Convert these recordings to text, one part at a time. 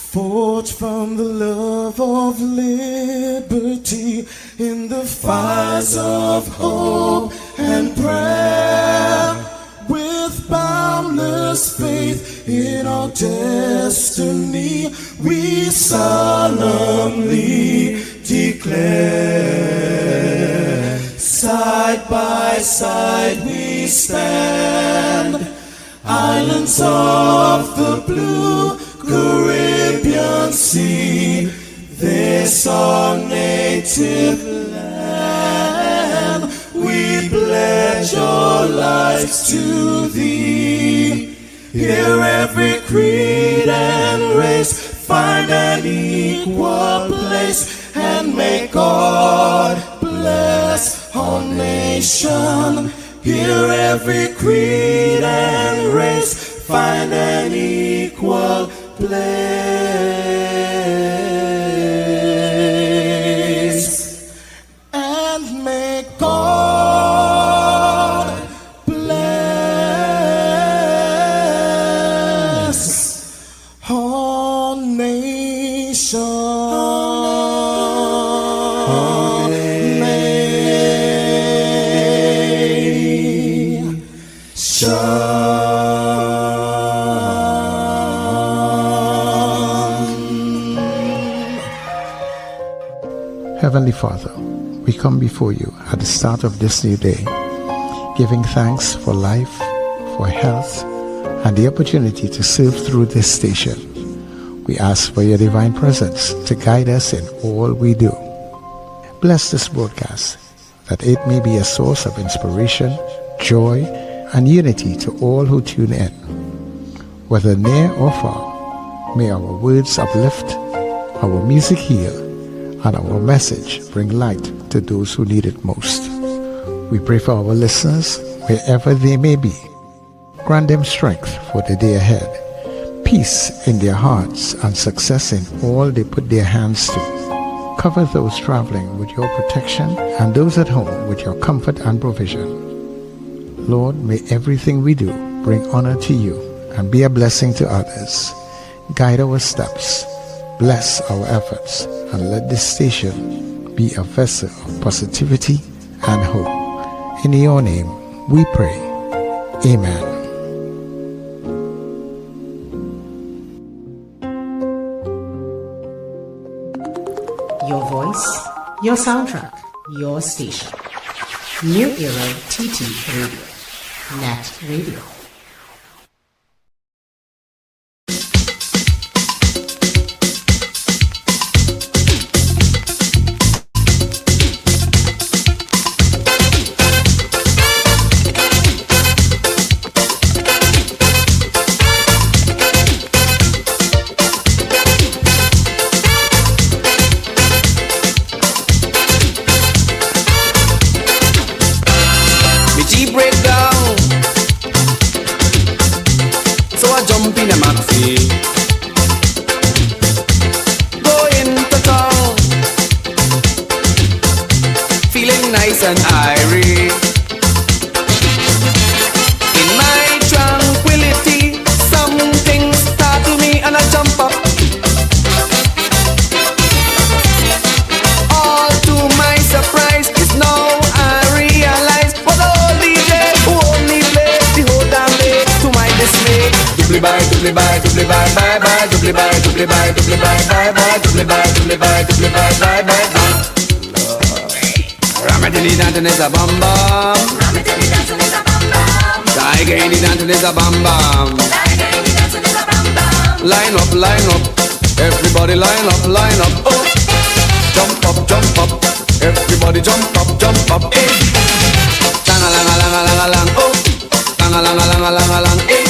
Forged from the love of liberty in the fires of hope and prayer, with boundless faith in our destiny, we solemnly declare. Side by side we stand, islands of the blue Caribbean Sea, this our native land. We pledge our lives to thee. Here every creed and race find an equal place, and may God bless our nation. Here every creed and race find an equal place, and may God bless our nation. Heavenly Father, we come before you at the start of this new day, giving thanks for life, for health, and the opportunity to serve through this station. We ask for your divine presence to guide us in all we do. Bless this broadcast, that it may be a source of inspiration, joy, and unity to all who tune in. Whether near or far, may our words uplift, our music heal, and our message bring light to those who need it most. We pray for our listeners wherever they may be. Grant them strength for the day ahead, peace in their hearts, and success in all they put their hands to. Cover those traveling with your protection and those at home with your comfort and provision. Lord, may everything we do bring honor to you and be a blessing to others. Guide our steps, bless our efforts, and let this station be a vessel of positivity and hope. In your name we pray. Amen. Your voice, your soundtrack, your station. New Era TT Radio. NETT Radio. Jump in a maxi, go into town, feeling nice and airy. In my tranquility, something startled me and I jump up. All to my surprise is now I realize what the old DJ who only played the whole damn day to my dismay. Doobly bye, doobly bye, doobly bye, bye bye, doobly bye, doobly bye, doobly bye, bye bye, doobly bye, doobly bye, doobly bye, bye bye. Ramadini dancing is a bum bum. Ramadini dancing is a bum bum. Tiger dancing is a bum bum. Tiger dancing is a bum bum. Line up, everybody line up, oh. Jump up, everybody jump up, eh. Lang-a-lang-a-lang-a-lang-a-lang, oh. Lang-a-lang-a-lang-a-lang-a-lang, eh.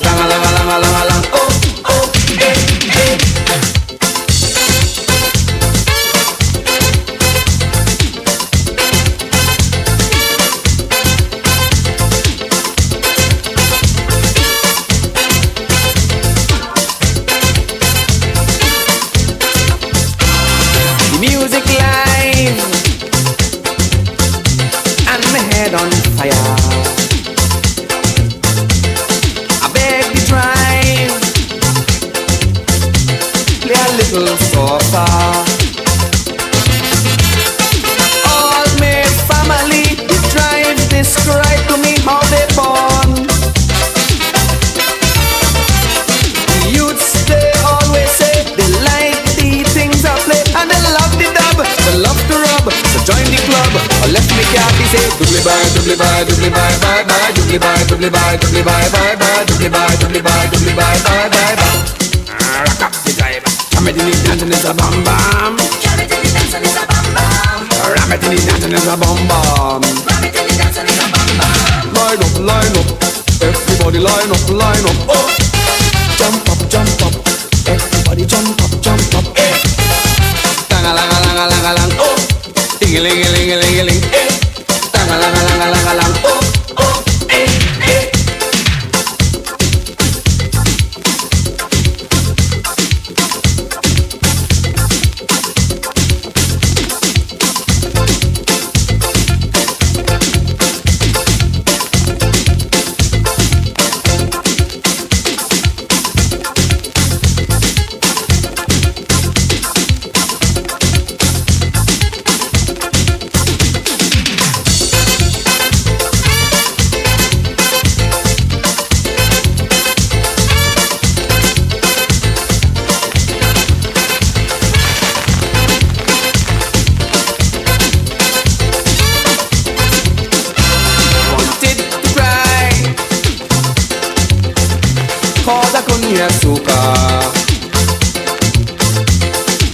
Lang-a-lang-a-lang-a-lang-a-lang, oh, eh. say doobly bye, doobly bye, doobly bye, bye bye, doobly bye, doobly bye, doobly bye, bye bye, doobly bye, doobly bye, doobly bye, bye bye, bye. Rock up the drive. Ram it in the dancing is a bam bam. Ram it in the dancing is a bam bam. Ram it in the dancing is a bam bam. Ram it in the dancing is a bam bam. Line up, everybody line up, oh. Jump up, everybody jump up, eh. Lang, oh. Ding-a-ling-a-ling-a-ling-a-ling, eh. Lang, oh, eh, eh.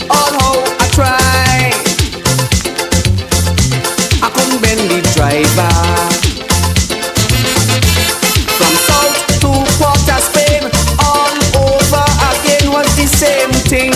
Although I tried, I couldn't bend the driver. From south to Port of Spain, all over again was the same thing.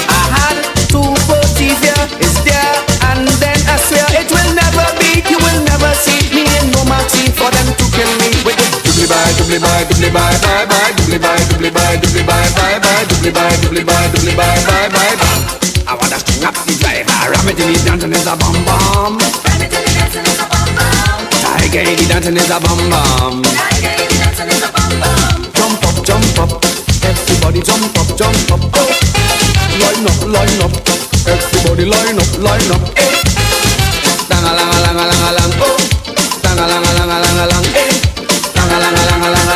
I had to persevere, it's there, and then I swear it will never be. You will never see me in no Maxi for them to kill me with it. Doobly bye, doobly bye, doobly bye, bye bye, doobly bye, doobly bye, doobly bye, bye bye, doobly bye, doobly bye, doobly bye, bye bye, bye. I wanna string up the driver, ram it in the dancing is a bum bum. Ram it in the dancing is a bum bum. Tiger in the dancing is a bum bum. Tiger in the dancing is a bum bum. Jump up, everybody jump up, oh. Line up, everybody line up, eh. Lang a lang, oh. Lang a lang, eh. Lang a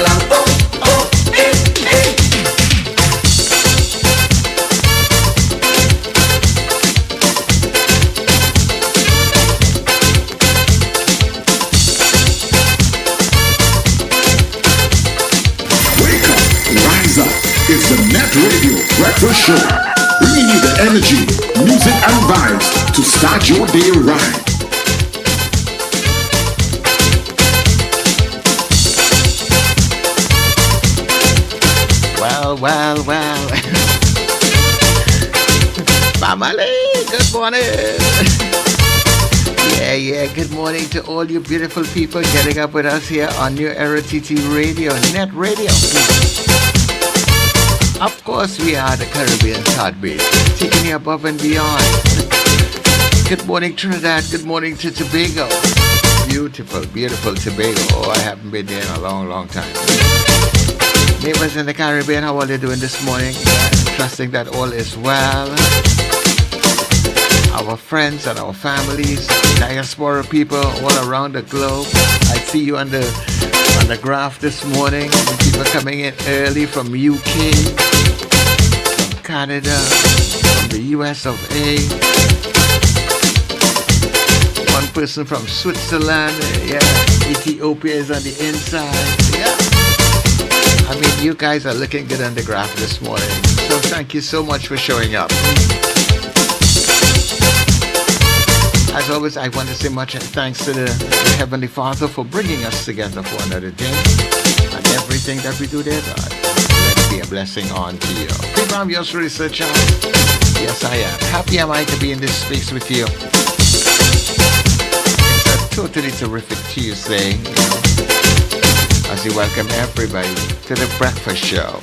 lang, oh, eh, eh. Wake up, rise up. It's the NETT Radio Breakfast Show. Bringing you the energy, music and vibes to start your day right. Well. Family, good morning. Yeah, good morning to all you beautiful people getting up with us here on New Era TT Radio, NETT Radio. Of course, we are the Caribbean heartbeat, taking you above and beyond. Good morning, Trinidad. Good morning to Tobago. Beautiful Tobago. Oh, I haven't been there in a long time. Neighbors in the Caribbean, how are they doing this morning? Trusting that all is well. Our friends and our families, diaspora people all around the globe. I see you on the graph this morning. People coming in early from UK, from Canada, from the US of A. One person from Switzerland, Ethiopia is on the inside, I mean, you guys are looking good on the graph this morning. So thank you so much for showing up. As always, I want to say much thanks to the Heavenly Father for bringing us together for another day. And everything that we do there, God, let it be a blessing on to you. People, I'm yours truly, Sir Charles. Yes, I am. Happy am I to be in this space with you. It's a totally terrific Tuesday, as we welcome everybody to the breakfast show.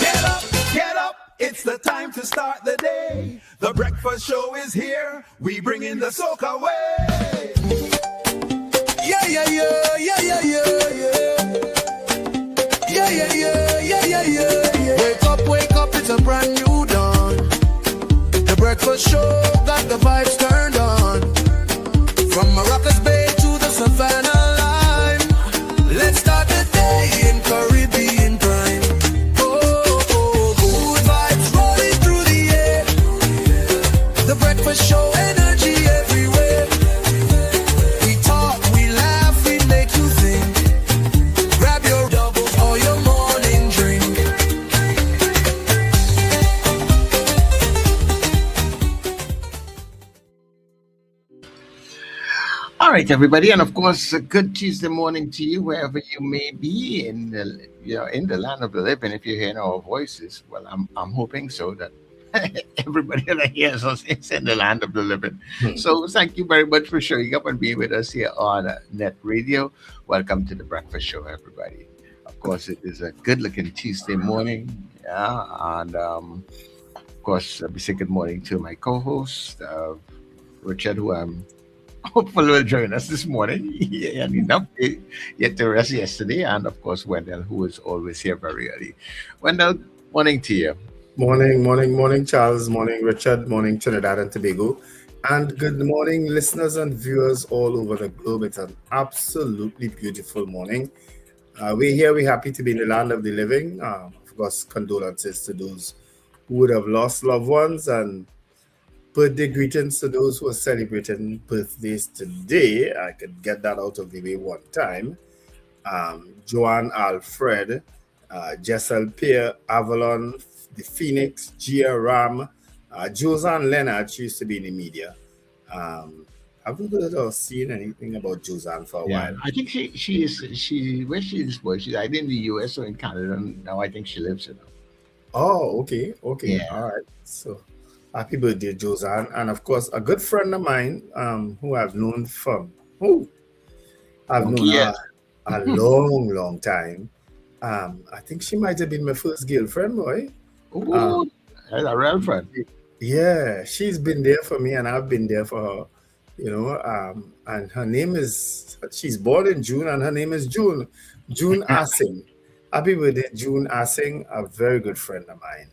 Get up, it's the time to start the day. The breakfast show is here, we bring in the soca way. Yeah. Wake up, it's a brand new dawn. The breakfast show got the vibes turned on. From Maracas Bay to the Savannah line, let's start the day in Caribbean time. Oh, good vibes rolling through the air. The breakfast show, energy everywhere. All right, everybody, and of course, a good Tuesday morning to you, wherever you may be in the in the land of the living. If you're hearing our voices, well, I'm hoping so that everybody that hears us is in the land of the living. So, thank you very much for showing up and being with us here on Net Radio. Welcome to the breakfast show, everybody. Of course, it is a good-looking Tuesday morning, yeah, and of course, we say good morning to my co-host Richard, who I'm hopefully will join us this morning. Yeah, and enough yet to rest yesterday. And of course, Wendell, who is always here very early. Wendell, morning to you. Morning, Charles. Morning, Richard. Morning, Trinidad and Tobago. And good morning, listeners and viewers all over the globe. It's an absolutely beautiful morning. We're here. We're happy to be in the land of the living. Of course, condolences to those who would have lost loved ones, and birthday greetings to those who are celebrating birthdays today. I could get that out of the way one time. Joanne Alfred, Jessel Pierre, Avalon, the Phoenix, Gia Ram, Josanne Leonard. She used to be in the media. Haven't heard or seen anything about Josanne for a while. I think she where she is, boy. She's either in the US or in Canada, and now I think she lives in. Oh, okay. Yeah. All right. So happy birthday, Josanne. And of course, a good friend of mine who I've known a long time. I think she might have been my first girlfriend, boy. Oh, that's a real friend. Yeah, she's been there for me and I've been there for her, and her name is, she's born in June and her name is June Assing. Happy birthday, June Assing, a very good friend of mine,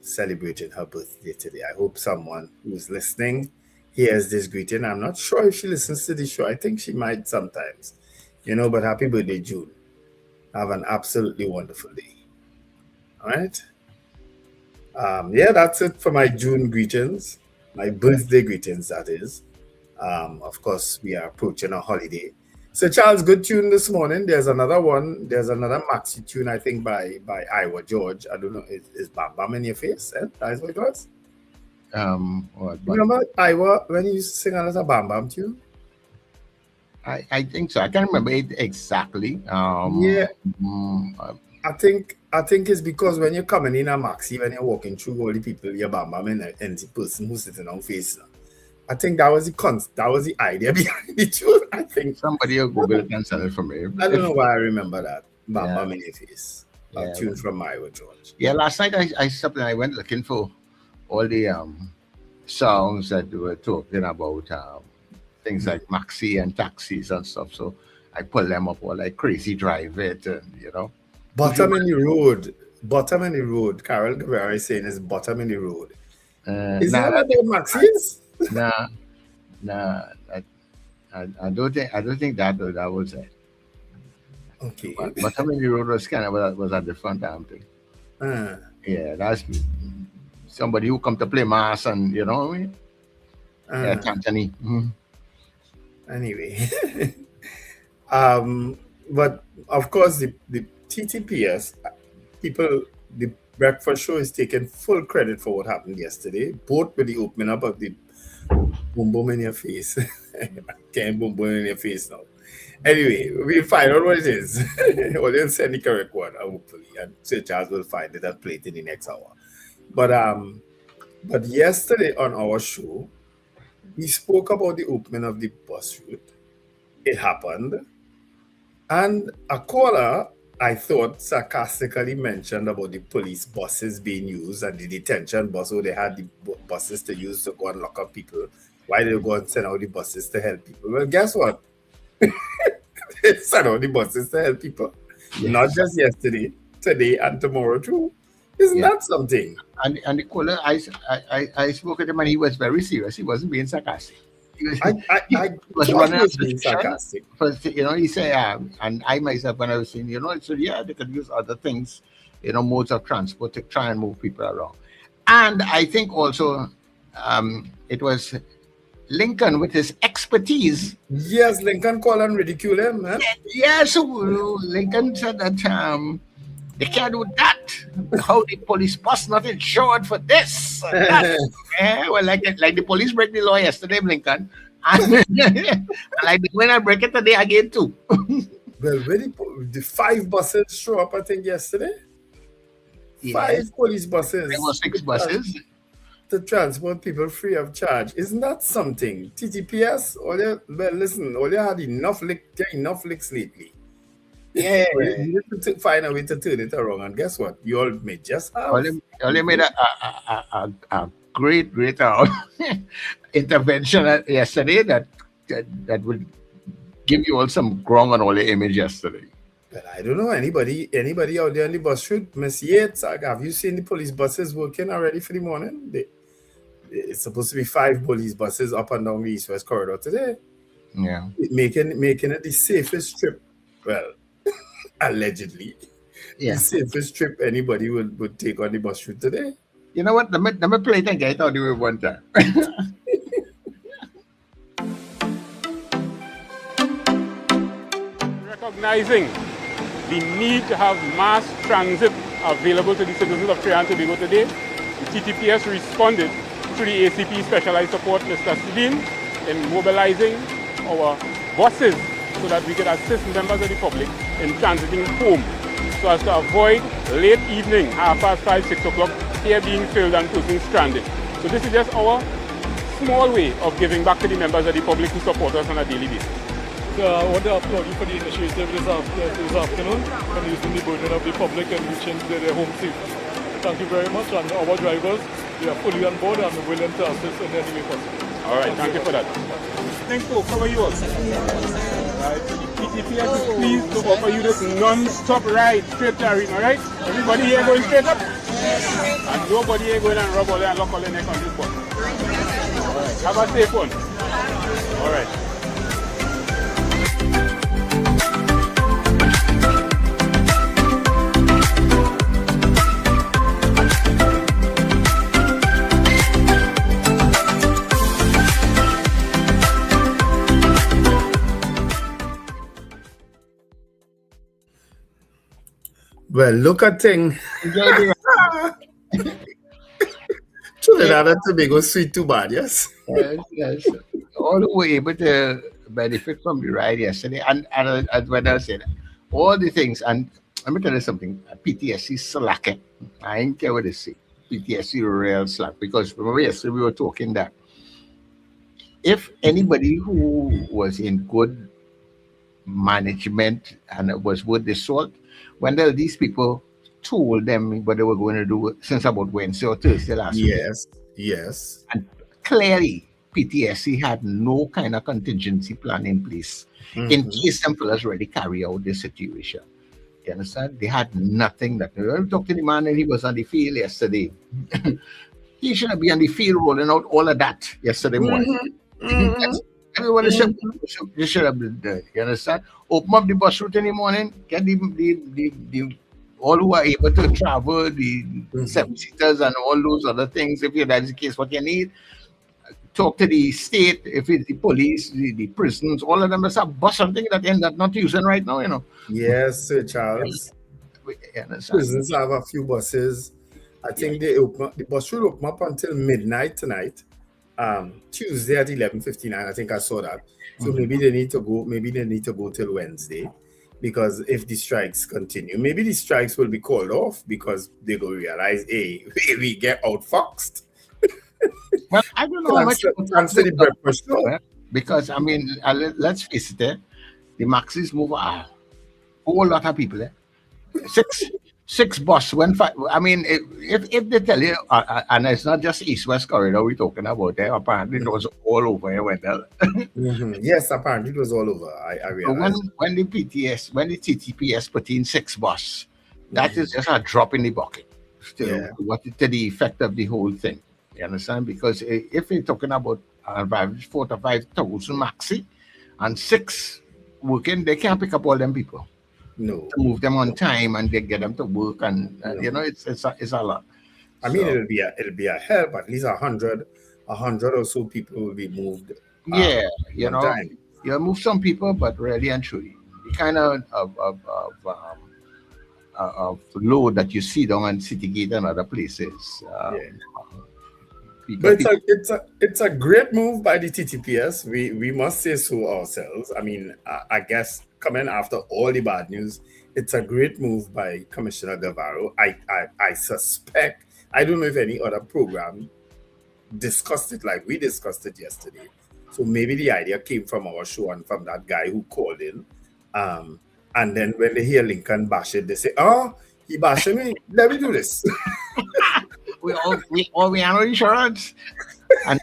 celebrating her birthday today. I hope someone who's listening hears this greeting. I'm not sure if she listens to the show. I think she might sometimes, but happy birthday, June. Have an absolutely wonderful day. All right. That's it for my June greetings, my birthday greetings, that is. Of course, we are approaching a holiday. So, Charles, good tune this morning. There's another one. There's another Maxi tune, I think, by Iowa George. I don't know. Is Bam Bam in your face? That's what it was. Remember Iowa when you used to sing another Bam Bam tune? I think so. I can't remember it exactly. I think it's because when you're coming in a Maxi, when you're walking through all the people, you're Bam Bam and the person who's sitting on face. I think that was the idea behind the tune. I think somebody will Google it and sell it for me. I don't know why I remember that. Bam Bam in your face. A tune from Iowa George. Yeah, last night I stopped and I went looking for all the songs that were talking about things like Maxi and taxis and stuff. So I pulled them up all like Crazy Drive It, and Bottom in the road. Carol Guevara is saying it's bottom in the road. Is that what the Maxi is? Nah. I don't think that was it. Okay. Bottom in the road was kind of was a different thing. Yeah, that's somebody who come to play mass and you know what I mean. Anthony. Anyway, but of course the TTPS people, the breakfast show is taking full credit for what happened yesterday, both with the opening up of the boom boom in your face. Can't boom boom in your face now. Anyway, we'll find out what it is. Or they'll send the correct one, hopefully, and Sir Charles will find it and play it in the next hour. But yesterday on our show, we spoke about the opening of the bus route. It happened. And a caller, I thought, sarcastically mentioned about the police buses being used and the detention bus, so they had the buses to use to go and lock up people. Why did they go and send out the buses to help people? Well, guess what? They sent out the buses to help people. Yes. Not just yesterday, today and tomorrow too. Isn't that something? And the caller, I spoke with him and he was very serious. He wasn't being sarcastic. He was running being sarcastic. First, he said, and I myself, when I was saying, so they could use other things, modes of transport to try and move people around. And I think also it was Lincoln with his expertise. Yes, Lincoln called and ridiculed him, man. Yeah, so Lincoln said that they can't do that. How the police bus not insured for this? Well, like the police break the law yesterday, Lincoln. And like when I break it today again too. Well, when the 5 buses show up, I think yesterday. Yes, 5 police buses there were 6 buses. to transport people free of charge. Isn't that something? TTPS, well, listen, all you had enough licks lately. Yeah, You need to find a way to turn it around, and guess what? You all may just have. only made a great intervention yesterday that would give you all some ground on all the image yesterday. But I don't know anybody out there on the bus route. Miss Yates, have you seen the police buses working already for the morning? It's supposed to be 5 police buses up and down the East-West corridor today. Yeah. Making it the safest trip. Well, allegedly. Yeah. The safest trip anybody would take on the bus route today. You know what? Let me play it and get it out of the way one time. Recognizing the need to have mass transit available to the citizens of Trinidad and Tobago today, the TTPS responded through the ACP Specialized Support, Mr. Sidin, in mobilizing our buses so that we could assist members of the public in transiting home so as to avoid late evening, 5:30, 6 o'clock, here being filled and persons stranded. So this is just our small way of giving back to the members of the public who support us on a daily basis. So I want to applaud you for the initiative this afternoon and using the burden of the public and reaching their home safe. Thank you very much, and our drivers, we are fully on board and willing to assist in any way possible. All right, thank you for that. Thanks, folks. How are you all? Right, so the PTPS is pleased to offer you this non-stop ride straight to Arena, all right? Everybody here going straight up? And nobody here going and rub all and lock all their neck on this one. All right, have a safe one. All right. Well, look at thing. Trinidad and Tobago sweet too bad, yes? Yes. All who were able to benefit from the ride yesterday, and as when I said, all the things, and let me tell you something, PTSC slacking. I ain't care what they say. PTSC real slack, because remember yesterday we were talking that if anybody who was in good management and was worth the salt, when these people told them what they were going to do since about Wednesday or Thursday last week. Yes. And clearly, PTSC had no kind of contingency plan in place in case some fellas really carry out the situation. You understand? They had nothing. That I talked to the man and he was on the field yesterday. He should have been on the field rolling out all of that yesterday morning. Everybody should have been there. You understand? Open up the bus route in the morning, get the all who are able to travel, the 7-seaters and all those other things, if that's the case, what you need. Talk to the state, if it's the police, the prisons, all of them must have bus something that they're not using right now, you know. Yes, Sir Charles. Prisons have a few buses. I think the bus should open up until midnight tonight. Tuesday at 11:59, I think I saw that. So maybe they need to go till Wednesday, because if the strikes continue, maybe the strikes will be called off because they go realize, hey, we get outfoxed. Well, I don't know how much the breakfast show. Because I mean, let's face it, the Maxis move a whole lot of people. Six bus when I mean, if they tell you, and it's not just East-West corridor we're talking about there. Apparently, it was all over here. Yes, apparently it was all over. I realize. So when the TTPS put in 6 bus, that is just a drop in the bucket. To the effect of the whole thing. You understand? Because if you're talking about 4,000 to 5,000 maxi and 6 working, they can't pick up all them people. No, to move them on time and they get them to work, and you know it's a lot. I mean, it'll be a help. At least 100 or so people will be moved. You know, time. You move some people, but really and truly, the kind of load that you see down on City Gate and other places, But it's a great move by the TTPS. We must say so ourselves. I mean, I guess coming after all the bad news, it's a great move by Commissioner Guevara. I suspect, I don't know if any other program discussed it like we discussed it yesterday. So maybe the idea came from our show and from that guy who called in. And then when they hear Lincoln bash it, they say, "Oh, he bashing me. Let me do this." we are no insurance, and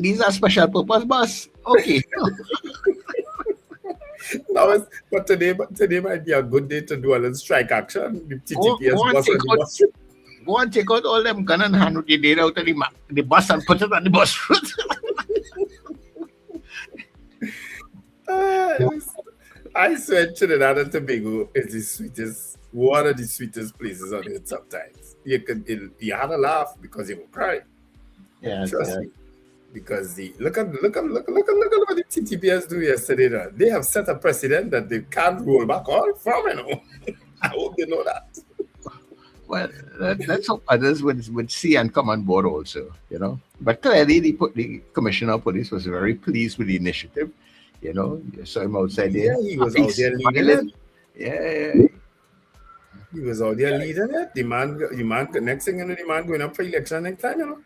these are special purpose bus. Okay. But today might be a good day to do a little strike action. The TTPS go and take out all them gun and hand the data out of the bus and put it on the bus route. I swear Trinidad and Tobago is the sweetest, one of the sweetest places on earth sometimes. You had a laugh because you will cry. Yeah, trust me. Because look at what the TTPS do yesterday. Now. They have set a precedent that they can't roll back on from, I hope they know that. Well, let's hope others would see and come on board also, But clearly, the Commissioner of Police was very pleased with the initiative. You saw him outside there. Yeah, he was out there leading it. Yeah. He was out there leading it. The man, next thing you know, the man going up for election next time,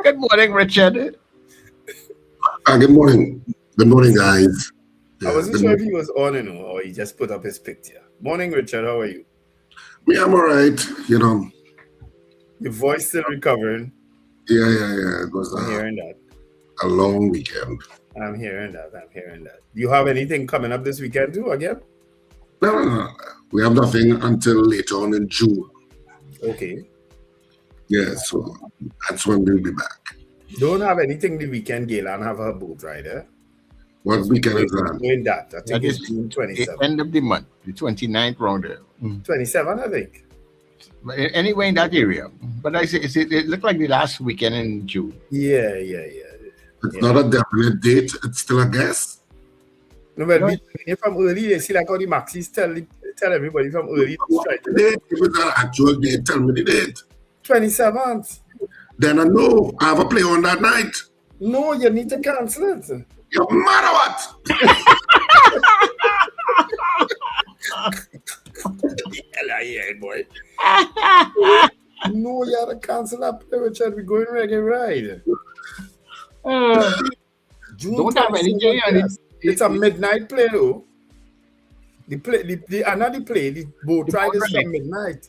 Good morning, Richard. Good morning. Good morning, guys. I wasn't sure if he was on, or he just put up his picture. Morning, Richard. How are you? Yeah, I'm all right. Your voice still recovering. Yeah. It was I'm hearing that. A long weekend. I'm hearing that. Do you have anything coming up this weekend too, again? No. We have nothing until later on in June. Okay. Yeah, so that's when we'll be back. Don't have anything the weekend, Gaylan have her boat ride, eh? What weekend is that? Doing that. I think it's June 27th. End of the month, the 29th round there. 27, I think. Anyway, in that area. But it looked like the last weekend in June. Yeah. It's not a definite date. It's still a guess. No, but from early, they see like how the Maxis tell everybody from early. Date, if it's an actual date, tell me the date. 27th. Then I know I have a play on that night. No, you need to cancel it. You're mad or what? Hell I hear it, boy. No, you have to cancel that play, Richard. We're going reggae ride. Don't have anything. It's a midnight play, though. The boat ride is from midnight.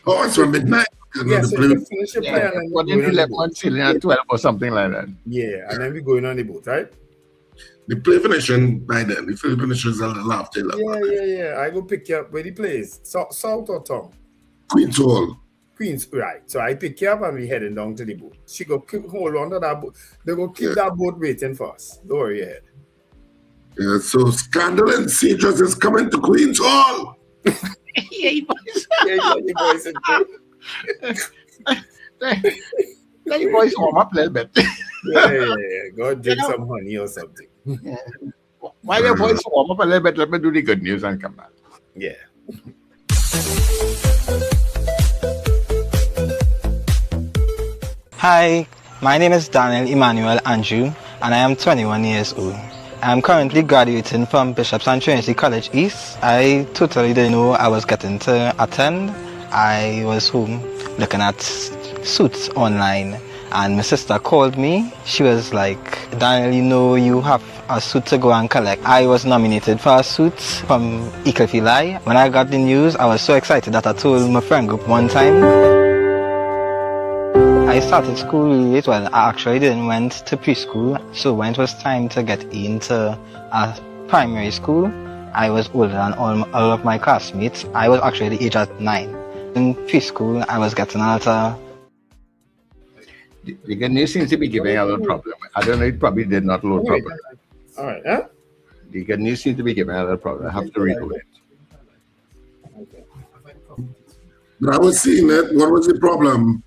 Oh, it's from midnight. Yeah, so you finish your play and then what did 12 or something like that? Yeah, and then we're going on the boat, right? The play finishing by then. The play finishes a little after 11. Yeah. I go pick you up where the place. South or town? Queen's Hall. Queen's, right. So I pick you up and we heading down to the boat. She go hold on to that boat. They go keep that boat waiting for us. Don't worry your head. Yeah, so Scandal and Cedrus is coming to Queen's Hall. You boys. You boys in too. Let you boys warm up a little bit. Yeah. Go drink some honey or something. Yeah. While your boys warm up a little bit, let me do the good news and come back. Yeah. Hi, my name is Daniel Emmanuel Andrew, and I am 21 years old. I am currently graduating from Bishop's and Trinity College East. I totally didn't know I was getting to attend. I was home looking at suits online, and my sister called me. She was like, Daniel, you have a suit to go and collect. I was nominated for a suit from Eaglefly. When I got the news, I was so excited that I told my friend group one time. I started school really late. Well, I actually didn't went to preschool. So when it was time to get into a primary school, I was older than all of my classmates. I was actually the age at 9. In preschool, I was getting a little... The good news seems to be giving a little problem. I don't know, it probably did not load properly. All right, huh? The good news seems to be giving a little problem. I have to redo it. But I was seeing it. What was the problem?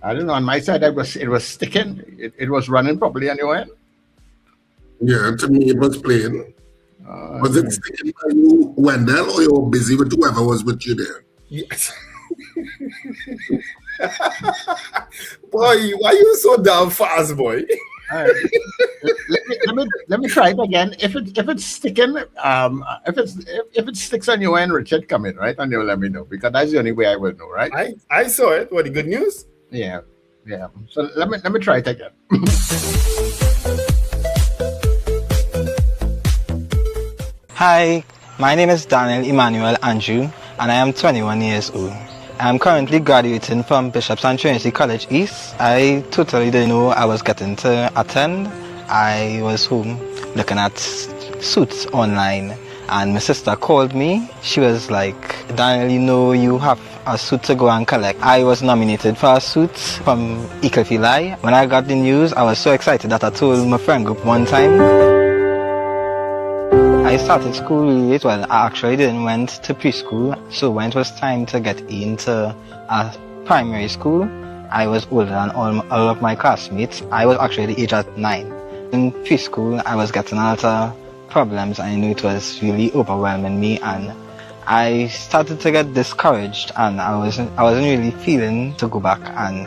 I don't know. On my side, it was sticking. It was running properly anyway. Yeah, to me, it was playing. Was it sticking by you, Wendell, or you were busy with whoever was with you there? Yes. Boy, why you so damn fast, boy? All right. let me try it again. If it's sticking, if it sticks on you when Richard come in, right, and you'll let me know, because that's the only way I will know, right? I saw it. What the good news? Yeah. So let me try it again. Hi, my name is Daniel Emmanuel Andrew, and I am 21 years old. I am currently graduating from Bishop's and Trinity College East. I totally didn't know I was getting to attend. I was home looking at suits online, and my sister called me. She was like, Daniel, you know you have a suit to go and collect. I was nominated for a suit from Eagleville. When I got the news, I was so excited that I told my friend group one time. I started school really late. Well, I actually didn't went to preschool. So when it was time to get into a primary school, I was older than all of my classmates. I was actually the age at 9. In preschool, I was getting a lot of problems, and I knew it was really overwhelming me, and I started to get discouraged, and I wasn't really feeling to go back, and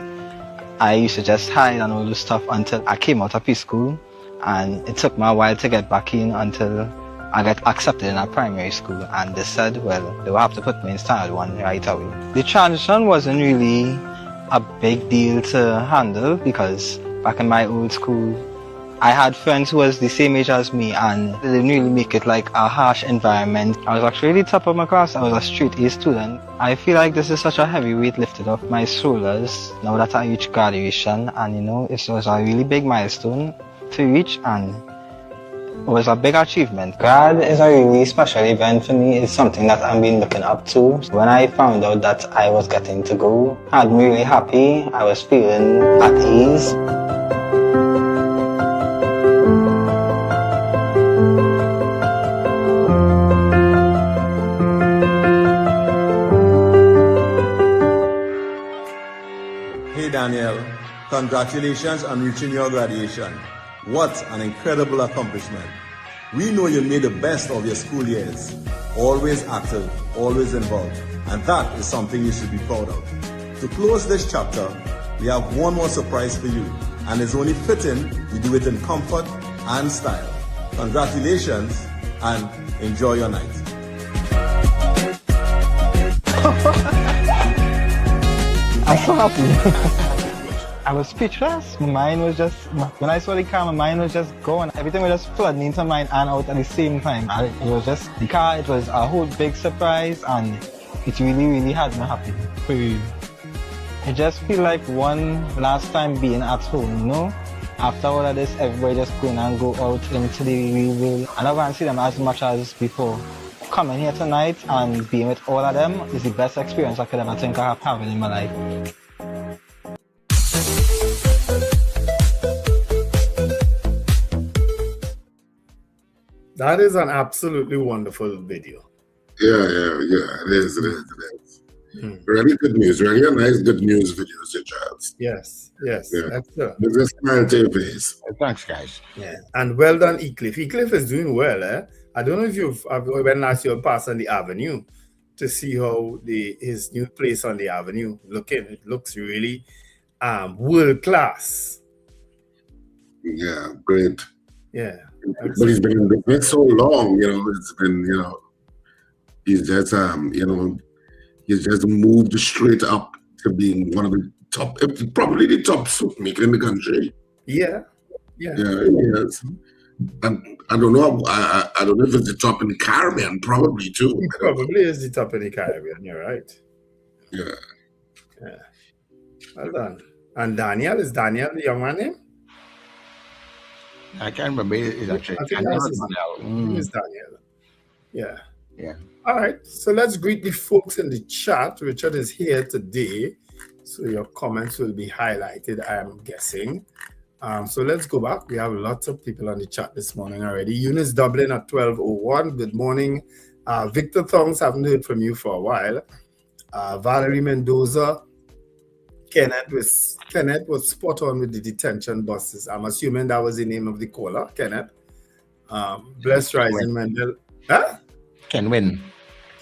I used to just hide and all this stuff until I came out of preschool, and it took me a while to get back in until I got accepted in a primary school, and they said, well, they will have to put me in standard 1 right away. The transition wasn't really a big deal to handle, because back in my old school, I had friends who was the same age as me, and they didn't really make it like a harsh environment. I was actually the top of my class. I was a straight A student. I feel like this is such a heavy weight lifted off my shoulders now that I reached graduation, and it was a really big milestone to reach, and it was a big achievement. Grad is a really special event for me. It's something that I've been looking up to. When I found out that I was getting to go, I had me really happy. I was feeling at ease. Hey Daniel, congratulations on reaching your graduation. What an incredible accomplishment. We know you made the best of your school years. Always active, always involved. And that is something you should be proud of. To close this chapter, we have one more surprise for you. And it's only fitting we do it in comfort and style. Congratulations and enjoy your night. I'm so happy. I was speechless. My mind was just, when I saw the car, my mind was just going. Everything was just flooding into my mind and out at the same time. It was just the car, it was a whole big surprise, and it really, really had me happy. It just feel like one last time being at home, After all of this, everybody just going and go out into the real world. I don't want to see them as much as before. Coming here tonight and being with all of them is the best experience I could ever think of having in my life. That is an absolutely wonderful video. Yeah, it is. Really good news, really a nice good news videos, Charles. Yes. Yeah. Excellent. There's a smile to your face. Thanks, guys. Yeah, and well done, Ecliffe. Ecliffe is doing well, eh? I don't know if you've when last year passed on the avenue to see how his new place on the avenue looking. It looks really world class. Yeah, great. Yeah. But he's been in business so long, it's been, he's just, he's just moved straight up to being one of the top, probably the top suit maker in the country. Yeah. Yeah, yes. And I don't know, I don't know if it's the top in the Caribbean, probably too. It probably is the top in the Caribbean, you're right. Yeah. Well done. And Daniel, is Daniel the young man name? I can't remember. It's actually I think it's Daniel. Yeah. All right. So let's greet the folks in the chat. Richard is here today, so your comments will be highlighted, I am guessing. So let's go back. We have lots of people on the chat this morning already. Eunice Dublin at 12:01. Good morning. Victor Thongs, haven't heard from you for a while. Valerie Mendoza. Kenneth was spot on with the detention buses. I'm assuming that was the name of the caller, Kenneth. Bless Rising Mendel. Huh? Ken Win.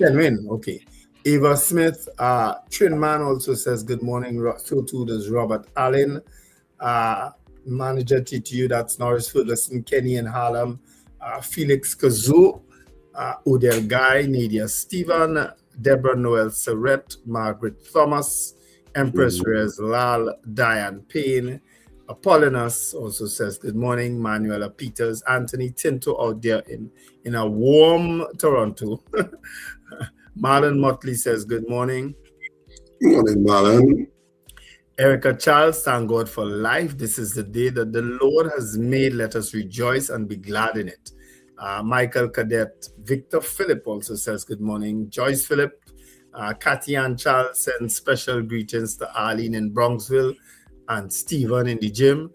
Okay. Ava Smith, Trinman also says good morning. So too does Robert Allen, manager TTU, that's Norris Ferguson, Kenny and Harlem, Felix Kazoo, Odell Guy, Nadia Stephen, Deborah Noel Surrett, Margaret Thomas, Empress Reyes Lal, Diane Payne, Apollonus also says good morning. Manuela Peters, Anthony Tinto out there in a warm Toronto. Marlon Motley says good morning. Good morning, Marlon. Erica Charles, thank God for life. This is the day that the Lord has made. Let us rejoice and be glad in it. Michael Cadet, Victor Philip also says good morning. Joyce Philip, Kathy Ann Charles sends special greetings to Arlene in Bronxville and Stephen in the gym.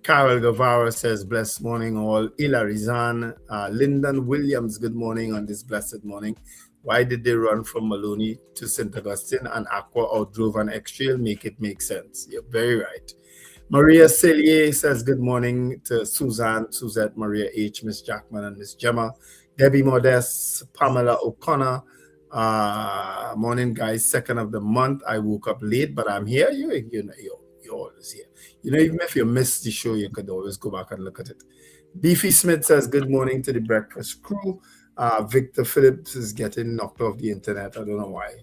Carol Guevara says blessed morning all. Ila Rizan, Lyndon Williams, good morning on this blessed morning. Why did they run from Maloney to St. Augustine and Aqua outdrove an X-Trail? Make it make sense. You're very right. Maria Cellier says good morning to Suzanne, Suzette, Maria H., Miss Jackman, and Miss Gemma. Debbie Modest, Pamela O'Connor. Morning, guys. 2nd of the month. I woke up late, but I'm here. You're always here. Even if you missed the show, you could always go back and look at it. Beefy Smith says good morning to the breakfast crew. Victor Phillips is getting knocked off the internet. I don't know why.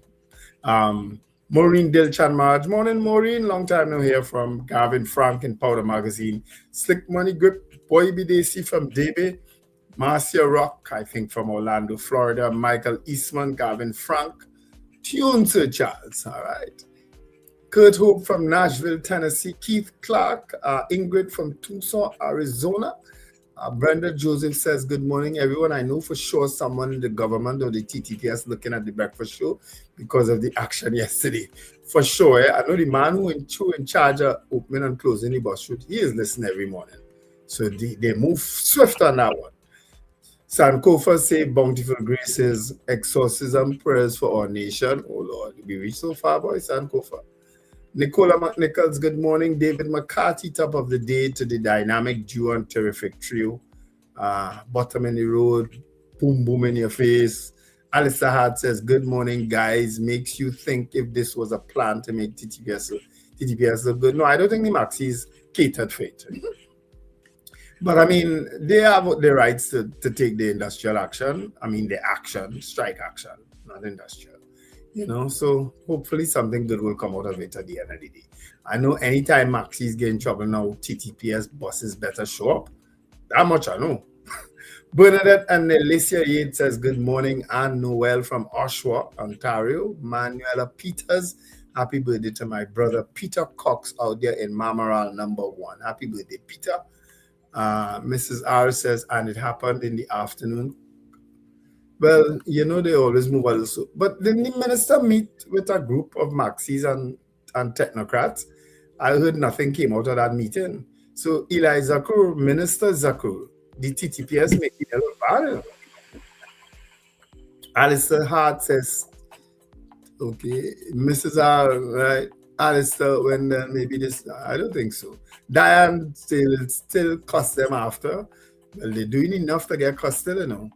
Maureen Dilchan Marge. Morning, Maureen. Long time no hear from. Gavin Frank in Powder Magazine. Slick Money Grip. Boy Bidesi from Debe. Marcia Rock, I think from Orlando, Florida. Michael Eastman. Gavin Frank. Tune Sir Charles. All right. Kurt Hope from Nashville, Tennessee. Keith Clark. Ingrid from Tucson, Arizona. Brenda Joseph says, good morning, everyone. I know for sure someone in the government or the TTPS looking at the breakfast show because of the action yesterday. For sure, I know the man who in charge of opening and closing the bus route, he is listening every morning. So they move swift on that one. Sankofa say, bountiful graces, exorcism, prayers for our nation. Oh, Lord, we reached so far, boy, Sankofa. Nicola McNichols, good morning. David McCarthy, top of the day to the dynamic duo and terrific trio. Bottom in the road, boom, boom in your face. Alistair Hart says, good morning, guys. Makes you think if this was a plan to make TTPS look good. No, I don't think the Maxis catered for it. But I mean, they have the rights to take the industrial action. I mean, the action, strike action, not industrial. So hopefully something good will come out of it at the end of the day. I know anytime Maxis get in trouble now, TTPS buses better show up. That much I know. Bernadette and Alicia Yates says, good morning. Anne Noel from Oshawa, Ontario. Manuela Peters, happy birthday to my brother Peter Cox out there in Mamaral #1. Happy birthday, Peter. Mrs. R says, and it happened in the afternoon. Well, they always move a little. But didn't the minister meet with a group of Maxis and technocrats? I heard nothing came out of that meeting. So Eli Zakur, Minister Zakur, the TTPS making a little bad. Alistair Hart says, okay, Mrs. R, right? Alistair, when maybe this, I don't think so. Diane still cuss them after. Well, they're doing enough to get cussed still,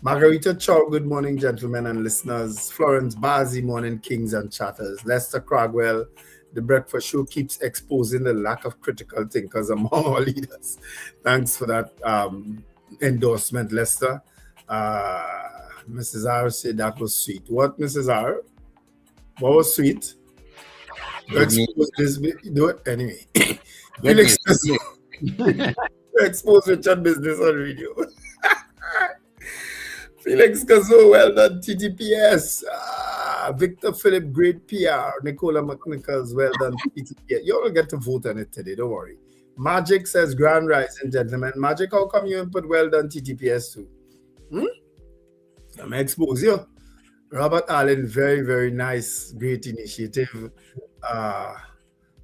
Margarita Chow, good morning, gentlemen and listeners. Florence Bazi, morning, kings and chatters. Lester Cragwell, the breakfast show keeps exposing the lack of critical thinkers among our leaders. Thanks for that endorsement, Lester. Mrs. R said that was sweet. What, Mrs. R? What was sweet? Expose this, do it anyway. Expose Richard business on radio. Felix Gazo, well done, TTPS. Victor Philip, great PR. Nicola McNichols, well done, TTPS. You all get to vote on it today, don't worry. Magic says, grand rising, gentlemen. Magic, how come you input well done, TTPS too? I'm going to expose you. Robert Allen, very, very nice, great initiative.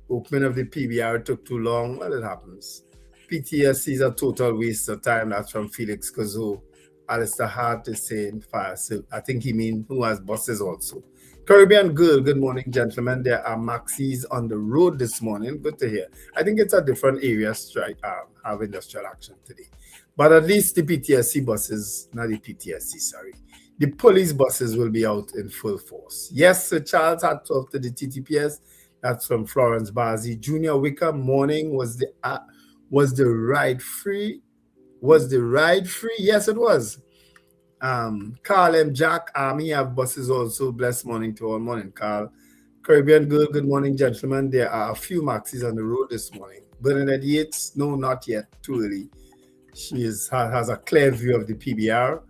Opening of the PBR took too long. Well, it happens. PTSC is a total waste of time. That's from Felix Gazo. Alistair Hart is saying fire. So I think he means who has buses also. Caribbean Girl, good morning, gentlemen. There are Maxis on the road this morning. Good to hear. I think it's a different area strike, have industrial action today. But at least the PTSC buses, not the PTSC, sorry. The police buses will be out in full force. Yes, Sir Charles had talked to the TTPS. That's from Florence Bazi. Junior Wickham, morning. Was the ride free? Was the ride free? Yes, it was. Carl M. Jack, Army have buses also. Blessed morning to all. Morning, Carl. Caribbean Girl, good morning, gentlemen. There are a few Maxis on the road this morning. Bernadette Yates, no, not yet. Too early. She has a clear view of the PBR.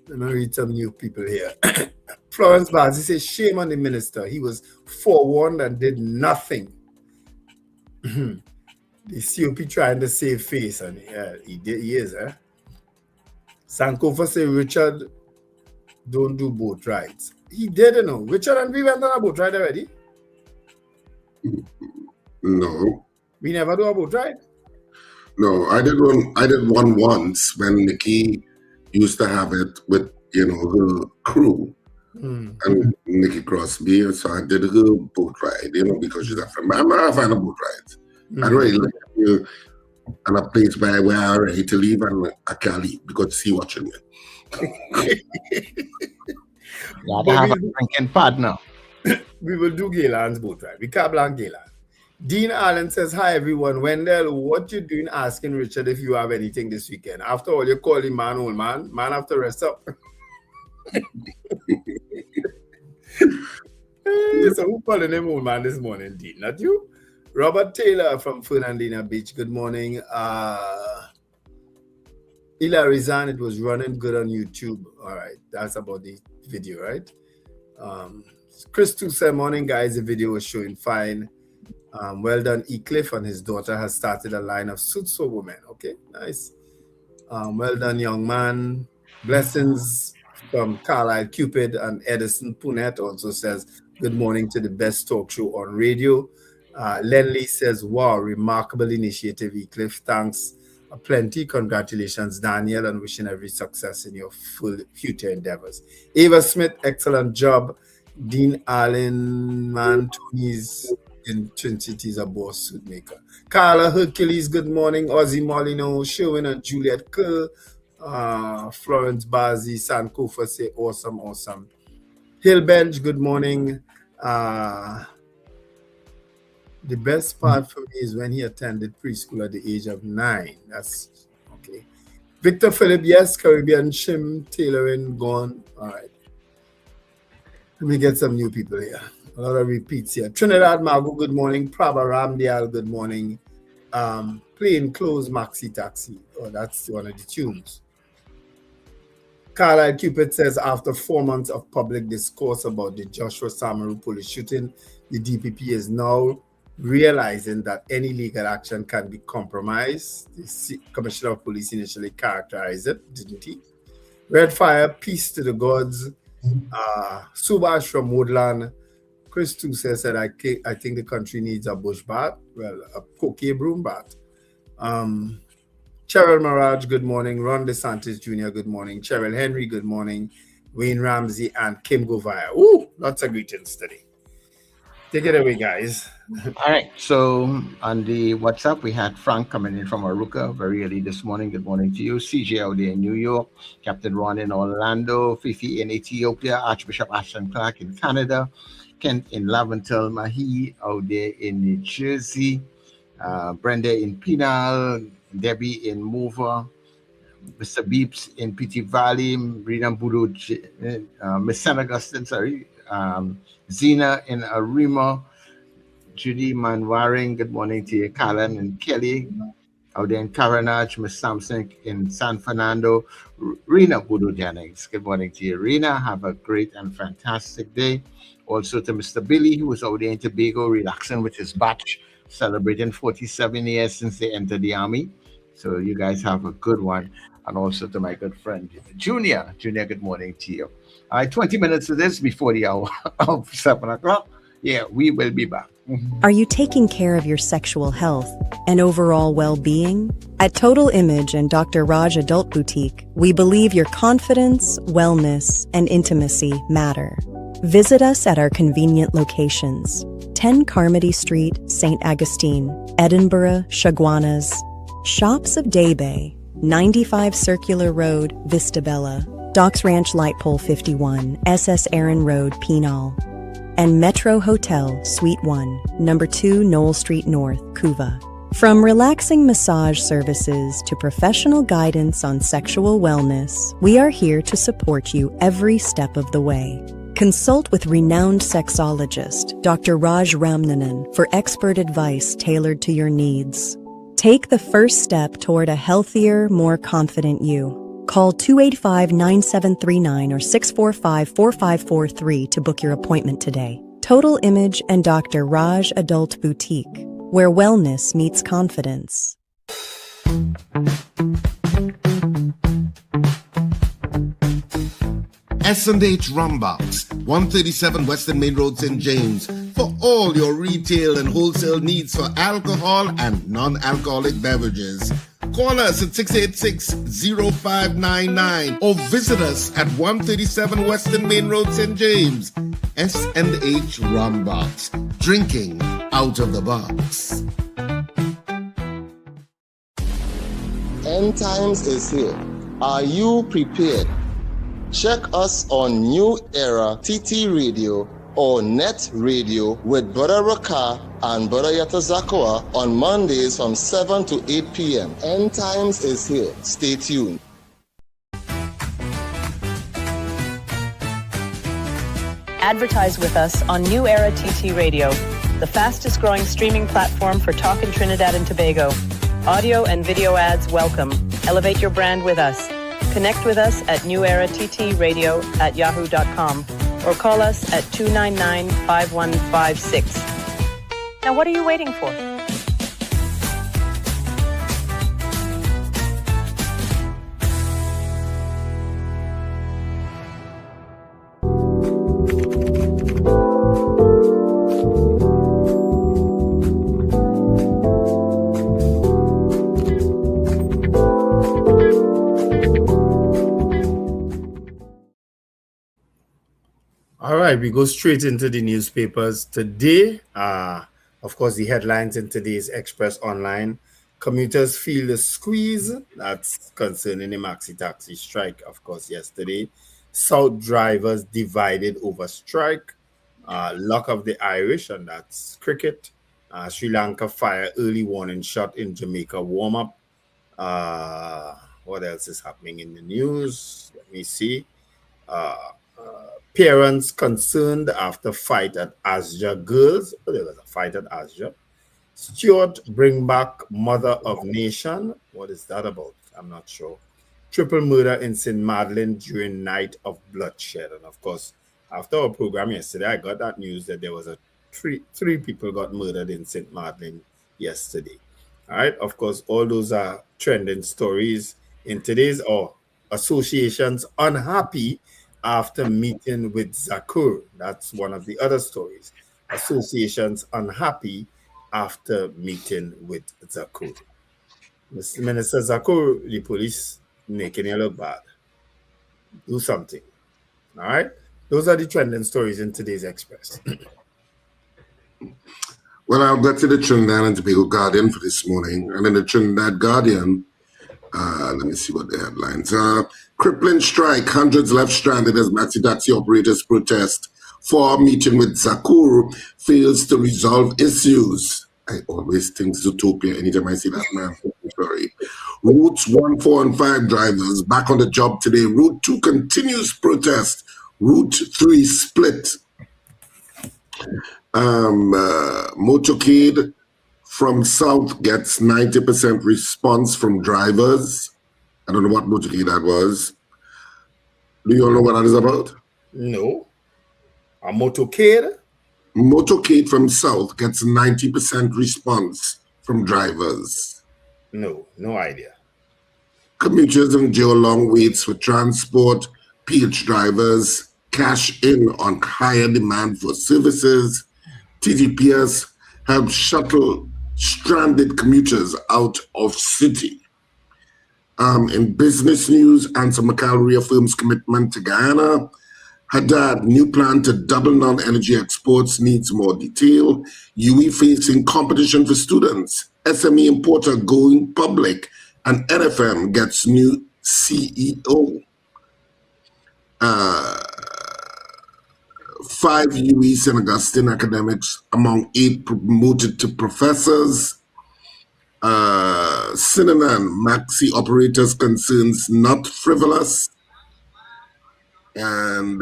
Let me read some new people here. Florence Bazi says, shame on the minister. He was forewarned and did nothing. The COP trying to save face, and he is. Sankofa say, Richard, don't do boat rides. He did, you know. Richard and we went on a boat ride already. No. We never do a boat ride. No, I did one once when Nikki used to have it with, her crew. And Nikki Crosby, so I did a boat ride, because she's a friend. I'm a fan of boat rides. I really like you and a place where I'm ready to leave and I can't leave because she's watching me. I have a drinking partner. We will do Gaylan's boat ride. We can't blank Gaylan. Dean Allen says, hi everyone. Wendell, what you doing asking Richard if you have anything this weekend? After all, you call him man, old man. Man have to rest up. So who calling him old man this morning, Dean? Not you? Robert Taylor from Fernandina Beach. Good morning. Ila Rizan, it was running good on YouTube. All right. That's about the video, right? Chris too said, morning, guys. The video was showing fine. Well done, Ecliffe, and his daughter has started a line of suits for women. Okay, nice. Well done, young man. Blessings from Carlisle Cupid, and Edison Punet also says, good morning to the best talk show on radio. Lenley says, wow, remarkable initiative, Ecliffe. Thanks plenty. Congratulations, Daniel, and wishing every success in your future endeavors. Ava Smith, excellent job. Dean Allen, man, Tony's in Twin Cities, a boss suit maker. Carla Hercules, good morning. Ozzy Molino, Sherwin and Juliet Kerr. Florence Bazi, Sankofa say, awesome, awesome. Hillbench, good morning. The best part for me is when he attended preschool at the age of 9. That's okay. Victor Phillip, yes. Caribbean Shim, tailoring, gone. All right. Let me get some new people here. A lot of repeats here. Trinidad Margot, good morning. Prabha Ramdial, good morning. Plain Clothes Maxi Taxi. Oh, that's one of the tunes. Carlisle Cupid says, after 4 months of public discourse about the Joshua Samaru police shooting, the DPP is now realizing that any legal action can be compromised. The Commissioner of Police initially characterized it, didn't he? Red Fire, peace to the gods. Subash from Woodland. Chris too says that I think the country needs a bush bat, well, a coquet broom bat. Cheryl Maraj, good morning. Ron DeSantis Jr., good morning. Cheryl Henry, good morning. Wayne Ramsey and Kim Govaya. Ooh, lots of greetings today. Take it away, guys. All right. So on the WhatsApp, we had Frank coming in from Aruca very early this morning. Good morning to you. CJ out there in New York. Captain Ron in Orlando. Fifi in Ethiopia. Archbishop Ashton Clark in Canada. Kent in Laventel. Mahi out there in New Jersey. Brenda in Pinal. Debbie in Mover. Mr. Beeps in PT Valley. Rina Budo. Miss San Augustine, sorry. Zena in Arima, Judy Manwaring, good morning to you, Callan and Kelly, out there in Caranach, Miss Sampson in San Fernando, Rena Budo Jennings, good morning to you, Rena, have a great and fantastic day. Also to Mr. Billy, who was out there in Tobago, relaxing with his batch, celebrating 47 years since they entered the army. So you guys have a good one. And also to my good friend, Junior, good morning to you. All right, 20 minutes of this before the hour of 7 o'clock. Yeah, we will be back. Are you taking care of your sexual health and overall well-being? At Total Image and Dr. Raj Adult Boutique, we believe your confidence, wellness, and intimacy matter. Visit us at our convenient locations: 10 Carmody Street, St. Augustine, Edinburgh, Chaguanas, Shops of Daybay, 95 Circular Road, Vista Bella, Docks Ranch Light Pole 51, SS Aaron Road, Penal, and Metro Hotel, Suite 1, Number 2 Knoll Street North, Couva. From relaxing massage services to professional guidance on sexual wellness, we are here to support you every step of the way. Consult with renowned sexologist, Dr. Raj Ramnanan, for expert advice tailored to your needs. Take the first step toward a healthier, more confident you. Call 285-9739 or 645-4543 to book your appointment today. Total Image and Dr. Raj Adult Boutique, where wellness meets confidence. S&H Rumbox, 137 Western Main Road, St. James, for all your retail and wholesale needs for alcohol and non-alcoholic beverages. Call us at 686-0599 or visit us at 137 Western Main Road, St. James. S&H Rumbox, drinking out of the box. End times is here. Are you prepared? Check us on New Era TT Radio or NETT Radio with Brother Raka and Brother Yata Zakoa on Mondays from 7 to 8 p.m. End times is here. Stay tuned. Advertise with us on New Era TT Radio, the fastest growing streaming platform for talk in Trinidad and Tobago. Audio and video ads welcome. Elevate your brand with us. Connect with us at newera@yahoo.com or call us at 299-5156. Now what are you waiting for? All right, we go straight into the newspapers today. Of course, the headlines in today's Express Online. Commuters feel the squeeze. That's concerning the Maxi Taxi strike, of course, yesterday. South drivers divided over strike. Luck of the Irish, and that's cricket. Sri Lanka fire early warning shot in Jamaica warm-up. What else is happening in the news? Let me see. Parents concerned after fight at Asja Girls. Oh, there was a fight at Asja. Stuart bring back Mother of Nation. What is that about? I'm not sure. Triple murder in St. Madeleine during night of bloodshed. And of course, after our program yesterday, I got that news that there was three people got murdered in St. Madeleine yesterday. All right. Of course, all those are trending stories in today's associations unhappy after meeting with Zakur. That's one of the other stories. Associations unhappy after meeting with Zakur. Mr. Minister Zakur, the police making you look bad. Do something. All right? Those are the trending stories in today's Express. Well, I'll get to the Trinidad and Tobago Guardian for this morning. And in the Trinidad Guardian, let me see what the headlines are. Crippling strike. Hundreds left stranded as Maxi Taxi operators protest. For meeting with Zakur fails to resolve issues. I always think Zootopia anytime I see that man. Sorry. Routes 1, 4, and 5 drivers back on the job today. Route 2 continues protest. Route 3 split. Motorcade from South gets 90% response from drivers. I don't know what motorcade that was. Do you all know what that is about? No. A motorcade? Motorcade from South gets 90% response from drivers. No idea. Commuters endure long waits for transport. PH drivers cash in on higher demand for services. TTPS helps shuttle stranded commuters out of city. In business news, Answer McCall reaffirms commitment to Guyana. Haddad, new plan to double non-energy exports needs more detail. UE facing competition for students. SME importer going public And NFM gets new CEO. 5 UE St. Augustine academics among 8 promoted to professors. Synonym Maxi operators concerns not frivolous. And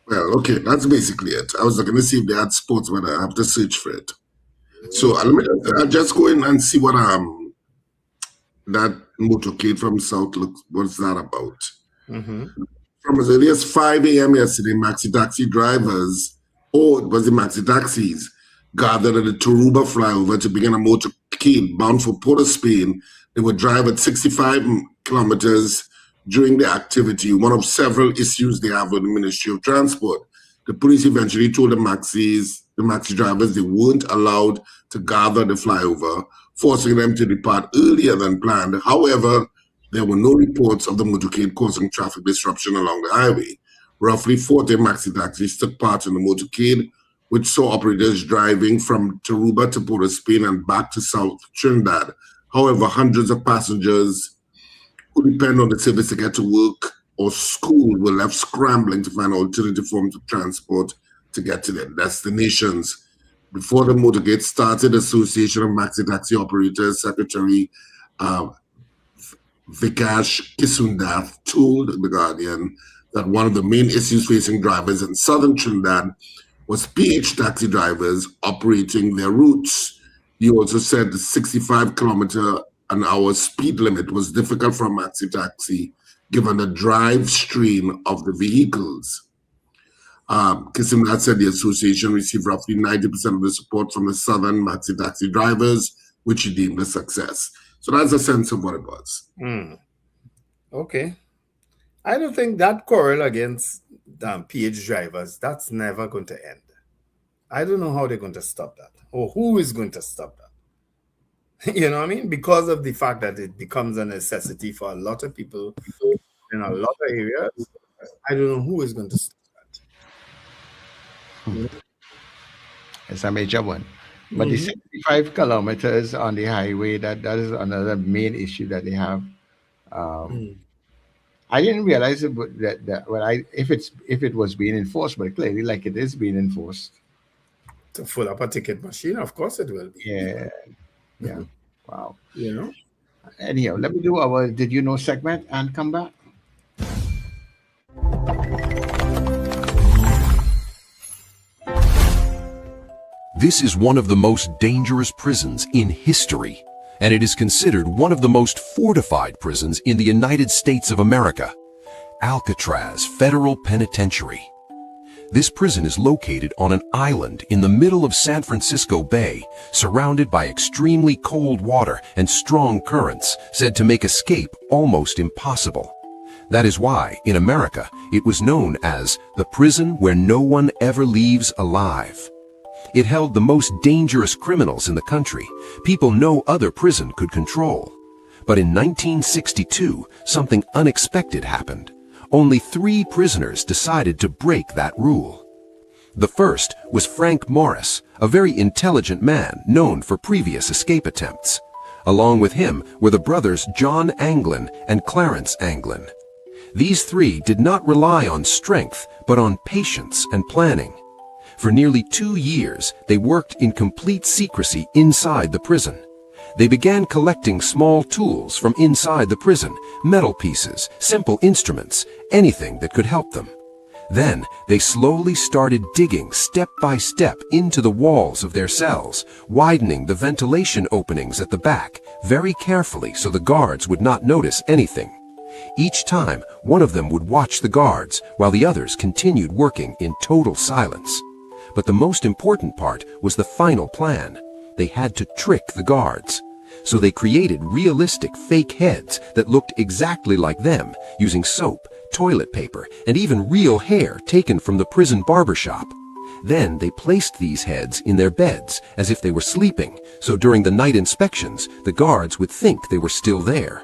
well, okay, that's basically it. I was looking to see if they had sports, but I have to search for it. So I'll just go in and see what that motorcade from South looks. What's that about? From as early as 5 a.m. yesterday, Maxi Taxi drivers, or it was the Maxi Taxis, gathered at the Taruba flyover to begin a motorcade bound for Port of Spain. They would drive at 65 kilometers during the activity, one of several issues they have with the Ministry of Transport. The police eventually told the Maxi drivers they weren't allowed to gather the flyover, forcing them to depart earlier than planned. However, there were no reports of the motorcade causing traffic disruption along the highway. Roughly 40 Maxi taxis took part in the motorcade, which saw operators driving from Taruba to Port of Spain and back to South Trinidad. However, hundreds of passengers who depend on the service to get to work or school were left scrambling to find alternative forms of transport to get to their destinations. Before the motorcade started, the Association of Maxi Taxi Operators Secretary Vikash Kisundath told The Guardian that one of the main issues facing drivers in southern Trinidad was PH taxi drivers operating their routes. He also said the 65-kilometer-an-hour speed limit was difficult for a maxi taxi given the drive strain of the vehicles. Kisundath said the association received roughly 90% of the support from the southern maxi taxi drivers, which he deemed a success. So that's a sense of what it was. Okay. I don't think that quarrel against PH drivers, that's never going to end. I don't know how they're going to stop that, or who is going to stop that. You know what I mean? Because of the fact that it becomes a necessity for a lot of people in a lot of areas. I don't know who is going to stop that. It's a major one. But the 65 kilometers on the highway, that is another main issue that they have. I didn't realize if it was being enforced, but clearly, like, it is being enforced. To fill up a ticket machine, of course it will be. Yeah. Wow. You know. Anyhow, let me do our Did You Know segment and come back. This is one of the most dangerous prisons in history, and it is considered one of the most fortified prisons in the United States of America, Alcatraz Federal Penitentiary. This prison is located on an island in the middle of San Francisco Bay, surrounded by extremely cold water and strong currents, said to make escape almost impossible. That is why, in America, it was known as the prison where no one ever leaves alive. It held the most dangerous criminals in the country, people no other prison could control. But in 1962, something unexpected happened. Only 3 prisoners decided to break that rule. The first was Frank Morris, a very intelligent man known for previous escape attempts. Along with him were the brothers John Anglin and Clarence Anglin. These 3 did not rely on strength, but on patience and planning. For nearly 2 years, they worked in complete secrecy inside the prison. They began collecting small tools from inside the prison, metal pieces, simple instruments, anything that could help them. Then, they slowly started digging step by step into the walls of their cells, widening the ventilation openings at the back very carefully so the guards would not notice anything. Each time, one of them would watch the guards while the others continued working in total silence. But the most important part was the final plan. They had to trick the guards. So they created realistic fake heads that looked exactly like them, using soap, toilet paper, and even real hair taken from the prison barbershop. Then they placed these heads in their beds as if they were sleeping, so during the night inspections, the guards would think they were still there.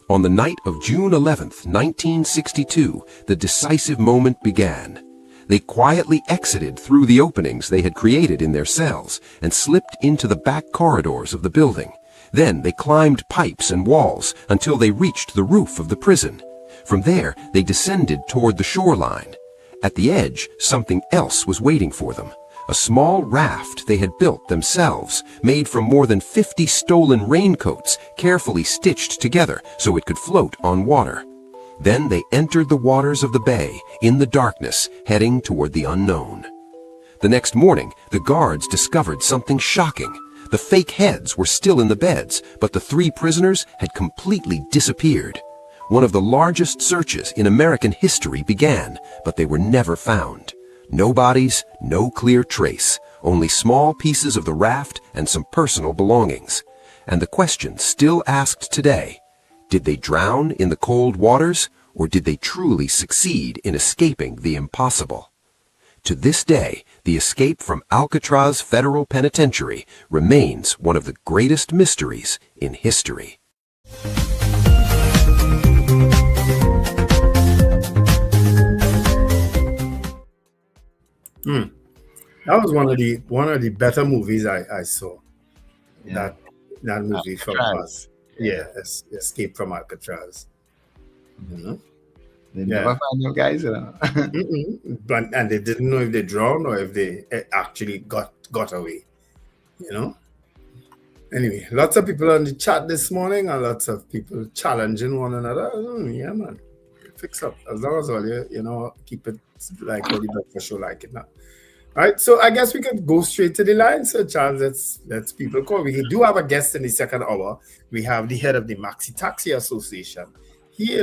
On the night of June 11th, 1962, the decisive moment began. They quietly exited through the openings they had created in their cells and slipped into the back corridors of the building. Then they climbed pipes and walls until they reached the roof of the prison. From there, they descended toward the shoreline. At the edge, something else was waiting for them. A small raft they had built themselves, made from more than 50 stolen raincoats, carefully stitched together so it could float on water. Then they entered the waters of the bay, in the darkness, heading toward the unknown. The next morning, the guards discovered something shocking. The fake heads were still in the beds, but the 3 prisoners had completely disappeared. One of the largest searches in American history began, but they were never found. No bodies, no clear trace, only small pieces of the raft and some personal belongings. And the question still asked today, did they drown in the cold waters, or did they truly succeed in escaping the impossible? To this day, the escape from Alcatraz Federal Penitentiary remains one of the greatest mysteries in history. That was one of the better movies I saw. Yeah. That movie from us. Yeah, Escape from Alcatraz. They never find you guys, and they didn't know if they drowned or if they actually got away. Anyway, lots of people on the chat this morning and lots of people challenging one another. Yeah, man. Fix up. As long as all you keep it like what the breakfast show like it now. All right, so I guess we could go straight to the line. So Charles, let's people call. We do have a guest in the second hour. We have the head of the Maxi Taxi Association. He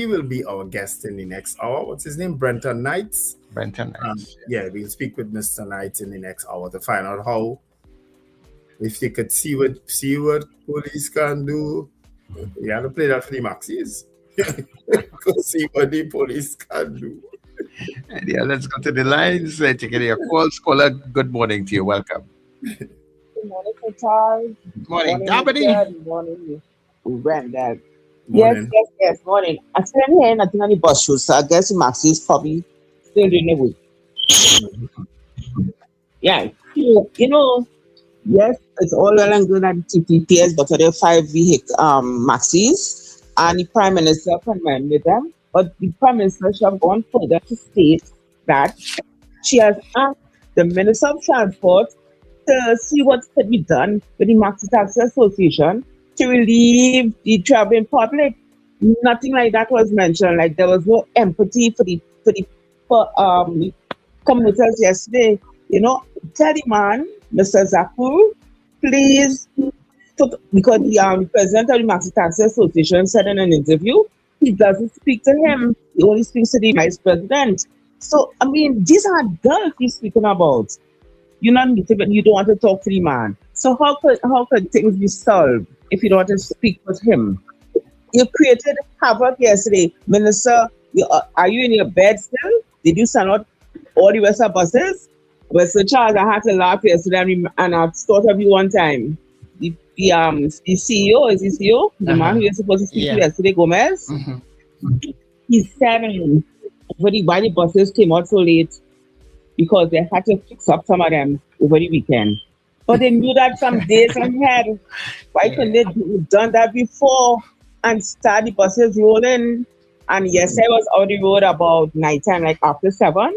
will be our guest in the next hour. What's his name? Brenton Knights. Brenton Knights. We'll speak with Mr. Knights in the next hour to find out how, if they could see what police can do. You have to play that for the Maxis. Go see what the police can do. And let's go to the lines. Taking your calls. Caller, good morning to you. Welcome. Good morning, Charles. Good morning, Dominic. Good morning, Brandon. Yes. Morning. I'm still here, nothing on the bus show, so I guess the Maxi is probably still doing the week. Yeah. Yes, it's all well and good at the TPPS, but there are 5 vehicle Maxis, and the Prime Minister commended them. But the Prime Minister should have gone further to state that she has asked the Minister of Transport to see what could be done with the Maxi Taxi Association to relieve the traveling public. Nothing like that was mentioned. Like there was no empathy for commuters yesterday. Tell the man, Mr. Zaku, please, because the president of the Maxi Taxi Association said in an interview, he doesn't speak to him. He only speaks to the vice president. So, these are adults he's speaking about. You don't want to talk to the man. So how could things be solved if you don't want to speak with him? You created havoc yesterday. Minister, are you in your bed still? Did you send out all the rest of buses? Well, so Charles, I had to laugh yesterday and I've thought of you one time. The CEO, is the CEO? The man who you're supposed to speak to yesterday, Gomez? He said why the buses came out so late because they had to fix up some of them over the weekend. But they knew that some days ahead. Why couldn't they have done that before and start the buses rolling? And yes, I was on the road about nighttime, like after 7.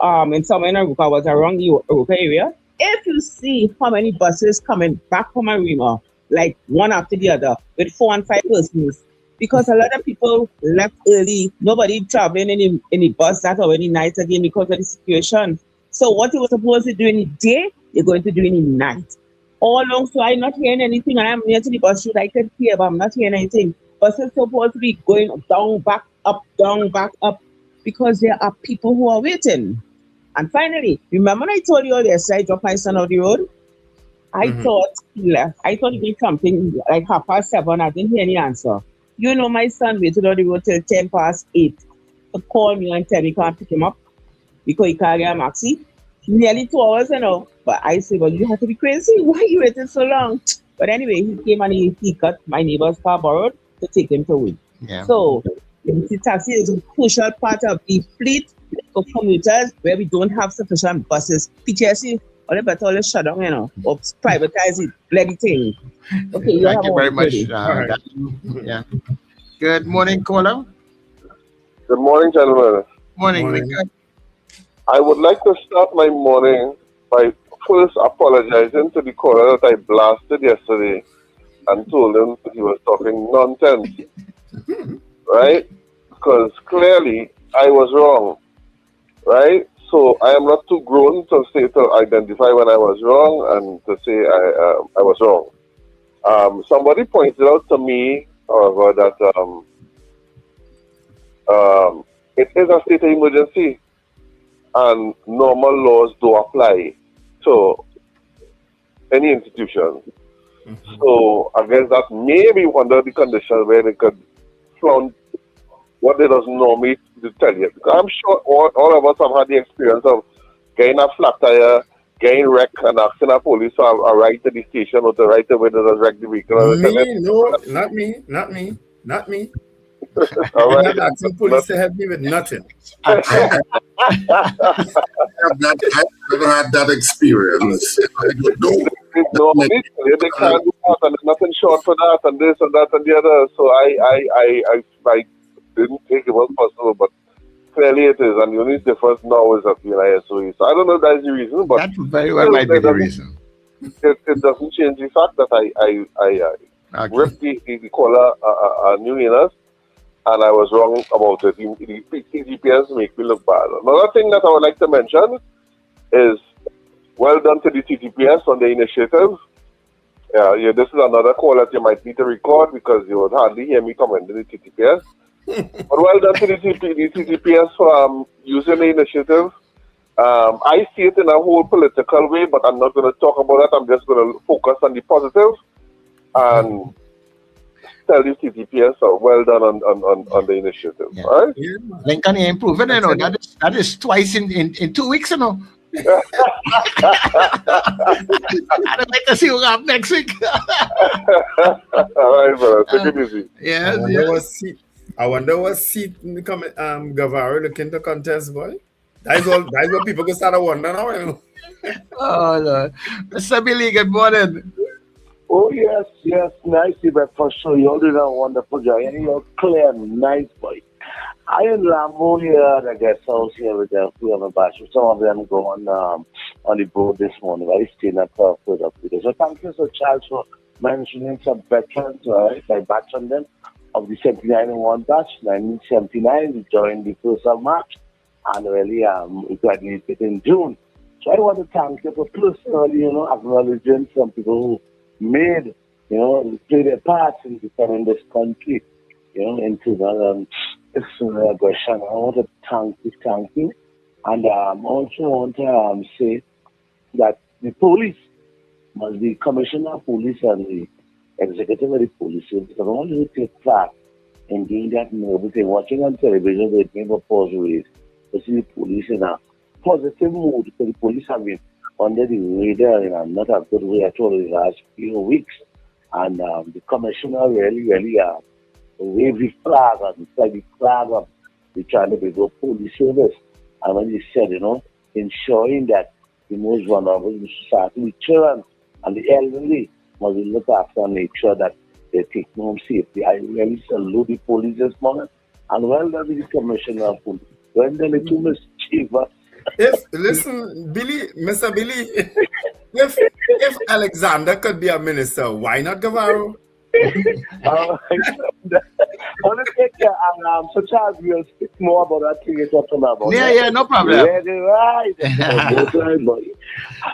And somewhere in Aruka, was around the Aruka area. If you see how many buses coming back from Arima, like one after the other, with 4 and 5 persons, because a lot of people left early, nobody traveling in the bus that already night again because of the situation. So what you were supposed to do in the day, you're going to do in the night. All along, so I'm not hearing anything. I am near to the bus route, I can hear, but I'm not hearing anything. Buses supposed to be going down, back up, because there are people who are waiting. And finally, remember when I told you earlier, I dropped my son off the road? I thought he left. I thought he did something like 7:30. I didn't hear any answer. My son waited on the road till 8:10 to call me and tell me he can't pick him up because he can't get a Maxi. Nearly 2 hours, But I said, well, you have to be crazy. Why are you waiting so long? But anyway, he came and he got my neighbor's car borrowed to take him to work. Yeah. So, the taxi is a crucial part of the fleet for commuters where we don't have sufficient buses. PTSC, or they better all shut down, or privatize it, bloody thing. Okay, Thank you very much. Right. Yeah. Good morning, caller. Good morning, gentlemen. Morning, Morning. Richard. I would like to start my morning by first apologizing to the caller that I blasted yesterday and told him that he was talking nonsense. Right? Because clearly I was wrong. Right? So I am not too grown to say to identify when I was wrong and to say I was wrong. Somebody pointed out to me, however, that it is a state of emergency and normal laws do apply to any institution. So I guess that maybe under the conditions where they could flaunt what they doesn't normally tell you. Because I'm sure all of us have had the experience of getting a flat tire, getting wrecked and asking a police to a ride to the station or to ride to where they wreck the vehicle. Me? No, not me. All I'm right. not asking police to help me with nothing. I've never had that experience. I don't know. No, they can't do that, and there's nothing short for that, and this and that and the other. So I didn't think it was possible, but clearly it is, and the only difference now is that the ISOE. So I don't know if that's the reason, but that very well might be the reason. It doesn't change the fact that I ripped the caller a new anus, and I was wrong about it. The TTPS make me look bad. Another thing that I would like to mention is well done to the TTPS on the initiative. Yeah, this is another call that you might need to record because you would hardly hear me commenting the TTPS. But well done to the TTPS for using the initiative. I see it in a whole political way, but I'm not going to talk about that. I'm just going to focus on the positive and tell the TTPS well done on the initiative. Yeah. All right? Yeah. Lincoln, you're improving, that is twice in 2 weeks, I'd like to see what happens next week. All right, brother. Take it easy. Yes, I wonder what seat Guevara looking to contest, boy. That's what people can start to wonder now. Oh, Lord. Mr. Billy, good morning. Oh, yes. Nice breakfast show. You're doing a wonderful job. And you're clear and nice, boy. I in Lambo here at the guest house here with a few of my bashers. Some of them go on the boat this morning. I stayed at for up with us. So thank you so Charles for mentioning some veterans, right? I batch on them of the 7901 batch, 1979. We joined the 1st of March and really we graduated in June. So I want to thank you for personally, acknowledging some people who made, play their part in defending this country, into the aggression. I want to thank you. And also want to say that the police must be commissioner of police and the executive of the police. Because I want to take part in doing that noble thing, watching on television with me for pauseways to see the police in a positive mood, because the police have been under the radar in a not a good way at all in the last few weeks. And the commissioner really waved the flag, and it's like the flag of the Trinidad police service. And when he said, ensuring that the most vulnerable in society, the children and the elderly, must be looked after and make sure that they take home safety. I really salute the police this morning. And well done to the commissioner of police. Well done to mischievous. Mr. Billy, if Alexander could be a minister, why not Guevara? So Charles, we'll speak more about that thing you're talking about. Yeah, no problem. Very right.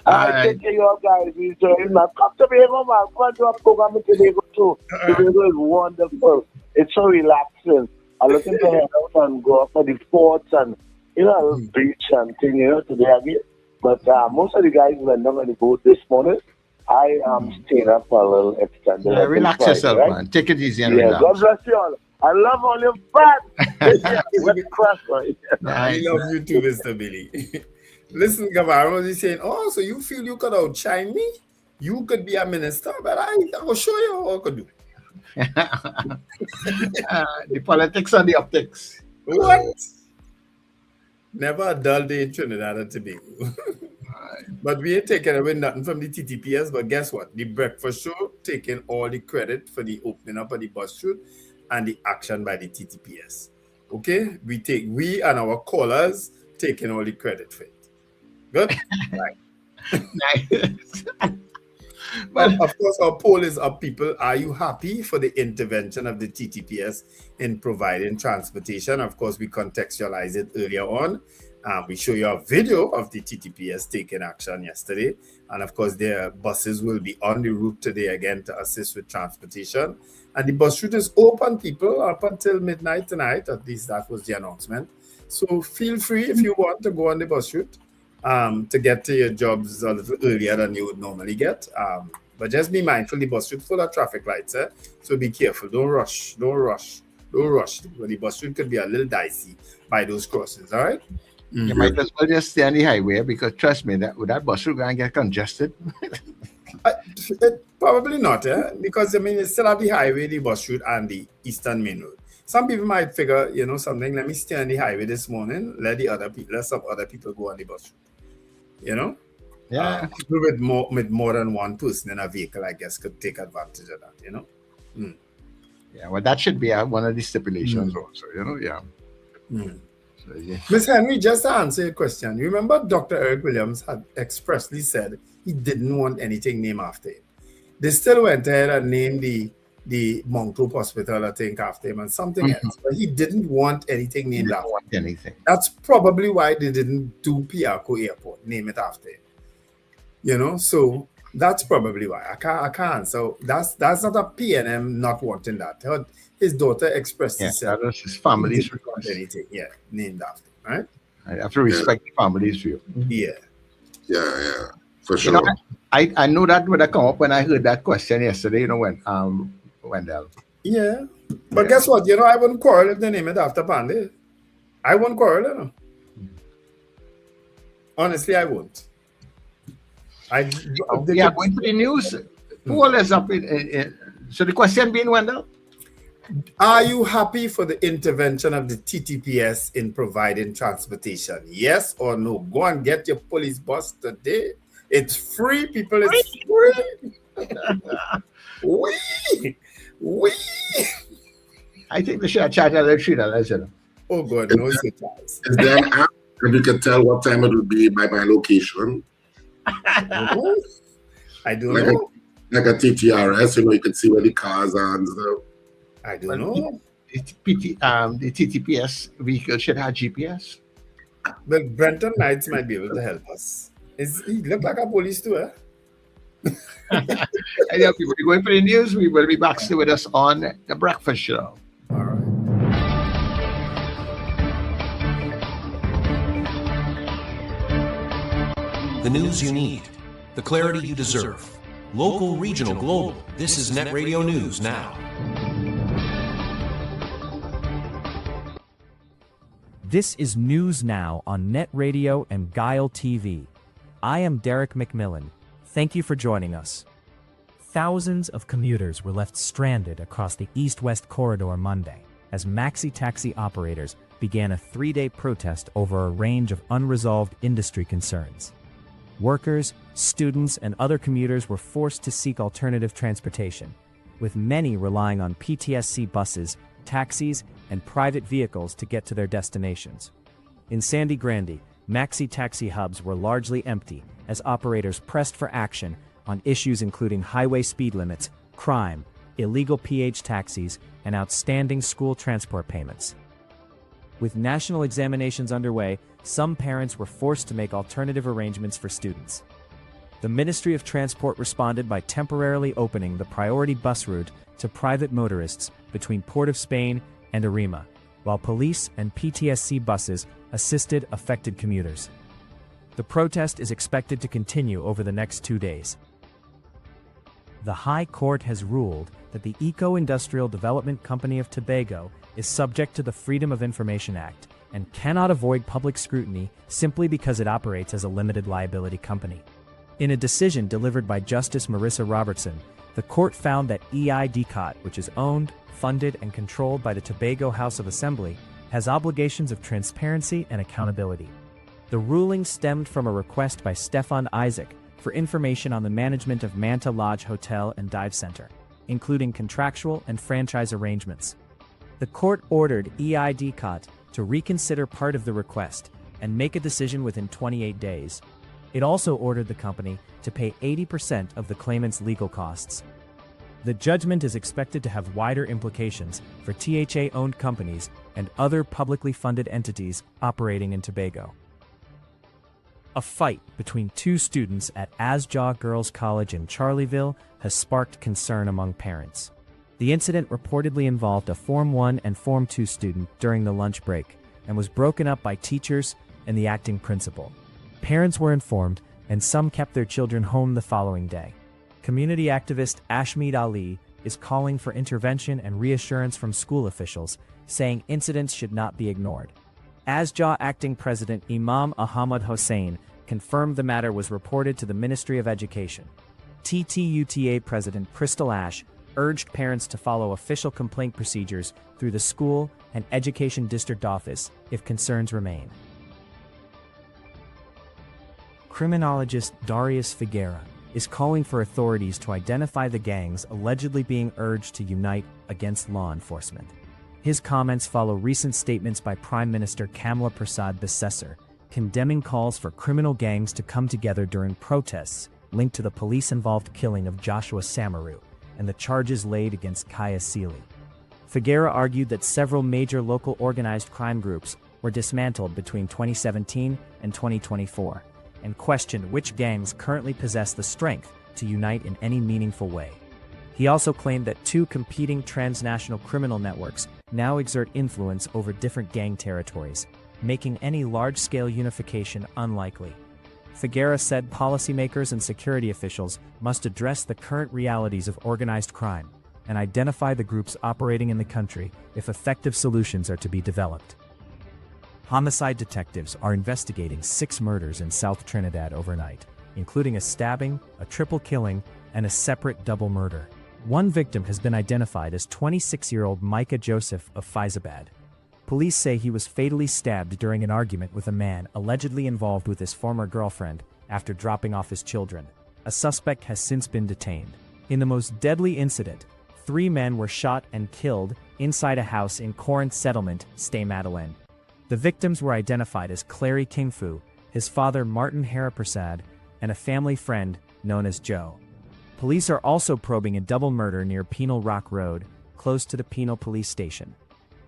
I take care of you guys. Enjoy my come to Tobago, man. Come to a program in Tobago too. Tobago is wonderful. It's so relaxing. I looking to head out and go up for the forts and beach and thing, today again. But most of the guys went down on the boat this morning. I am staying up for a little extended. Relax yourself, right? Man. Take it easy and relax. God bless you all. I love all your fat. I love you too, Mr. Billy. Listen, Guevara was saying, so you feel you could outshine me? You could be a minister, but I will show you how I could do. The politics and the optics. What? Never a dull day in Trinidad and Tobago. But we ain't taking away nothing from the TTPS. But guess what? The breakfast show taking all the credit for the opening up of the bus route and the action by the TTPS. Okay? We and our callers taking all the credit for it. Good? Right. Nice. But of course, our poll is up, people. Are you happy for the intervention of the TTPS in providing transportation? Of course, we contextualized it earlier on. We show you a video of the TTPS taking action yesterday. And of course, their buses will be on the route today again to assist with transportation. And the bus route is open, people, up until midnight tonight. At least that was the announcement. So feel free if you want to go on the bus route to get to your jobs a little earlier than you would normally get. But just be mindful, the bus route full of traffic lights. So be careful. Don't rush. The bus route could be a little dicey by those crossings, all right? You might as well just stay on the highway because trust me, that bus route going to get congested. Probably not, because I mean, it's still have the highway, the bus route, and the Eastern Main Road. Some people might figure, something. Let me stay on the highway this morning. Let some other people go on the bus route. Yeah. People with more than one person in a vehicle, I guess, could take advantage of that. Yeah, well, that should be one of the stipulations also. Yeah. So, yeah. Ms. Henry, just to answer your question, you remember Dr. Eric Williams had expressly said he didn't want anything named after him. They still went ahead and named the Mount Hope Hospital, I think, after him and something else, but he didn't want anything named after him. Anything. That's probably why they didn't do Piarco Airport, name it after him. So that's probably why. I can't. So that's not a PNM not wanting that. His daughter expressed that was his family's request. Anything, named after him, right? I have to respect the family's view. Yeah. Yeah, for sure. I know that would have come up when I heard that question yesterday, when Wendell. Yeah. But guess what? I wouldn't quarrel if they name it after Pandey. I won't quarrel, Honestly, I won't. Going to the news. Poll is up. So the question being, Wendell? Are you happy for the intervention of the TTPS in providing transportation? Yes or no? Go and get your police bus today. It's free, people. It's free. Wee. I think they should charge a little $3. Oh, God, no surprise. Is there an app that you can tell what time it will be by my location? I don't know. Like a TTRS, you can see where the cars are and stuff. I don't know. The TTPS vehicle should have GPS. But Brenton Knights might be able to help us. He look like a police too, Yeah, people are going for the news. We will be back. Stay with us on The Breakfast Show. All right. The news you need, the clarity you deserve. Local, regional, global. This is Net Radio News Now. This is News Now on Net Radio and Guile TV. I am Derek McMillan. Thank you for joining us. Thousands of commuters were left stranded across the east-west corridor Monday as Maxi Taxi operators began a 3-day protest over a range of unresolved industry concerns. Workers, students, and other commuters were forced to seek alternative transportation, with many relying on PTSC buses, taxis, and private vehicles to get to their destinations. In Sandy Grande, Maxi Taxi hubs were largely empty as operators pressed for action on issues including highway speed limits, crime, illegal PH taxis, and outstanding school transport payments. With national examinations underway, some parents were forced to make alternative arrangements for students. The Ministry of Transport responded by temporarily opening the priority bus route to private motorists between Port of Spain and Arima, while police and PTSC buses assisted affected commuters. The protest is expected to continue over the next 2 days. The High Court has ruled that the Eco-Industrial Development Company of Tobago is subject to the Freedom of Information Act and cannot avoid public scrutiny simply because it operates as a limited liability company. In a decision delivered by Justice Marissa Robertson, the court found that EIDCOT, which is owned, funded, and controlled by the Tobago House of Assembly, has obligations of transparency and accountability. The ruling stemmed from a request by Stefan Isaac for information on the management of Manta Lodge Hotel and Dive Center, including contractual and franchise arrangements. The court ordered EIDCOT to reconsider part of the request and make a decision within 28 days. It also ordered the company to pay 80% of the claimant's legal costs. The judgment is expected to have wider implications for THA-owned companies and other publicly funded entities operating in Tobago. A fight between two students at Asjaw Girls College in Charleville has sparked concern among parents. The incident reportedly involved a Form 1 and Form 2 student during the lunch break and was broken up by teachers and the acting principal. Parents were informed, and some kept their children home the following day. Community activist Ashmead Ali is calling for intervention and reassurance from school officials, saying incidents should not be ignored. Asjaw acting president Imam Ahmad Hossein confirmed the matter was reported to the Ministry of Education. TTUTA president Crystal Ash urged parents to follow official complaint procedures through the school and education district office if concerns remain. Criminologist Darius Figuera is calling for authorities to identify the gangs allegedly being urged to unite against law enforcement. His comments follow recent statements by Prime Minister Kamla Prasad Bisesar, condemning calls for criminal gangs to come together during protests linked to the police-involved killing of Joshua Samaru and the charges laid against Kaya Sealy. Figuera argued that several major local organized crime groups were dismantled between 2017 and 2024, and questioned which gangs currently possess the strength to unite in any meaningful way. He also claimed that two competing transnational criminal networks now exert influence over different gang territories, making any large-scale unification unlikely. Figuera said policymakers and security officials must address the current realities of organized crime and identify the groups operating in the country if effective solutions are to be developed. Homicide detectives are investigating 6 murders in South Trinidad overnight, including a stabbing, a triple killing, and a separate double murder. One victim has been identified as 26-year-old Micah Joseph of Faizabad. Police say he was fatally stabbed during an argument with a man allegedly involved with his former girlfriend after dropping off his children. A suspect has since been detained. In the most deadly incident, 3 men were shot and killed inside a house in Corinth Settlement, Stay Madeleine. The victims were identified as Clary Kingfu, his father Martin Haraprasad, and a family friend known as Joe. Police are also probing a double murder near Penal Rock Road, close to the Penal Police Station.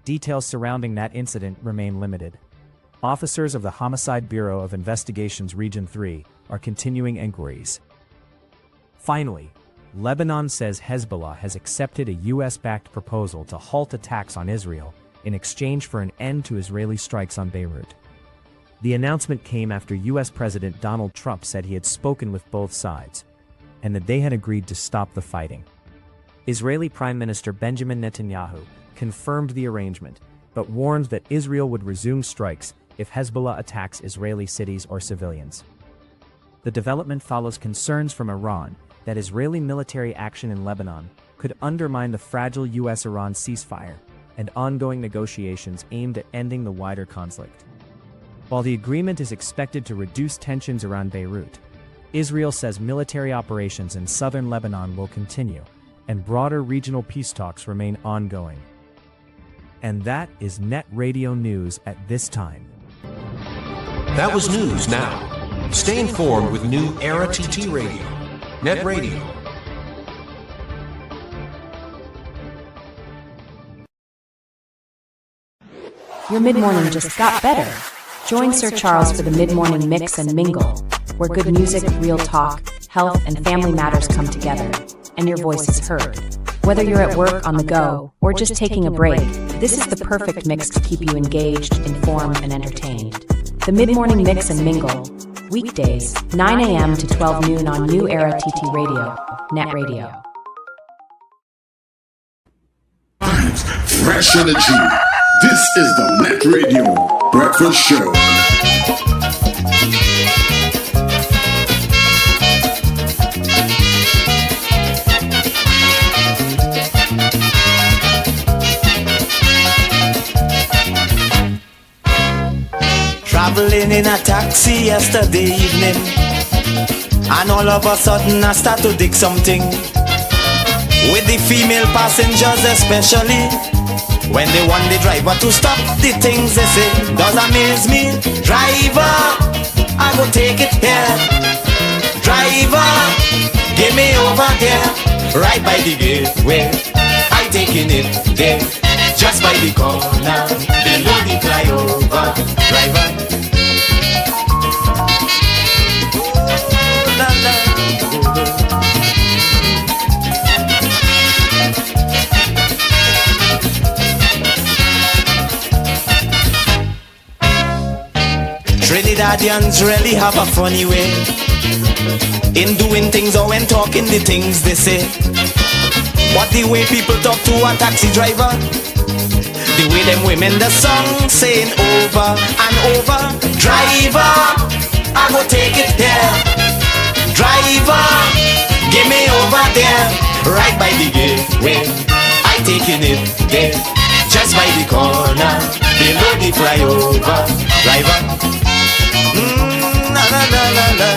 Details surrounding that incident remain limited. Officers of the Homicide Bureau of Investigations Region 3 are continuing inquiries. Finally, Lebanon says Hezbollah has accepted a U.S.-backed proposal to halt attacks on Israel in exchange for an end to Israeli strikes on Beirut. The announcement came after U.S. President Donald Trump said he had spoken with both sides, and that they had agreed to stop the fighting. Israeli Prime Minister Benjamin Netanyahu confirmed the arrangement, but warned that Israel would resume strikes if Hezbollah attacks Israeli cities or civilians. The development follows concerns from Iran that Israeli military action in Lebanon could undermine the fragile U.S.-Iran ceasefire and ongoing negotiations aimed at ending the wider conflict. While the agreement is expected to reduce tensions around Beirut, Israel says military operations in southern Lebanon will continue, and broader regional peace talks remain ongoing. And that is NETT Radio News at this time. That was News Now. Stay informed with New Era TT Radio. NETT Radio. Your mid-morning just got better. Join Sir Charles for the mid-morning mix and mingle, where good music, real talk, health, and family matters come together, and your voice is heard. Whether you're at work, on the go, or just taking a break, this is the perfect mix to keep you engaged, informed, and entertained. The mid-morning mix and mingle, weekdays, 9 a.m. to 12 noon on New Era TT Radio, NETT Radio. Fresh energy. This is the NETT Radio Breakfast Show. traveling in a taxi yesterday evening, and all of a sudden I start to dig something. With the female passengers especially, when they want the driver to stop, the things they say does amaze me. Driver, I go take it here. Driver, get me over there, right by the gateway. I taking it there, just by the corner, below the flyover. Driver, la, la. Trinidadians really have a funny way in doing things or when talking the things they say. But the way people talk to a taxi driver, the way them women the song saying over and over. Driver, I go take it there. Driver, get me over there, right by the gateway. I taking it there, just by the corner, below the flyover. Driver, la la la la la.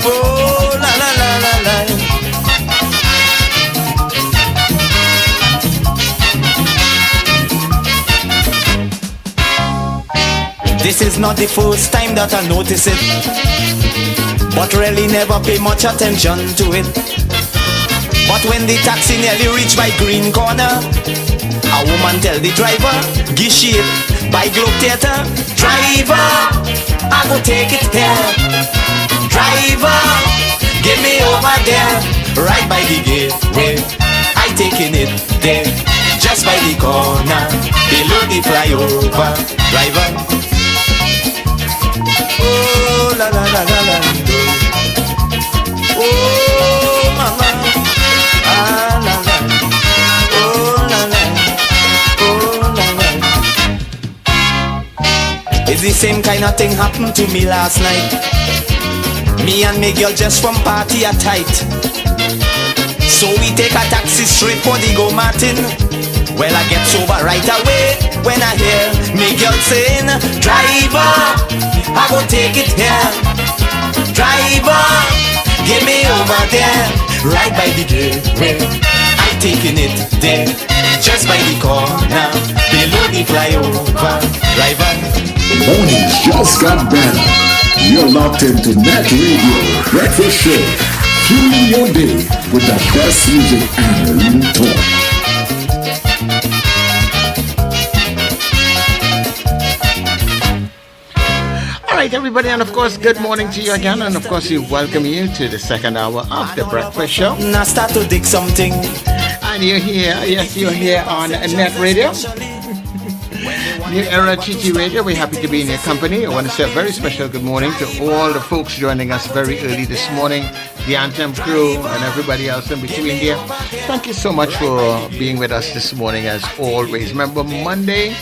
Oh la la la la la. This is not the first time that I notice it, but really never pay much attention to it. But when the taxi nearly reach by Green Corner, a woman tell the driver, give shape by Globe Theatre. Driver, I go take it here. Driver, get me over there, right by the gateway. I taking it there, just by the corner, below the flyover. Driver, oh la la la la la. Oh mama, ah la la. Oh la la, oh la la. It's the same kind of thing happened to me last night. Me and my girl just from party at tight, so we take a taxi straight for the Go Martin. Well, I get sober right away when I hear me girl saying, driver, I go take it here. Driver, get me over there, right by the gateway. I taking it there, just by the corner, below the flyover. Driver, the mornings just got better. You're locked into NETT Radio Breakfast Show. Fueling your day with the best music and talk. All right, everybody, and of course, good morning to you again, and of course, we welcome you to the second hour of the Breakfast Show. Now start to dig something, and you're here, yes, you're here on NETT Radio, New Era TT Radio. We're happy to be in your company. I want to say a very special good morning to all the folks joining us very early this morning, the Anthem crew, and everybody else in between there. Thank you so much for being with us this morning, as always. Remember, Monday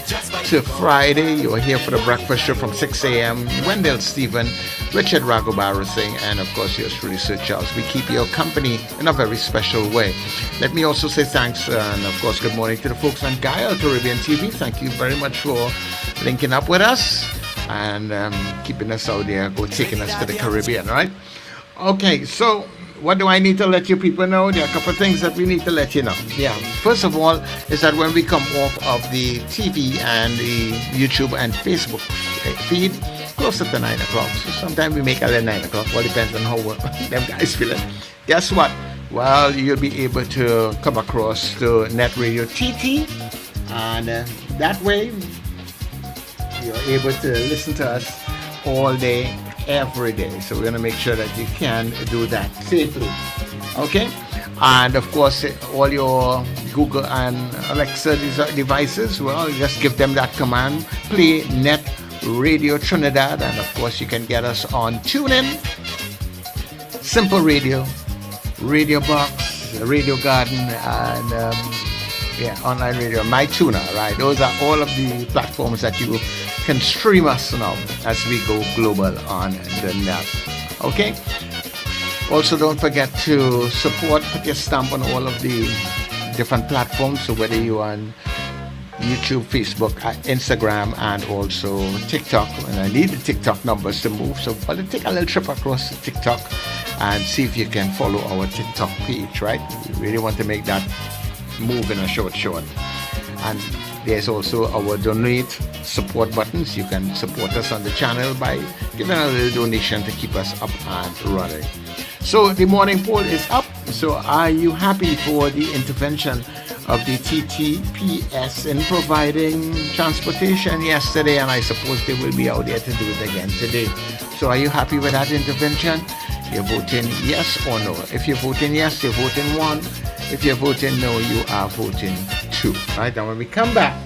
to Friday, you're here for the Breakfast Show from 6 a.m. Wendell Stephen, Richard Ragobaru Singh, and of course, yours truly, Sir Charles. We keep your company in a very special way. Let me also say thanks, and of course, good morning to the folks on Gaia Caribbean TV. Thank you very much for linking up with us and keeping us out there, taking us to the Caribbean, right? Okay, so what do I need to let you people know? There are a couple of things that we need to let you know. Yeah, first of all is that when we come off of the TV and the YouTube and Facebook feed, closer to 9 o'clock. So sometimes we make it at 9 o'clock. Well, depends on how them guys feeling. Guess what? Well, you'll be able to come across to NETT Radio TT, and that way you're able to listen to us all day, every day. So we're going to make sure that you can do that safely. Okay? And of course, all your Google and Alexa devices, well, just give them that command, play NETT Radio Trinidad, and of course you can get us on TuneIn, Simple Radio, Radio Box, Radio Garden, and online radio, MyTuner, right? Those are all of the platforms that you can stream us now as we go global on the net. Okay? Also, don't forget to support, put your stamp on all of the different platforms. So whether you're on YouTube, Facebook, Instagram, and also TikTok. And I need the TikTok numbers to move, so I'll take a little trip across to TikTok and see if you can follow our TikTok page, right? We really want to make that move in a short. And there's also our donate support buttons. You can support us on the channel by giving a little donation to keep us up and running. So the morning poll is up. So are you happy for the intervention of the TTPS in providing transportation yesterday? And I suppose they will be out there to do it again today. So are you happy with that intervention? You're voting yes or no. If you're voting yes, you're voting 1. If you're voting no, you are voting 2. Right? And when we come back,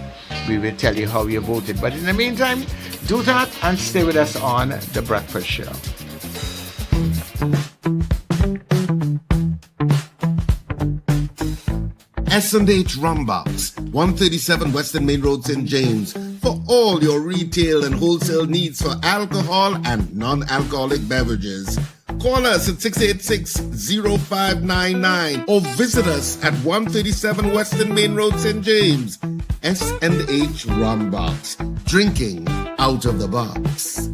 we will tell you how you voted. But in the meantime, do that and stay with us on The Breakfast Show. S&H Rumbox, 137 Western Main Road, St. James, for all your retail and wholesale needs for alcohol and non-alcoholic beverages. Call us at 686-0599 or visit us at 137 Western Main Road, St. James. S&H Rumbox, drinking out of the box.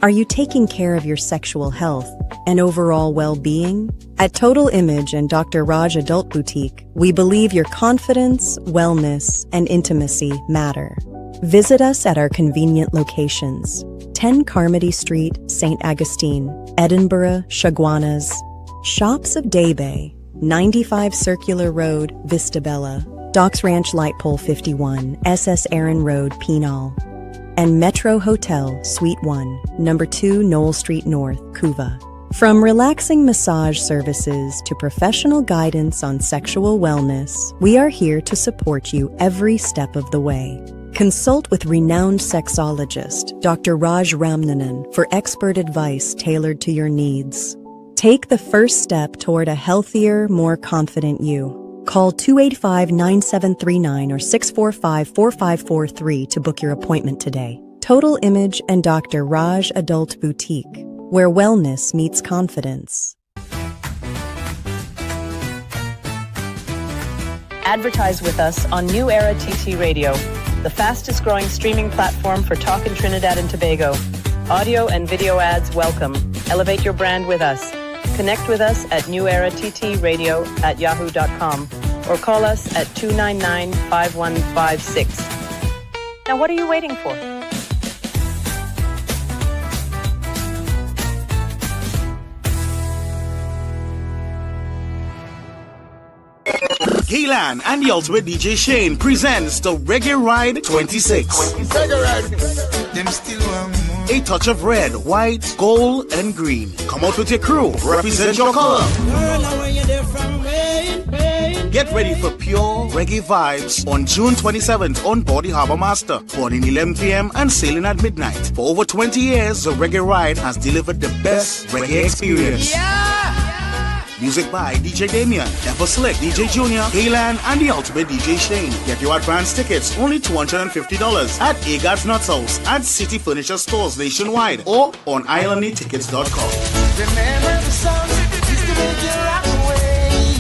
Are you taking care of your sexual health and overall well-being? At Total Image and Dr. Raj Adult Boutique, we believe your confidence, wellness, and intimacy matter. Visit us at our convenient locations: 10 Carmody Street, St. Augustine, Edinburgh, Chaguanas, Shops of Daybay, 95 Circular Road, Vistabella, Docks Ranch Light Pole 51, SS Aaron Road, Penal, and Metro Hotel, Suite 1, Number 2, Knoll Street North, Couva. From relaxing massage services to professional guidance on sexual wellness, we are here to support you every step of the way. Consult with renowned sexologist Dr. Raj Ramnanan for expert advice tailored to your needs. Take the first step toward a healthier, more confident you. Call 285-9739 or 645-4543 to book your appointment today. Total Image and Dr. Raj Adult Boutique, where wellness meets confidence. Advertise with us on New Era TT Radio, the fastest growing streaming platform for talk in Trinidad and Tobago. Audio and video ads welcome. Elevate your brand with us. Connect with us at newerattradio@yahoo.com or call us at 299-5156. Now what are you waiting for? Gaylan and the Ultimate DJ Shane presents the Reggae Ride 26. A touch of red, white, gold, and green. Come out with your crew. Represent your color. Get ready for pure reggae vibes on June 27th on board the Harbour Master. Boarding 11 p.m. and sailing at midnight. For over 20 years, the Reggae Ride has delivered the best reggae experience. Music by DJ Damien, Ever Slick, DJ Junior, Gaylan, and the Ultimate DJ Shane. Get your advance tickets, only $250 at Agard's Nuts House and City Furniture Stores nationwide or on islandnytickets.com. Remember the songs used to make you rock away.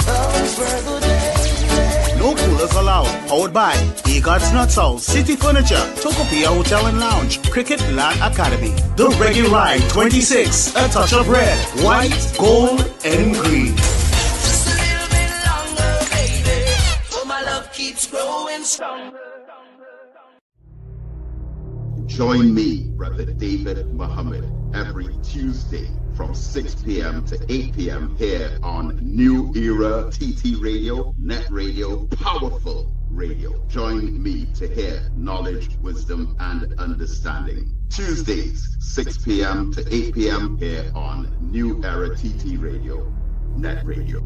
Those were the days. No coolers allowed. Powered by Agard's Nuts House, City Furniture, Tokopia Hotel and Lounge, Cricket Land Academy. The Reggae Ride 26, a touch of red, white, gold, and green. Just a little bit longer, baby. Oh, my love keeps growing stronger. Join me, Brother David Muhammad, every Tuesday from 6 p.m. to 8 p.m. here on New Era TT Radio, Net Radio, Powerful Radio. Join me to hear knowledge, wisdom, and understanding. Tuesdays, 6 p.m. to 8 p.m. here on New Era TT Radio, Net Radio.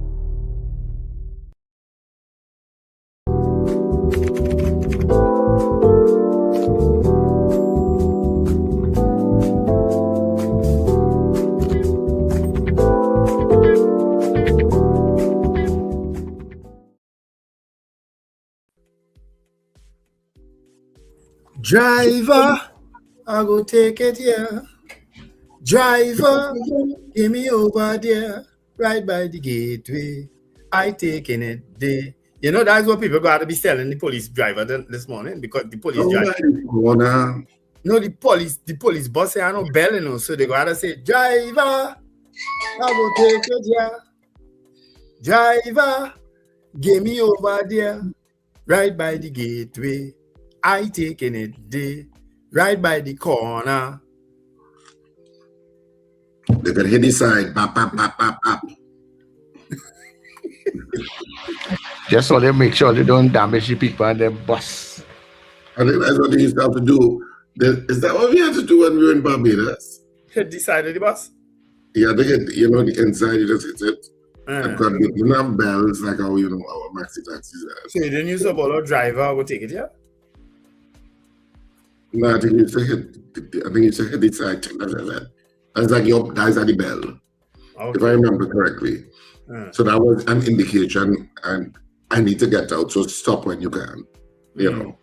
Driver, I go take it here. Driver, give me over there, right by the gateway. I taking it there. You know, that's what people got to be telling the police driver this morning, because the police driver. No, the police boss say I no bell, you know, so they gotta say, driver, I will take you there. Driver, get me over there, right by the gateway. I taking it there, right by the corner. They could hit the side, pop, pop, pop, pop, pop. Just so they make sure they don't damage the people on their bus. I think that's what they used to have to do. Is that what we had to do when we were in Barbados? Hit the side of the bus? Yeah, they hit, you know, the inside, you just hit it. Because they didn't have bells like how, you know, our Maxi Taxis are. So you didn't use a ball or driver would take it, yeah? No, I think you used to hit the side. That's like your guys at the bell. Okay. If I remember correctly. So that was an indication, and I need to get out, so stop when you can, you know.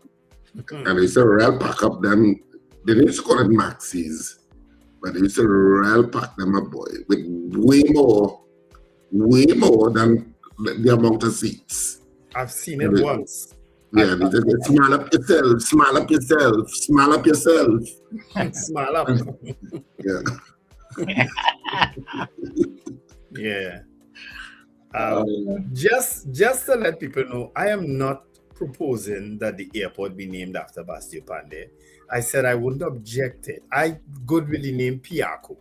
And they used to rail pack up them. They didn't used to call it Maxis, but they used to rail pack them up, boy, with way more than the amount of seats. I've seen it once. Yeah, they just smile up yourself, smile up yourself, smile up yourself. Smile up. Yeah. Yeah. Just to let people know, I am not proposing that the airport be named after Bastille Pandey. I said I wouldn't object it. I good with the name Piarco.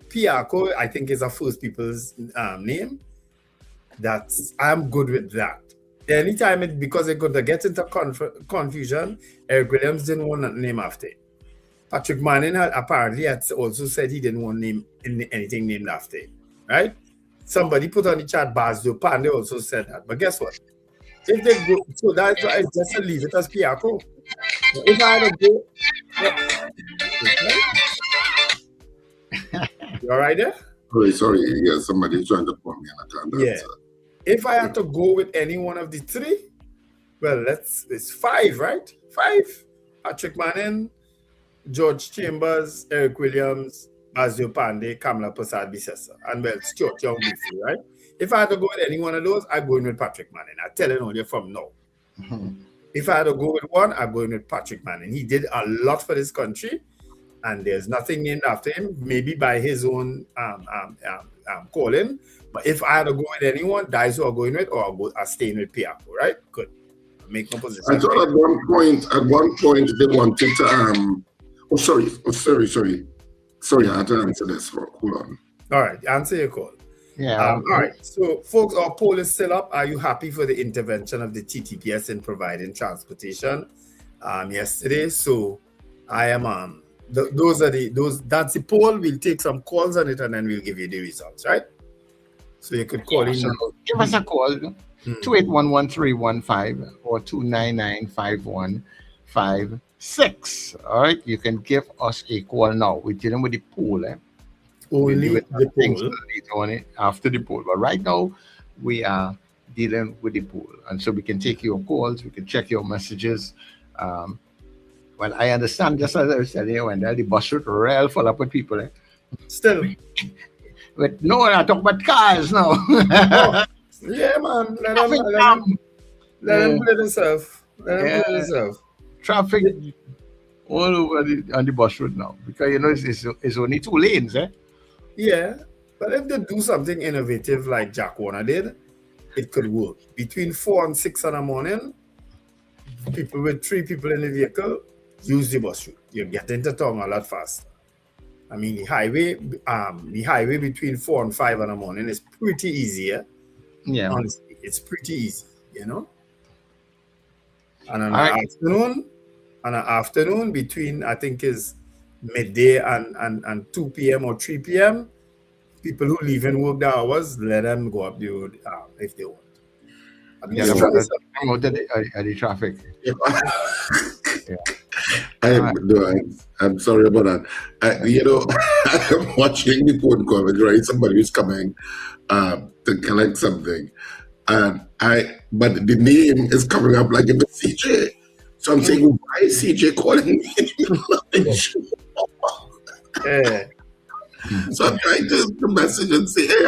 Piarco, I think, is a First People's name. I'm good with that. Anytime because it could get into confusion, Eric Williams didn't want a name after it. Patrick Manning apparently had also said he didn't want anything named after it, right? Somebody put on the chat, Bastille Pandey also said that. But guess what? If they go, so that's why I just leave it as Piarco. If I had to go, you all right there? Sorry. Yeah, somebody's trying to put me on a can't answer. If I had to go with any one of the three, well, it's 5, right? 5. Patrick Manning, George Chambers, Eric Williams, Bastille Pandey, Kamala Prasad Bisesa, and well, Stuart Young briefly, right? If I had to go with any one of those, I'm going with Patrick Manning. I'm telling you from now. If I had to go with one, I'm going with Patrick Manning. He did a lot for this country, and there's nothing named after him, maybe by his own calling. But if I had to go with anyone, that's who I'm going with, or I'm staying with Piarco, right? Good. Make no position. I thought at one point they wanted to sorry, I had to answer this. Hold on. All right, answer your call. Yeah. All right. So, folks, our poll is still up. Are you happy for the intervention of the TTPS in providing transportation yesterday? So, I am that's the poll. We'll take some calls on it and then we'll give you the results, right? So you could call in. So give us a call, 2811315 or 2995156. All right, you can give us a call now. We're dealing with the poll, Only with the poll. Later on it, after the poll, but right now we are dealing with the poll, and so we can take your calls, we can check your messages. Well, I understand, just as I was telling you, when the bus route real full up with people. Still. But no, I talk about cars now. Yeah, man. Let them play themselves. Traffic all over on the bus route now, because you know it's only 2 lanes, Yeah, but if they do something innovative like Jack Warner did, it could work. Between 4 and 6 in the morning, people with 3 people in the vehicle use the bus route. You get into town a lot faster. I mean, the highway between 4 and 5 in the morning is pretty easy. Yeah, honestly, it's pretty easy, you know. And an afternoon between, I think, is midday and 2 p.m. or 3 p.m. People who leave in work the hours, let them go up the road if they want. The traffic. I'm sorry about that. I'm watching the phone coverage, right? Somebody who's coming to collect something, but the name is coming up like it's CJ. So I'm saying, why is CJ calling me in the So I'm trying to message and say, hey,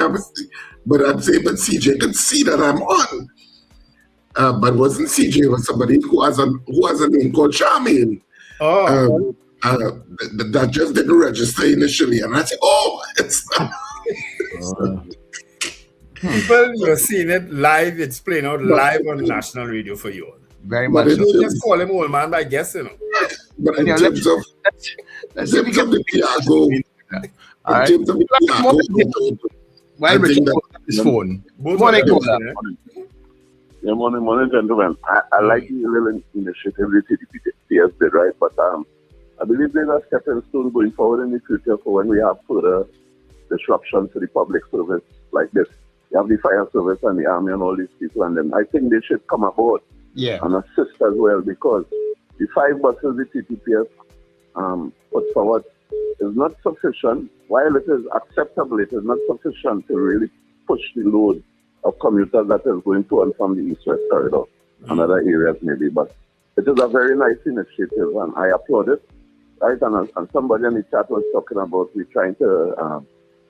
but CJ can see that I'm on. but wasn't CJ, was somebody who has a name called Charmaine. That just didn't register initially, and I said, "Oh, it's." People, you're seeing it live. It's playing out live on national radio for you. Very much. You don't just call him old man by guessing. But in terms of the Tiago, While Richard put up his phone. Morning, gentlemen. I like the little initiative the TTPS did, right? But I believe there's a stepping stone going forward in the future for when we have further disruptions to the public service like this. You have the fire service and the army and all these people, and then I think they should come aboard and assist as well, because the 5 buses the TTPS put forward is not sufficient. While it is acceptable, it is not sufficient to really push the load of commuters that is going to and from the east-west corridor and other areas maybe. But it is a very nice initiative, and I applaud it. Right, and somebody in the chat was talking about we trying to,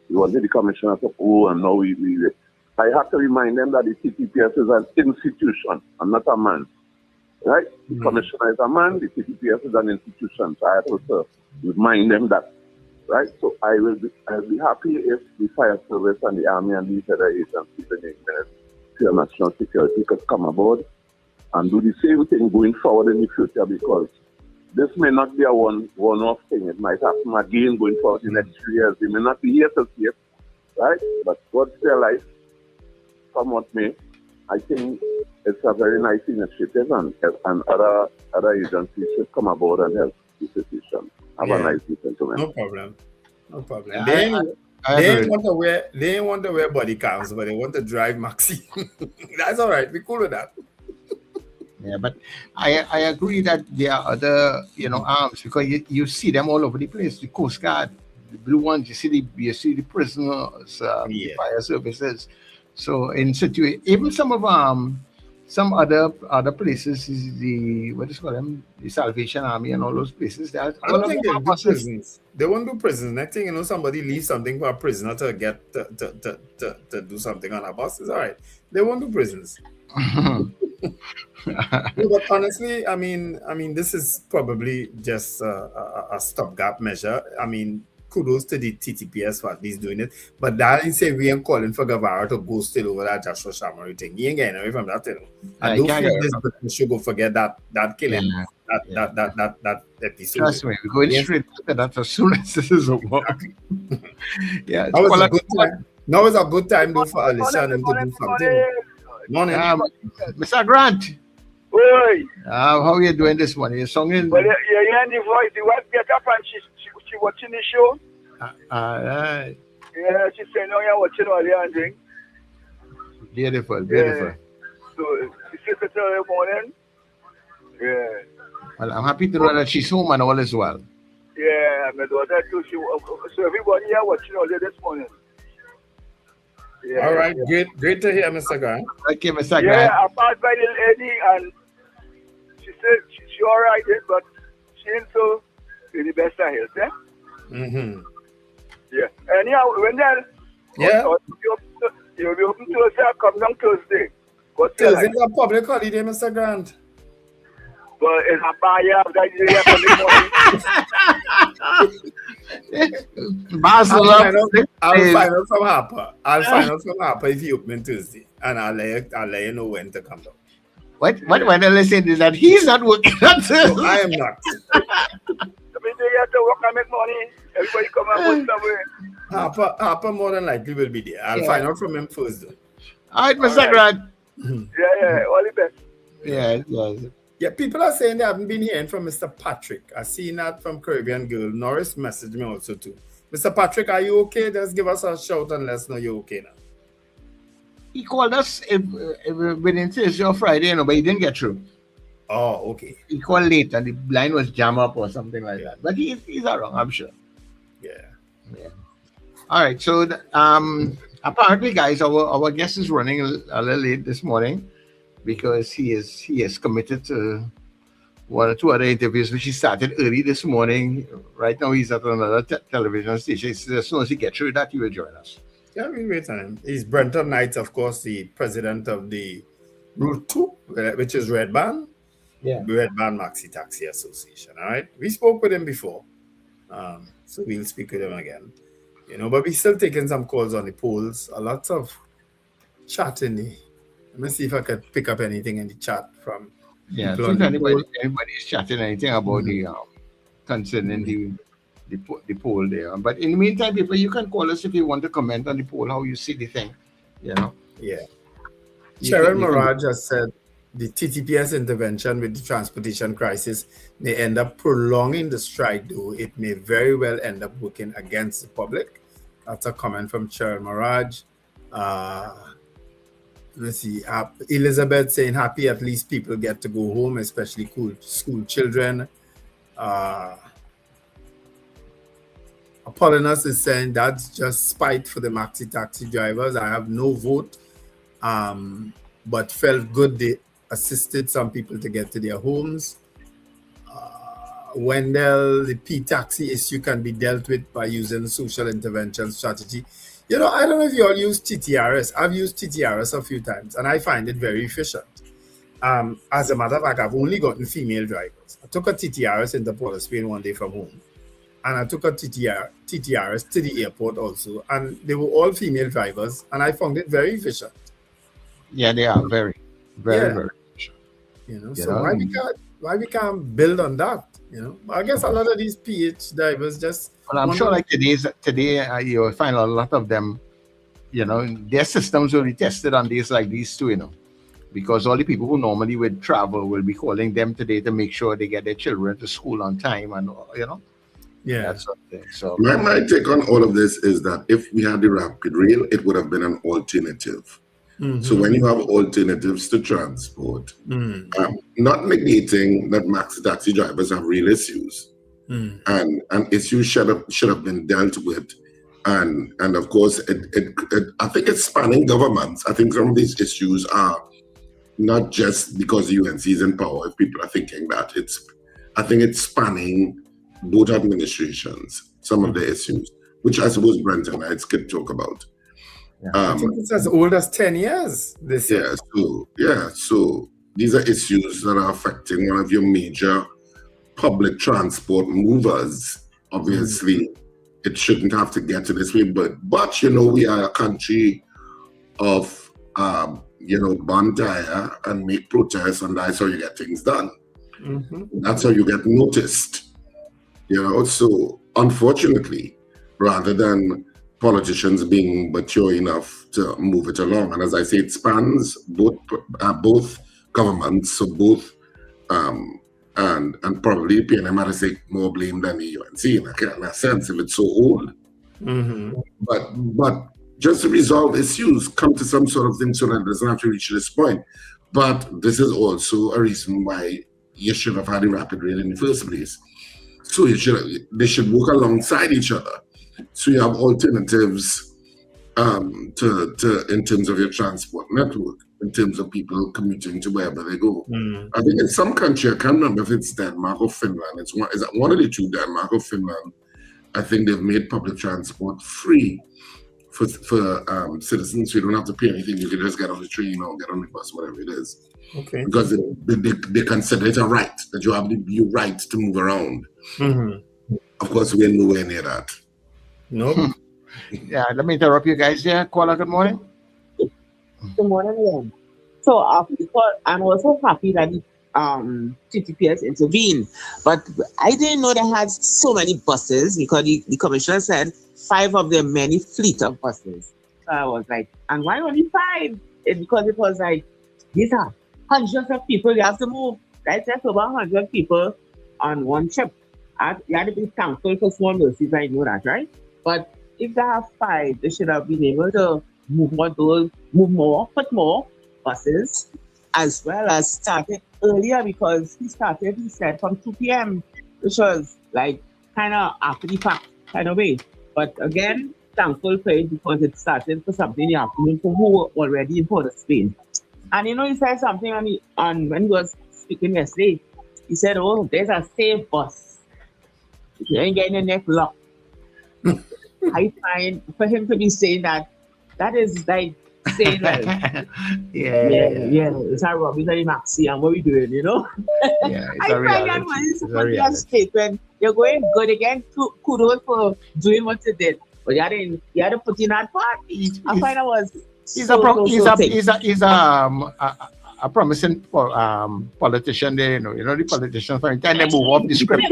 we wanted the commissioner to go, and now we I have to remind them that the TTPS is an institution and not a man. Right? The commissioner is a man, the TTPS is an institution. So I have to remind them that. Right? So I'll be happy if the fire service and the army and these other agencies in the Ministry of National Security could come aboard and do the same thing going forward in the future, because this may not be a one-off thing. It might happen again going forward in the next 3 years. We may not be here to see it, right? But God's still alive, come what may. I think it's a very nice initiative, and other agencies should come aboard and help the situation. Have a nice day, gentlemen. No problem. Yeah, they want to wear body cams, but they want to drive Maxi. That's all right. We're cool with that. Yeah, but I agree that there are other arms, because you see them all over the place. The Coast Guard, the blue ones. You see the prisoners, the fire services. So in even some of some other places is the the Salvation Army and all those places. I don't think they'll do prisons. They won't do prisons. Next thing somebody leaves something for a prisoner to get to do something on a bus. It's all right. They won't do prisons. But honestly, I mean, this is probably just a stopgap measure. I mean, kudos to the TTPS for at least doing it. But that ain't say we ain't calling for Guevara to go still over that Joshua Shamari thing. He ain't getting away from that thing. I don't think this Britain should go forget that killing, that episode. Trust me, we're going straight to that as soon as this is over. Yeah, that was a good time. Now is a good time though for Alicia and them to do something. Morning. Mr. Grant. Oi. How are you doing this morning? You're singing. Well, you're hearing the voice. The wife get up and she watching the show. Yeah, she said, no, you're watching all the and drink. Beautiful. So, she said early morning. Yeah. Well, I'm happy to know that she's home and all is well. Yeah, my daughter too. So everybody here watching all day this morning. Yeah. All right, great to hear, Mr. Grant. Thank you, Mr. Grant. Yeah, I passed by the lady and she said she all right, but she ain't so in the best of health, eh? Mm-hmm. Yeah. Anyhow, when that you'll be open Thursday, come down Thursday. Thursday is a public holiday, Mr. Grant. But it's a buyer that you here for the morning. I'll find out from Harper. I'll find out from Harper if you open Tuesday, and I'll let you know when to come down. What I said is that he's not working on Thursday. No, I am not. You have to work and make money. Everybody come and go somewhere. Harper more than likely will be there. I'll find out from him first. All right, Mr. Grant. Yeah, all the best. Yeah, people are saying they haven't been hearing from Mr. Patrick. I seen that from Caribbean Girl. Norris messaged me also too. Mr. Patrick, are you okay? Just give us a shout and let us know you're okay now. He called us within Thursday or Friday, but he didn't get through. Oh, okay. He called late and the line was jammed up or something like that. But he's around, I'm sure. Yeah. All right. So apparently, guys, our guest is running a little late this morning because he is committed to one or two other interviews, which he started early this morning. Right now, he's at another television station. So as soon as he gets through that, he will join us. Yeah, we'll wait on him. He's Brenton Knights, of course, the president of the Route 2, which is Red Band. Yeah. Red Band Maxi Taxi Association. All right. We spoke with him before. So we'll speak with him again. But we're still taking some calls on the polls. A lot of chat in the. Let me see if I could pick up anything in the chat from. Yeah, people so on if the anybody is chatting anything about the concerning the poll there. But in the meantime, people, you can call us if you want to comment on the poll, how you see the thing. Yeah. You Cheryl can- Mirage has said the TTPS intervention with the transportation crisis may end up prolonging the strike, though it may very well end up working against the public. That's a comment from Cheryl Mirage. Let's see. Elizabeth saying happy at least people get to go home, especially school children. Apollonius is saying that's just spite for the maxi taxi drivers. I have no vote, but felt good they assisted some people to get to their homes. Wendell, the P-taxi issue can be dealt with by using social intervention strategy. I don't know if you all use TTRS. I've used TTRS a few times, and I find it very efficient. As a matter of fact, I've only gotten female drivers. I took a TTRS into Port of Spain one day from home, and I took a TTRS to the airport also, and they were all female drivers, and I found it very efficient. Yeah, they are very, very, Yeah. very. So why we can't build on that? I guess a lot of these PH drivers just. Well, I'm sure like today you'll find a lot of them, their systems will be tested on days like these too, because all the people who normally would travel will be calling them today to make sure they get their children to school on time and, Yeah. that sort of thing. So My take on all of this is that if we had the rapid rail, it would have been an alternative. So when you have alternatives to transport, not negating that maxi taxi drivers have real issues, and issues should have been dealt with, and of course I think it's spanning governments. I think some of these issues are not just because the UNC is in power. If people are thinking that, I think it's spanning both administrations. Some of the issues, which I suppose Brenton Knights could talk about. I think it's as old as 10 years. So these are issues that are affecting one of your major public transport movers. Obviously, it shouldn't have to get to this way, but we are a country of bonfire and make protests, and that's how you get things done. That's how you get noticed. So unfortunately, rather than politicians being mature enough to move it along, and as I say, it spans both governments, so both and probably PNM had to take more blame than the UNC in a sense if it's so old. But just to resolve issues, come to some sort of thing so that it doesn't have to reach this point. But this is also a reason why you should have had a rapid rail in the first place. So they should work alongside each other. So you have alternatives to in terms of your transport network, in terms of people commuting to wherever they go. I think in some country, I can't remember if it's Denmark or Finland. Is that one of the two, Denmark or Finland? I think they've made public transport free for citizens. So you don't have to pay anything. You can just get on the train or get on the bus, whatever it is. Okay. Because they consider it a right, that you have the right to move around. Of course, we're nowhere near that. No. Yeah, let me interrupt you guys here. Caller, good morning. Good morning again. So I'm also happy that the TTPS intervened, but I didn't know they had so many buses because the commissioner said 5 of their many fleet of buses. So I was like, and why only 5? Because it was like, these are hundreds of people you have to move. That's over 100 people on one trip. You had to be thankful for small mercies, I know that, right? But if they have 5, they should have been able to put more buses, as well as started earlier, because he said from 2 p.m., which was like kind of after the fact kind of way. But again, thankful for it because it started for something in the afternoon for who were already in Port of Spain. And he said something on when he was speaking yesterday. He said, "Oh, there's a safe bus. You ain't getting your neck locked." I find for him to be saying that is like saying, well, it's our Robbie and Maxi, and what we doing, you know? Yeah, it's I a find that reality. when it's state when you're going good again, kudos for doing what you did, but you had to put in that part. I find that was He's a promising politician there, you know the politicians from time they move off the script.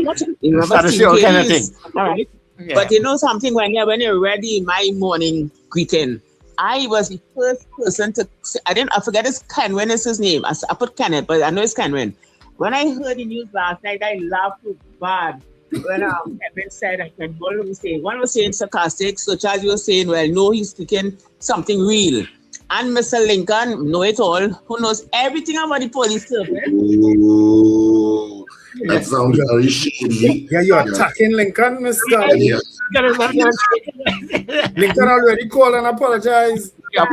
Start to say all kind of thing. All right. Yeah. But you know something, when you're ready, my morning greeting, I was the first person to say, I forget his Kenwin is his name. I put Kenneth, but I know it's Kenwin. When I heard the news last night, I laughed too bad. When Kevin said, I can say, one was saying sarcastic, so Charles was saying, well, no, he's speaking something real. And Mr. Lincoln know it all, who knows everything about the police service. Ooh, that sounds very shady. Yeah, you're attacking Lincoln, Mr. Lincoln already called and apologized. I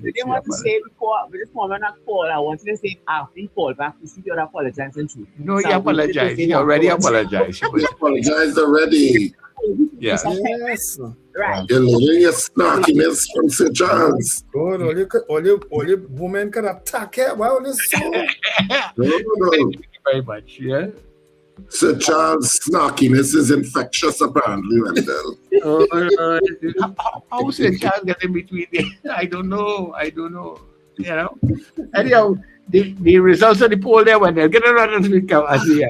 didn't want to say before, but this moment I called, I wanted to say after he called back to see if you're apologizing too. No, he apologized. He already apologized. He apologized already. Yeah. Yes. Right. You're living your snarkiness from Sir Charles. God, all you women can attack it. Why all this so? No. Thank you very much. Yeah. Sir Charles' snarkiness is infectious, apparently, Wendell. How Sir Charles get in between there? I don't know. You know. Anyhow, the results of the poll there when they'll get around as the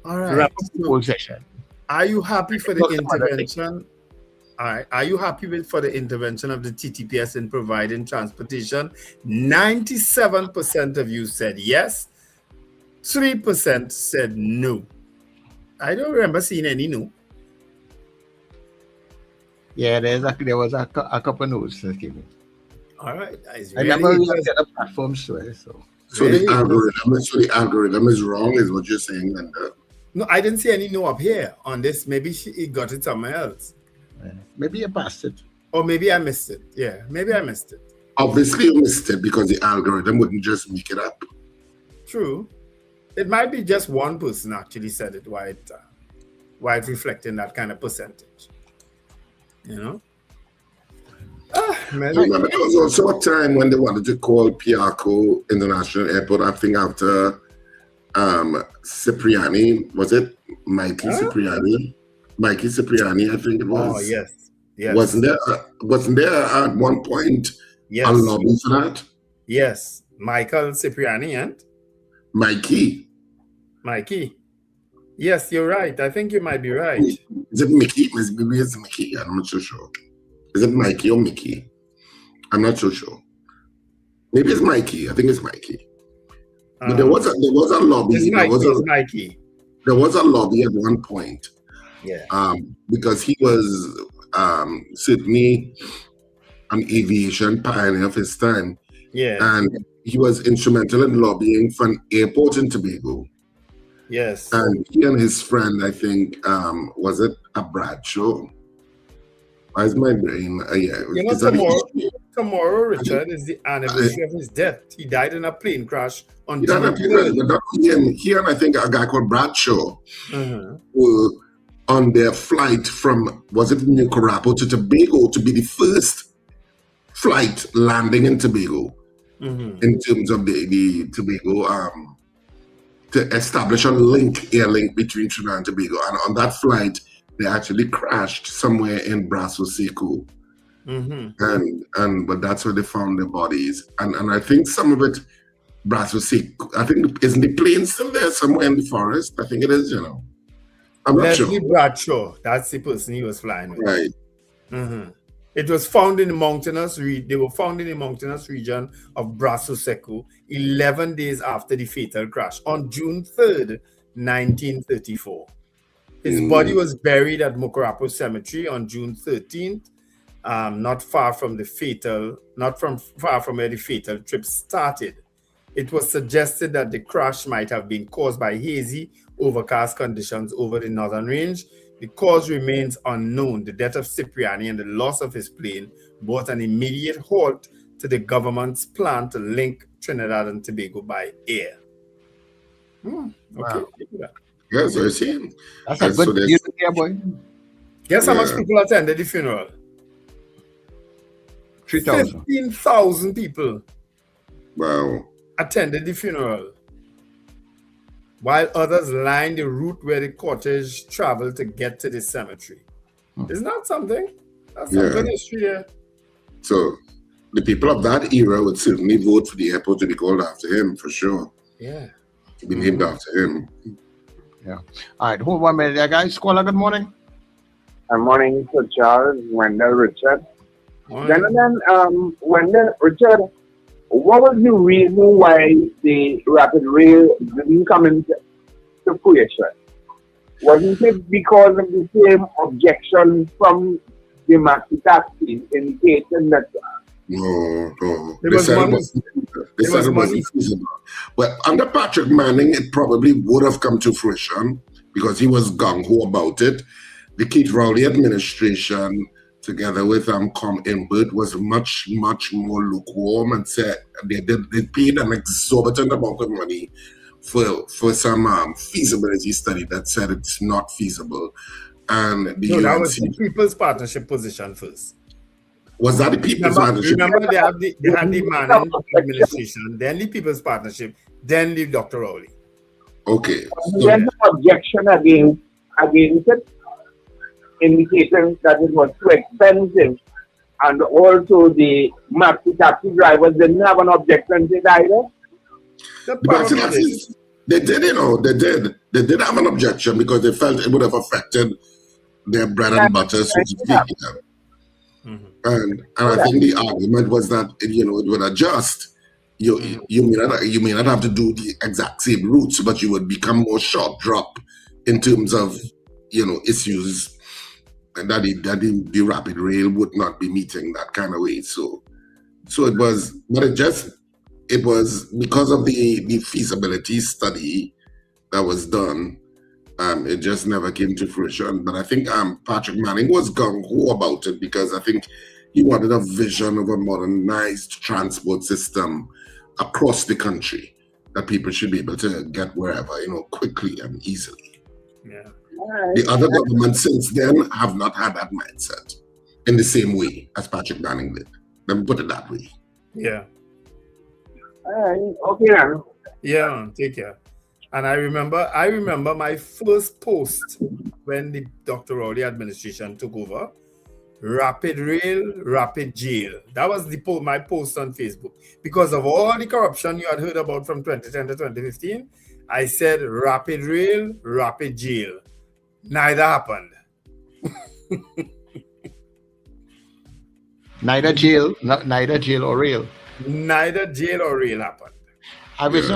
all right. wrap up the poll session. Are you happy for the intervention? All right. Are you happy for the intervention of the TTPS in providing transportation? 97% of you said yes. 3% said no. I don't remember seeing any no. Yeah, there was a couple notes that came in. All right. I never looked at the platforms to it, so. So the algorithm is wrong, is what you're saying, and no, I didn't see any no up here on this. Maybe he got it somewhere else. Maybe you passed it. Or maybe I missed it. Yeah, maybe I missed it. Obviously you missed it because the algorithm wouldn't just make it up. True. It might be just one person actually said it, why it's reflecting that kind of percentage. You know? Remember, there was also a time when they wanted to call Piarco International Airport, I think after Cipriani, was it? Mikey Cipriani, I think it was. Oh, yes. Wasn't there at one point a lobby for that? Yes. Michael Cipriani and? Mikey. Yes, you're right. I think you might be right. Is it Mickey? Maybe it's Mickey. I'm not so sure. Is it Mikey or Mickey? I'm not so sure. Maybe it's Mikey. I think it's Mikey. But there was a lobby. It's Mikey. There was a lobby at one point. Yeah. Because he was certainly an aviation pioneer of his time. Yeah. And he was instrumental in lobbying for an airport in Tobago. Yes. And he and his friend, I think, was it a Bradshaw? Where's my brain? Yeah. You know, tomorrow, Richard, is the anniversary of his death. He died in a plane crash on He and I think a guy called Bradshaw were on their flight from, was it Nicaragua to Tobago, to be the first flight landing in Tobago in terms of the Tobago, to establish a air link between Trinidad and Tobago. And on that flight, they actually crashed somewhere in Brasso Seco. But that's where they found their bodies. And I think some of it, Brasso Seco, I think, isn't the plane still there somewhere in the forest? I think it is, you know. I'm not Leslie sure. Bradshaw, that's the person he was flying with. Right. It was found in the mountainous they were found in the mountainous region of Brasso Seco 11 days after the fatal crash on June 3rd, 1934. His body was buried at Mokarapo Cemetery on June 13th, not far from where the fatal trip started. It was suggested that the crash might have been caused by hazy, overcast conditions over the northern range. The cause remains unknown. The death of Cipriani and the loss of his plane brought an immediate halt to the government's plan to link Trinidad and Tobago by air. Okay. Wow. Yes, I see. That's a good news here, boy. Guess how much people attended the funeral? 3,000. 15,000 people. Wow. Attended the funeral, while others lined the route where the cortege traveled to get to the cemetery. Isn't that something? That's some good history there. So the people of that era would certainly vote for the airport to be called after him, for sure. Yeah. To be named after him. Yeah. All right, hold 1 minute there, guys. Caller, good morning. Good morning, Sir Charles, Wendell, Richard. Gentlemen, Wendell, Richard, what was the reason why the rapid rail didn't come into fruition? Wasn't it because of the same objection from the Maxi Taxi indicating that? No. It was money. They said it wasn't feasible. But under Patrick Manning, it probably would have come to fruition because he was gung-ho about it. The Keith Rowley administration, together with Embark, was much more lukewarm and said they paid an exorbitant amount of money for some feasibility study that said it's not feasible. And that was the People's Partnership position first. Was that the People's Partnership? Remember, they had the Manning administration, then the People's Partnership, then the Dr. Rowley. Okay. So there's no objection against it, indicating that it was too expensive, and also the Maxi Taxi drivers didn't have an objection to it either. They did, they did have an objection because they felt it would have affected their bread and butter, so to speak. And I think the argument was that it would adjust. You may not have to do the exact same routes, but you would become more short drop in terms of issues, and that the rapid rail would not be meeting that kind of way. So it was, but it was because of the feasibility study that was done. It just never came to fruition. But I think Patrick Manning was gung-ho about it because I think he wanted a vision of a modernized transport system across the country that people should be able to get wherever, quickly and easily. Yeah. The other governments since then have not had that mindset in the same way as Patrick Manning did. Let me put it that way. Yeah. Okay, then. Yeah, take care. And I remember my first post when the Dr. Rowley administration took over. Rapid rail, rapid jail. That was my post on Facebook. Because of all the corruption you had heard about from 2010 to 2015, I said rapid rail, rapid jail. Neither happened. Neither jail or rail. Neither jail or rail happened. I was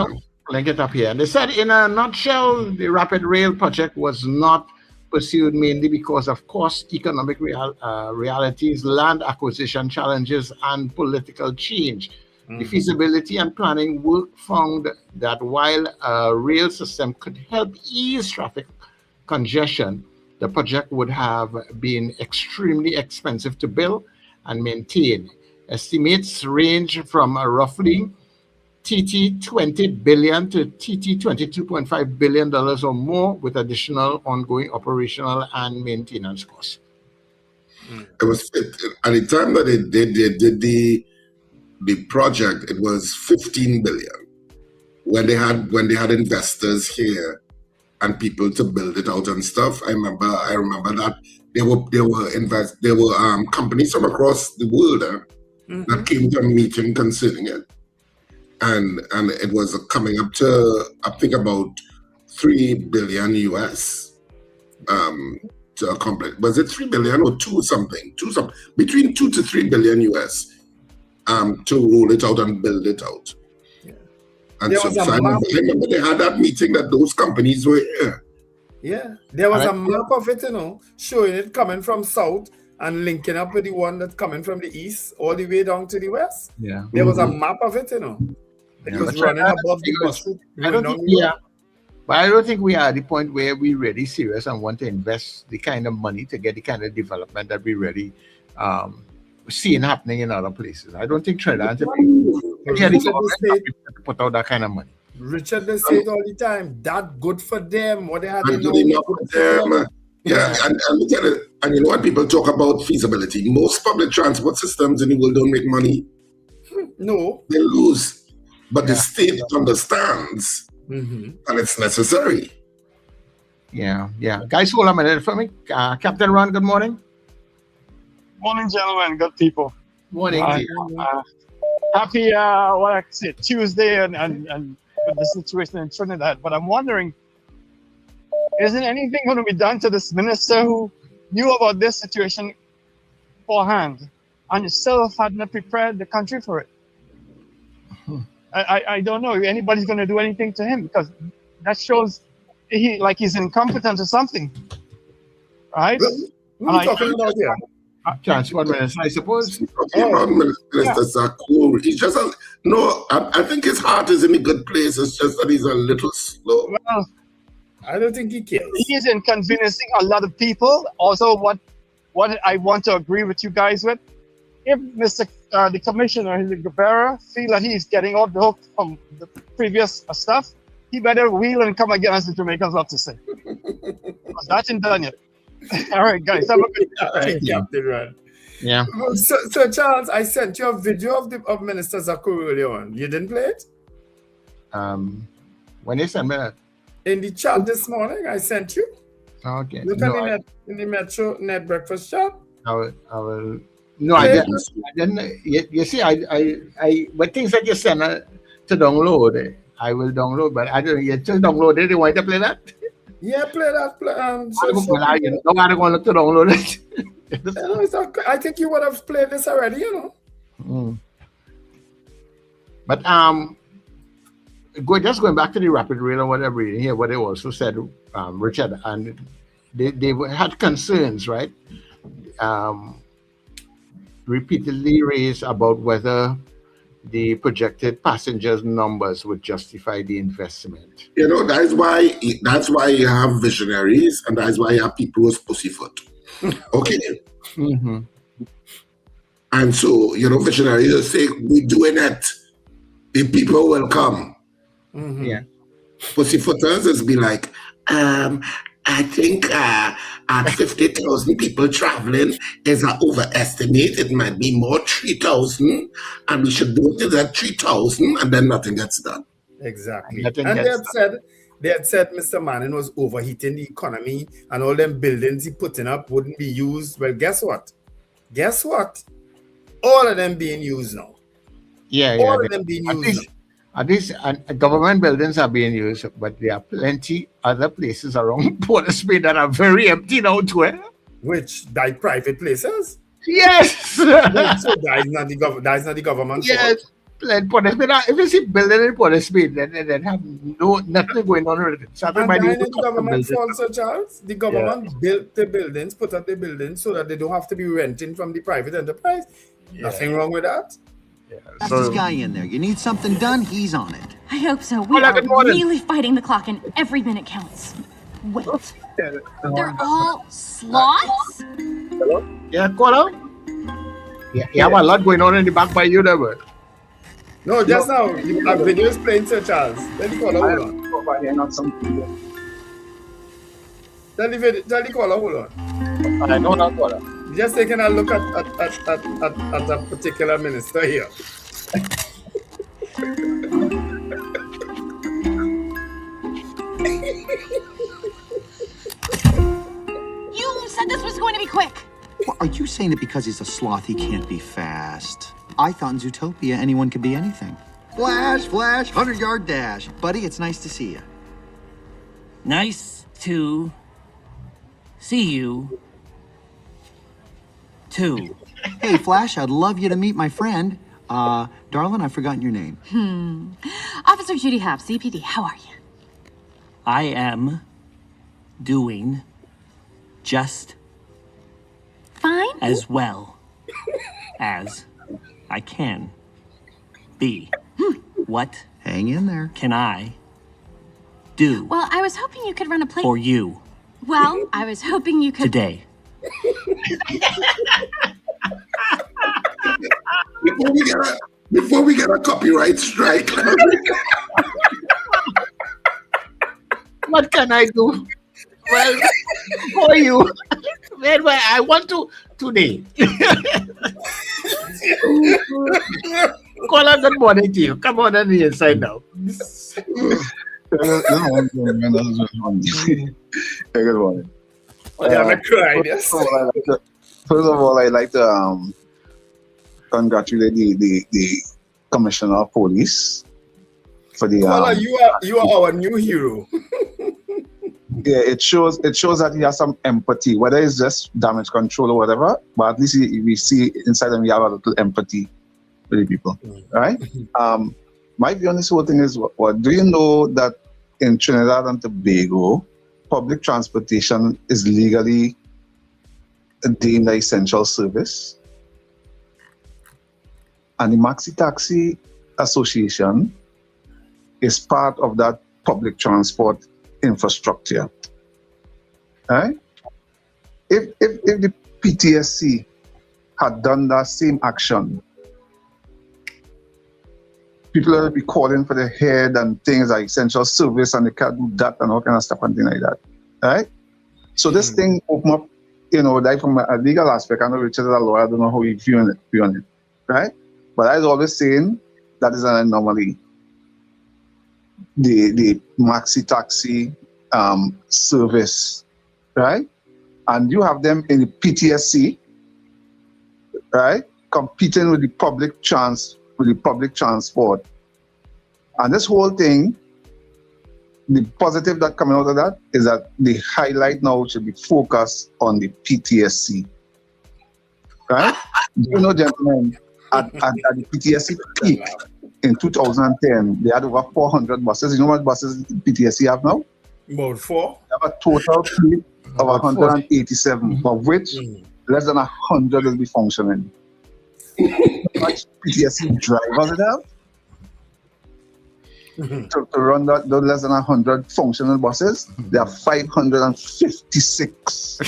link it up here. And they said, in a nutshell, the rapid rail project was not pursued mainly because of cost, economic realities, land acquisition challenges, and political change. The feasibility and planning work found that while a rail system could help ease traffic congestion, the project would have been extremely expensive to build and maintain. Estimates range from roughly TT 20 billion to TT $22.5 billion or more, with additional ongoing operational and maintenance costs. It was at the time that they did the project, it was 15 billion. When they had investors here and people to build it out and stuff, I remember that there were companies from across the world that came to a meeting concerning it. And it was coming up to, I think, about $3 billion US to accomplish. Was it 3 billion or two something? Between 2 to 3 billion US to roll it out and build it out. Yeah. And so I remember they had that meeting that those companies were here. Yeah, there was a map of it, showing it coming from south and linking up with the one that's coming from the east all the way down to the west. Yeah, there was a map of it, It was running above the bus. But I don't think we are at the point where we're really serious and want to invest the kind of money to get the kind of development that we really seeing happening in other places. I don't think Trinidad put out that kind of money. Richard, they say it all the time. That good for them. What they have in Yeah, and look at it. And you know what people talk about feasibility? Most public transport systems in the world don't make money. No. They lose. But the state understands Mm-hmm. and it's necessary. Yeah. Guys, hold on a minute for me. Captain Ron, good morning. Morning, gentlemen. Good people. Morning. Happy, Tuesday and with the situation in Trinidad. But I'm wondering, isn't anything going to be done to this minister who knew about this situation beforehand and still hadn't prepared the country for it? I don't know if anybody's going to do anything to him, because that shows he's incompetent or something, right? What are you talking about here? Transport minister, I suppose. Ministers are cool. He's just I think his heart is in a good place. It's just that he's a little slow. Well, I don't think he cares. He's inconveniencing a lot of people. Also, what I want to agree with you guys with, if the commissioner, the Guevara, feel that he's getting off the hook from the previous stuff, he better wheel and come again, as the Jamaicans love to say. Because that's ain't done yet. All right, guys, have a good day. Captain Ron. Yeah. So Charles, I sent you a video of Minister Zakuri earlier on. You didn't play it? When you sent me that? In the chat this morning, I sent you. Okay. Look in the Metro Net Breakfast chat. I will. No, I didn't. You see, I but things that you send to download, I will download, but I don't. You just download it. You want to play that? Yeah, play that. I'm going to download it. I think you would have played this already, you know. But just going back to the rapid rail or whatever, here what they also said, Richard, and they had concerns, right? Repeatedly raised about whether the projected passengers numbers would justify the investment. You know, that's why you have visionaries, and that's why you have people who's pussyfoot. Okay. Mm-hmm. And so, you know, visionaries will say, we're doing it. The people will come. Mm-hmm. Yeah. Pussyfooters is be like, I think at 50,000 people traveling is an overestimate. It might be more 3,000, and we should go to that 3,000, and then nothing gets done. Exactly. And they had said Mr. Manning was overheating the economy, and all them buildings he putting up wouldn't be used. Well, guess what? All of them being used now. All of them being used now. At least government buildings are being used, but there are plenty other places around Port of Spain that are very empty now too. Which like private places? Yes. So that is not the government. Yes. Like Port of Spain, if you see building in Port of Spain, then have nothing going on with it. So and the government fault, Sir Charles. The government built the buildings, put up the buildings so that they don't have to be renting from the private enterprise. Nothing wrong with that. That's this guy in there. You need something done, he's on it. I hope so. We are really fighting the clock and every minute counts. Wait. They're all sloths? Hello? Yeah, Kola? Yeah, you have a lot going on in the back by you, never. No, just now. A video is playing, Sir Charles. Let Kola hold on. Tell the Kola hold on. I know that Kola. Just taking a look at a particular minister here. You said this was going to be quick. Well, are you saying it because he's a sloth he can't be fast? I thought in Zootopia anyone could be anything. Flash, 100-yard dash. Buddy, it's nice to see you. Nice to see you. Too. Hey, Flash, I'd love you to meet my friend. Darling, I've forgotten your name. Officer Judy Hobb, CPD, how are you? I am doing just fine as well as I can be. What? Hang in there. Can I do? Well, I was hoping you could run a play for you. Well, I was hoping you could today. Before we get a copyright strike. What can I do? Well, for you. Wait, I want to today. Caller, good morning to you. Come on the inside now. Good morning. First of all, I'd like to congratulate the Commissioner of Police for the. Caller, you are our new hero. Yeah, it shows that he has some empathy, whether it's just damage control or whatever. But at least we see inside him, we have a little empathy for the people, right? My view on this whole thing is: what do you know that in Trinidad and Tobago, public transportation is legally deemed an essential service, and the Maxi Taxi Association is part of that public transport infrastructure. Right? If the PTSC had done that same action, people would be calling for the head and things like essential service, and they can't do that and all kind of stuff and things like that. Right? So this thing open up, like from a legal aspect. I know Richard is a lawyer, I don't know how you view on it. Right? But I was always saying that is an anomaly. The Maxi Taxi service, right? And you have them in the PTSC, right? Competing with the public transport. And this whole thing, the positive that coming out of that is that the highlight now should be focused on the PTSC, right? Gentlemen, at the PTSC peak in 2010, they had over 400 buses. You know what buses PTSC have now? About 4. They have a total fleet of 187, of which less than 100 will be functioning. How much PTSC drivers it have? To run those less than 100 functional buses, there are 556.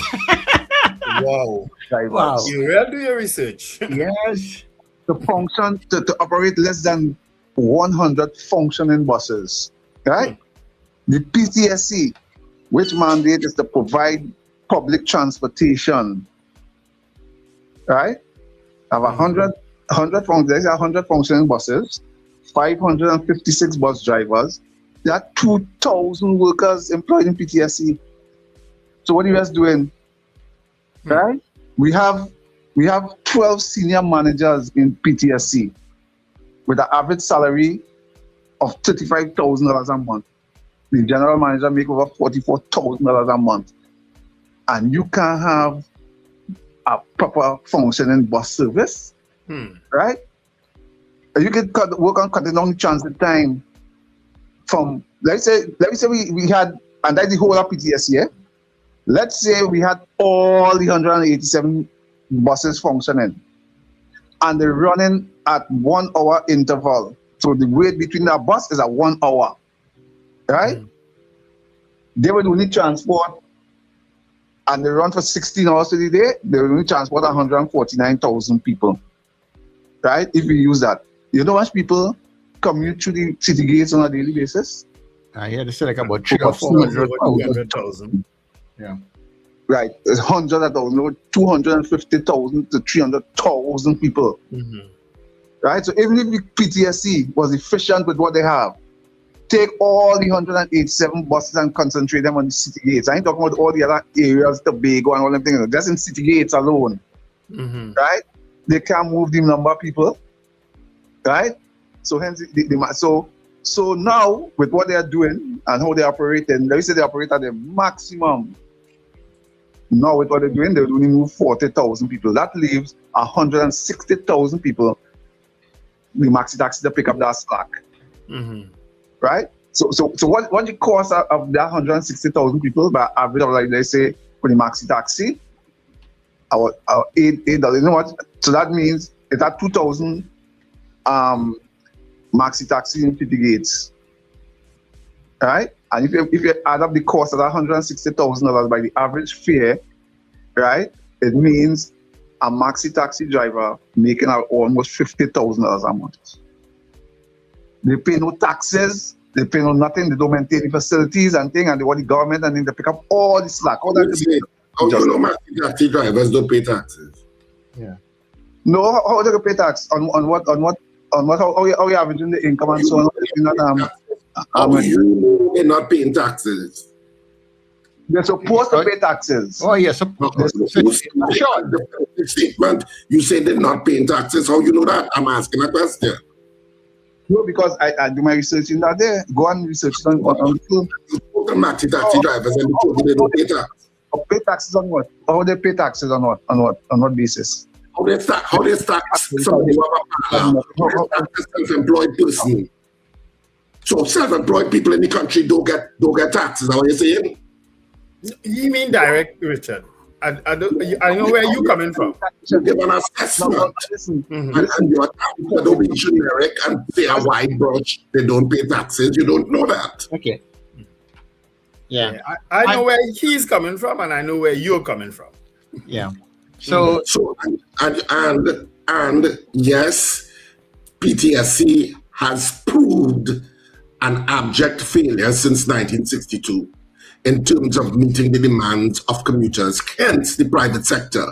Wow. Drivers. You really do your research. Yes. To operate less than 100 functioning buses, right? The PTSC, which mandate is to provide public transportation, right? Have 100 functioning buses, 556 bus drivers. There are 2,000 workers employed in PTSC. So what are you guys doing? Right? We have 12 senior managers in PTSC with an average salary of $35,000 a month. The general manager make over $44,000 a month. And you can't have a proper functioning bus service, right? You can work on cutting down transit time from, let's say we had, and that's the whole of PTSC, yeah? Let's say we had all the 187 buses functioning and they're running at 1 hour interval. So the wait between the bus is at 1 hour, right? They would only transport, and they run for 16 hours a day, they will only transport 149,000 people, right? If we use that. You know how much people commute through the city gates on a daily basis? I hear they say like about 300 or 400,000. Yeah. Right, it's 100,000, 250,000 to 300,000 people. Right, so even if the PTSC was efficient with what they have, take all the 187 buses and concentrate them on the city gates. I ain't talking about all the other areas, Tobago and all them things, just in city gates alone. Right, they can't move the number of people. Right, so hence so now with what they are doing and how they operate, and let me say they operate at the maximum. Now with what they're doing, they will only move 40,000 people. That leaves 160,000 people. The Maxi Taxi to pick up that slack, right? So what the cost of that 160,000 people by average of, like, let's say for the Maxi Taxi, our $8. You know what? So that means it's at 2,000 Maxi Taxi in 50 gates, right? And if you add up the cost of that $160,000 by the average fare, right, it means a Maxi Taxi driver making almost $50,000 a month. They pay no taxes, they pay no nothing, they don't maintain the facilities and things, and they want the government, and then they pick up all the slack. All that How do you know Maxi Taxi drivers don't pay taxes? Yeah. No, how do you pay tax? On what? How you averaging the income and so on? How you know they're not paying taxes? They're supposed to pay taxes. Oh, yes. Sure. The statement, you say they're not paying taxes. How you know that? I'm asking a question. No, because I do my research in that day. Go and research on the Maxi Taxi drivers and they don't pay tax. Pay taxes on what? How they pay taxes on what? On what basis? How they tax somebody who have a self-employed person. So self-employed people in the country don't get taxes. Is that what you're saying? You mean direct, Richard? I know where you coming from. You give an assessment, and your taxes don't be generic and say a wide brush. They don't pay taxes. You don't know that. Okay. Yeah. I know where he's coming from, and I know where you're coming from. Yeah. So yes, PTSC has proved an abject failure since 1962 in terms of meeting the demands of commuters, hence the private sector.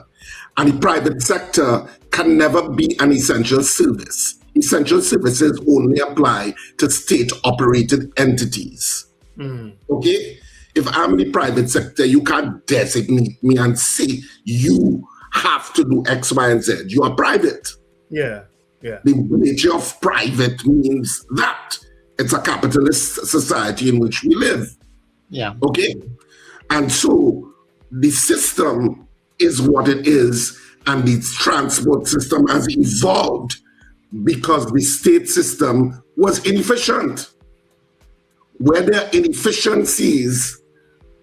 And the private sector can never be an essential service. Essential services only apply to state-operated entities. Okay? If I'm in the private sector, you can't designate me and say, you have to do X, Y, and Z. You are private. Yeah. The nature of private means that it's a capitalist society in which we live. Yeah. Okay? And so the system is what it is, and the transport system has evolved because the state system was inefficient. Where there are inefficiencies,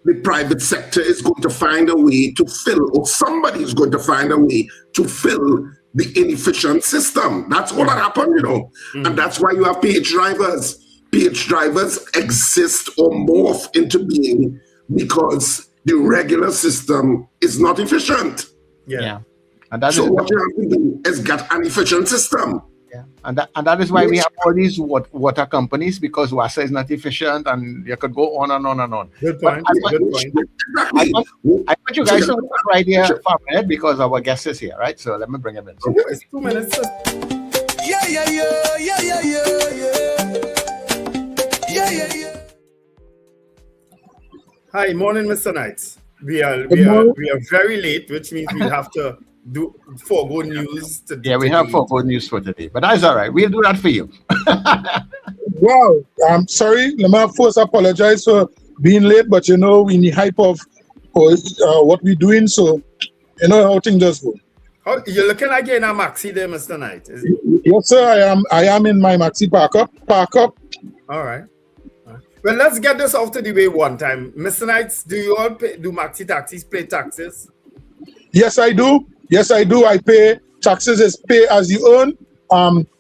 the private sector is going to find a way to fill, or somebody is going to find a way to fill the inefficient system. That's what happened, you know. And that's why you have PH drivers. PH drivers exist or morph into being because the regular system is not efficient. Yeah. And that so is what you have to do is get an efficient system. Yeah. And that is why we have all these water companies, because water is not efficient, and you could go on and on and on. Good point. I want you guys to look right here for a minute, because our guest is here, right? So let me bring him in. It's 2 minutes. Hi, morning, Mr. Knights. We are very late, which means we have to do forego news today. Yeah, we have forego news for today, but that's all right. We'll do that for you. Wow, I'm sorry. Let me first apologize for being late, but you know, we need hype of what we're doing, so you know how things just go. Oh, you're looking like you're in a maxi there, Mr. Knight. Yes, sir. I am in my maxi park up. All right. Well, let's get this out of the way one time. Mr. Knights, do you all do Maxi Taxis pay taxes? Yes, I do. I pay taxes as pay as you earn.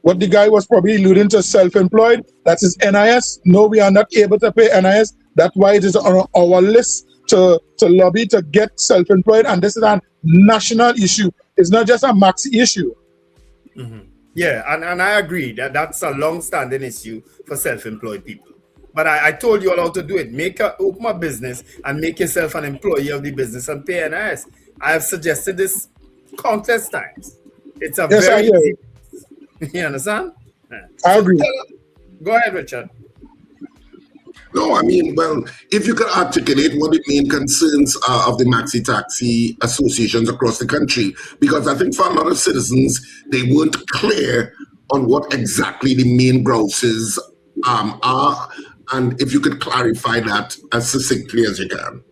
What the guy was probably alluding to, self-employed, that is NIS. No, we are not able to pay NIS. That's why it is on our list to lobby to get self-employed. And this is a national issue. It's not just a Maxi issue. Yeah, and I agree that that's a long-standing issue for self-employed people. But I told you all how to do it. Open a business and make yourself an employee of the business and pay NIS. I have suggested this countless times. It's a very easy. You understand? I agree. Go ahead, Richard. No, I mean, well, if you could articulate what the main concerns are of the Maxi Taxi associations across the country, because I think for a lot of citizens, they weren't clear on what exactly the main grouses are, and if you could clarify that as succinctly as you can.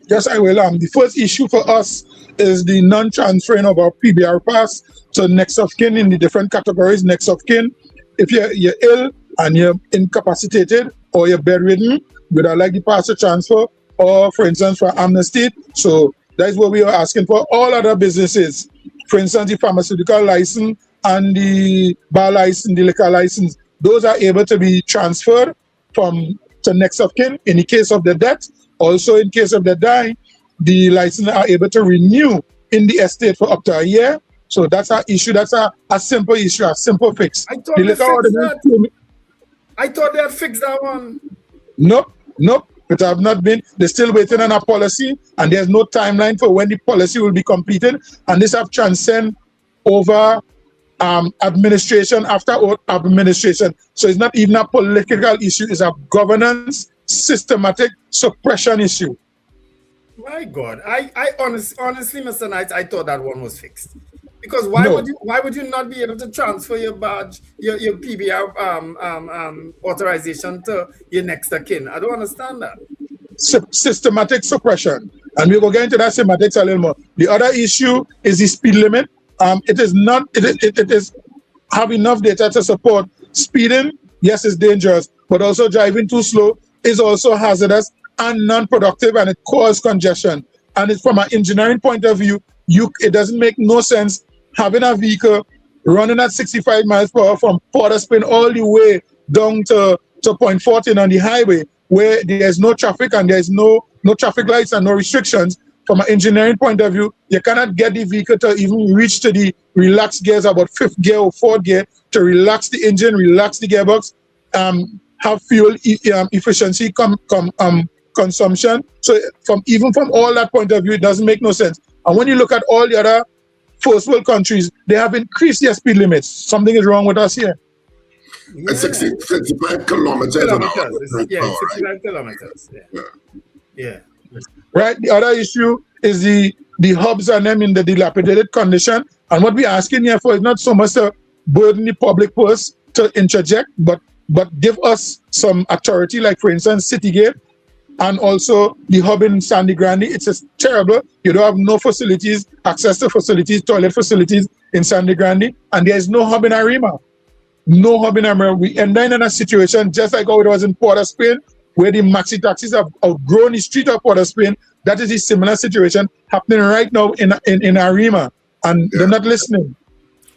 Yes, I will. The first issue for us is the non-transferring of our PBR pass to next of kin in the different categories. Next of kin, if you're ill and you're incapacitated or you're bedridden, would I like the pass to transfer, or for instance for amnesty. So that is what we are asking for. All other businesses, for instance the pharmaceutical license and the bar license, the liquor license, those are able to be transferred to next of kin in the case of the death. Also, in case of the die, the license are able to renew in the estate for up to a year. So that's our issue. That's a simple issue, a simple fix. I thought they had fixed that one. Nope. It have not been. They're still waiting on a policy, and there's no timeline for when the policy will be completed. And this have transcended over administration after administration. So it's not even a political issue, it's a governance, systematic suppression issue. My God, I honestly, Mr. Knights, I thought that one was fixed. Because why would you not be able to transfer your badge, your PBR authorization to your next of kin? I don't understand that. Systematic suppression. And we will get into that semantics a little more. The other issue is the speed limit. It is have enough data to support speeding. Yes, it's dangerous, but also driving too slow is also hazardous and non-productive, and it causes congestion. And it's from an engineering point of view, it doesn't make no sense having a vehicle running at 65 miles per hour from Port of Spain all the way down to Point 14 on the highway, where there's no traffic and there's no traffic lights and no restrictions. From an engineering point of view, you cannot get the vehicle to even reach to the relaxed gears, about 5th gear or 4th gear, to relax the engine, relax the gearbox, have fuel efficiency consumption. So even from all that point of view, it doesn't make no sense. And when you look at all the other first world countries, they have increased their speed limits. Something is wrong with us here. Yeah. 65 kilometers an hour. Yeah, 65 kilometers. Yeah. Right. The other issue is the hubs and them in the dilapidated condition. And what we're asking here for is not so much to burden the public purse to interject, but give us some authority, like for instance, Citygate and also the hub in Sandy Grande. It's just terrible. You don't have no facilities, access to facilities, toilet facilities in Sandy Grande, and there's no hub in Arima. No hub in Arima. We end up in a situation just like how it was in Port of Spain, where the maxi taxis have outgrown the street of Port of Spain. That is a similar situation happening right now in Arima, and they're not listening.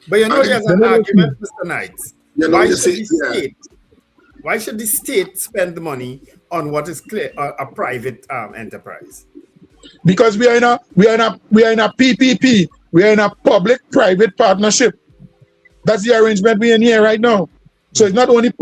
But you know, there's an argument, Mr. Knights. Why should the state spend the money on what is clear a private enterprise? Because we are in a PPP. We are in a public-private partnership. That's the arrangement we're in here right now. So it's not only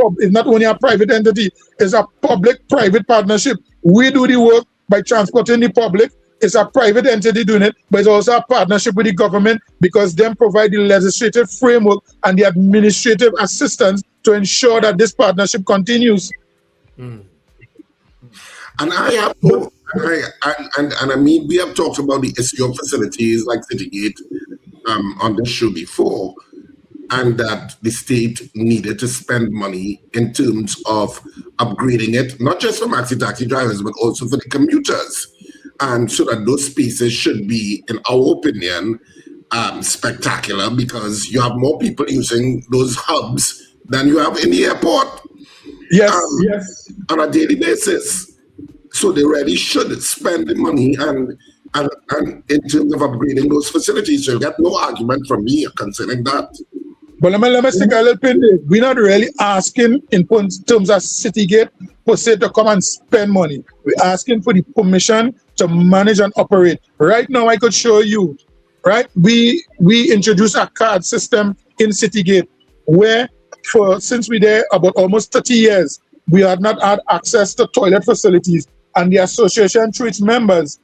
a private entity, it's a public-private partnership. We do the work by transporting the public. It's a private entity doing it, but it's also a partnership with the government, because them provide the legislative framework and the administrative assistance to ensure that this partnership continues. And I mean, we have talked about the issue of facilities like Citygate on the show before, and that the state needed to spend money in terms of upgrading it, not just for maxi taxi drivers, but also for the commuters. And so that those spaces should be, in our opinion, spectacular, because you have more people using those hubs than you have in the airport. Yes. On a daily basis. So they really should spend the money and in terms of upgrading those facilities. So you get no argument from me concerning that. But let me stick a little bit. We're not really asking in terms of Citygate per se to come and spend money. We're asking for the permission to manage and operate. Right now, I could show you, right? We introduced a card system in Citygate where since we're there about almost 30 years, we have not had access to toilet facilities. And the association, through its members,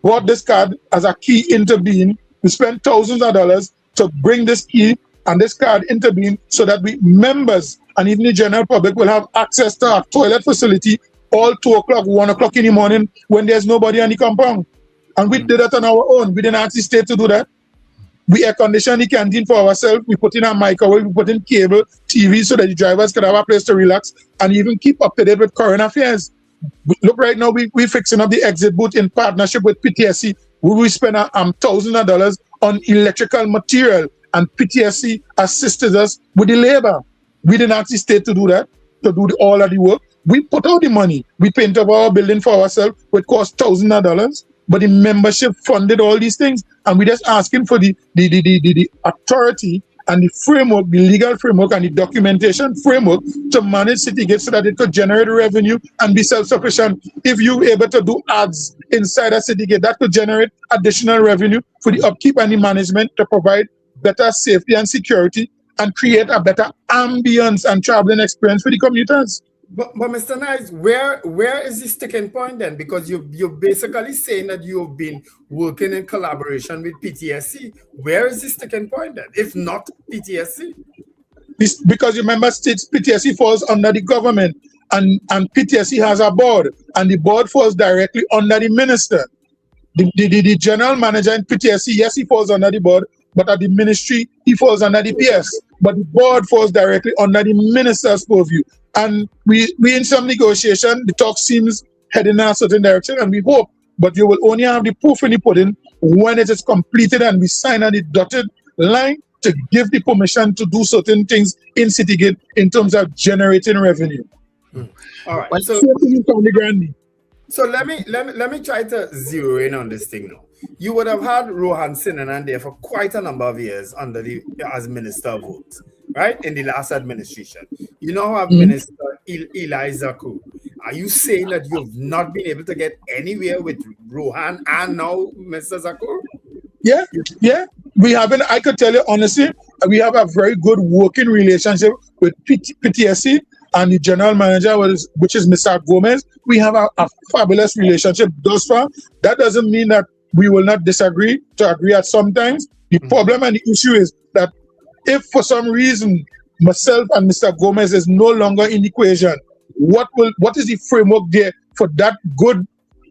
bought this card as a key interbeing. We spent thousands of dollars to bring this key and this card interbeing so that we members and even the general public will have access to our toilet facility all 2 o'clock, 1 o'clock in the morning when there's nobody on the compound. And we did that on our own. We didn't ask the state to do that. We air conditioned the canteen for ourselves. We put in a microwave, we put in cable, TV so that the drivers could have a place to relax and even keep up to date with current affairs. Look, right now we're fixing up the exit booth in partnership with PTSC. We spend thousands of dollars on electrical material, and PTSC assisted us with the labor. We didn't ask the state to do that, to do all of the work. We put out the money. We painted our building for ourselves, which cost thousands of dollars. But the membership funded all these things, and we're just asking for the authority and the framework, the legal framework and the documentation framework to manage Citygate so that it could generate revenue and be self-sufficient. If you're able to do ads inside a Citygate, that could generate additional revenue for the upkeep and the management to provide better safety and security and create a better ambience and traveling experience for the commuters. But Mr. Knights, where is the sticking point then? Because you're basically saying that you've been working in collaboration with PTSC. Where is the sticking point then, if not PTSC? Because remember, states PTSC falls under the government, and PTSC has a board, and the board falls directly under the minister. The general manager in PTSC, yes, he falls under the board, but at the ministry, he falls under the PS. But the board falls directly under the minister's purview. And we in some negotiation, the talk seems heading in a certain direction, and we hope, but you will only have the proof in the pudding when it is completed and we sign on the dotted line to give the permission to do certain things in Citygate in terms of generating revenue. All right. But So let me try to zero in on this thing now. You would have had Rohan Sinanan there for quite a number of years as Minister of Works, right? In the last administration. You now have Minister Eli Zaku. Are you saying that you've not been able to get anywhere with Rohan and now Mr. Zaku? Yeah. We haven't, I could tell you honestly, we have a very good working relationship with PTSC and the general manager, which is Mr. Gomez. We have a fabulous relationship thus far. That doesn't mean that we will not disagree to agree at some times. The problem and the issue is that if for some reason myself and Mr. Gomez is no longer in the equation, what is the framework there for that good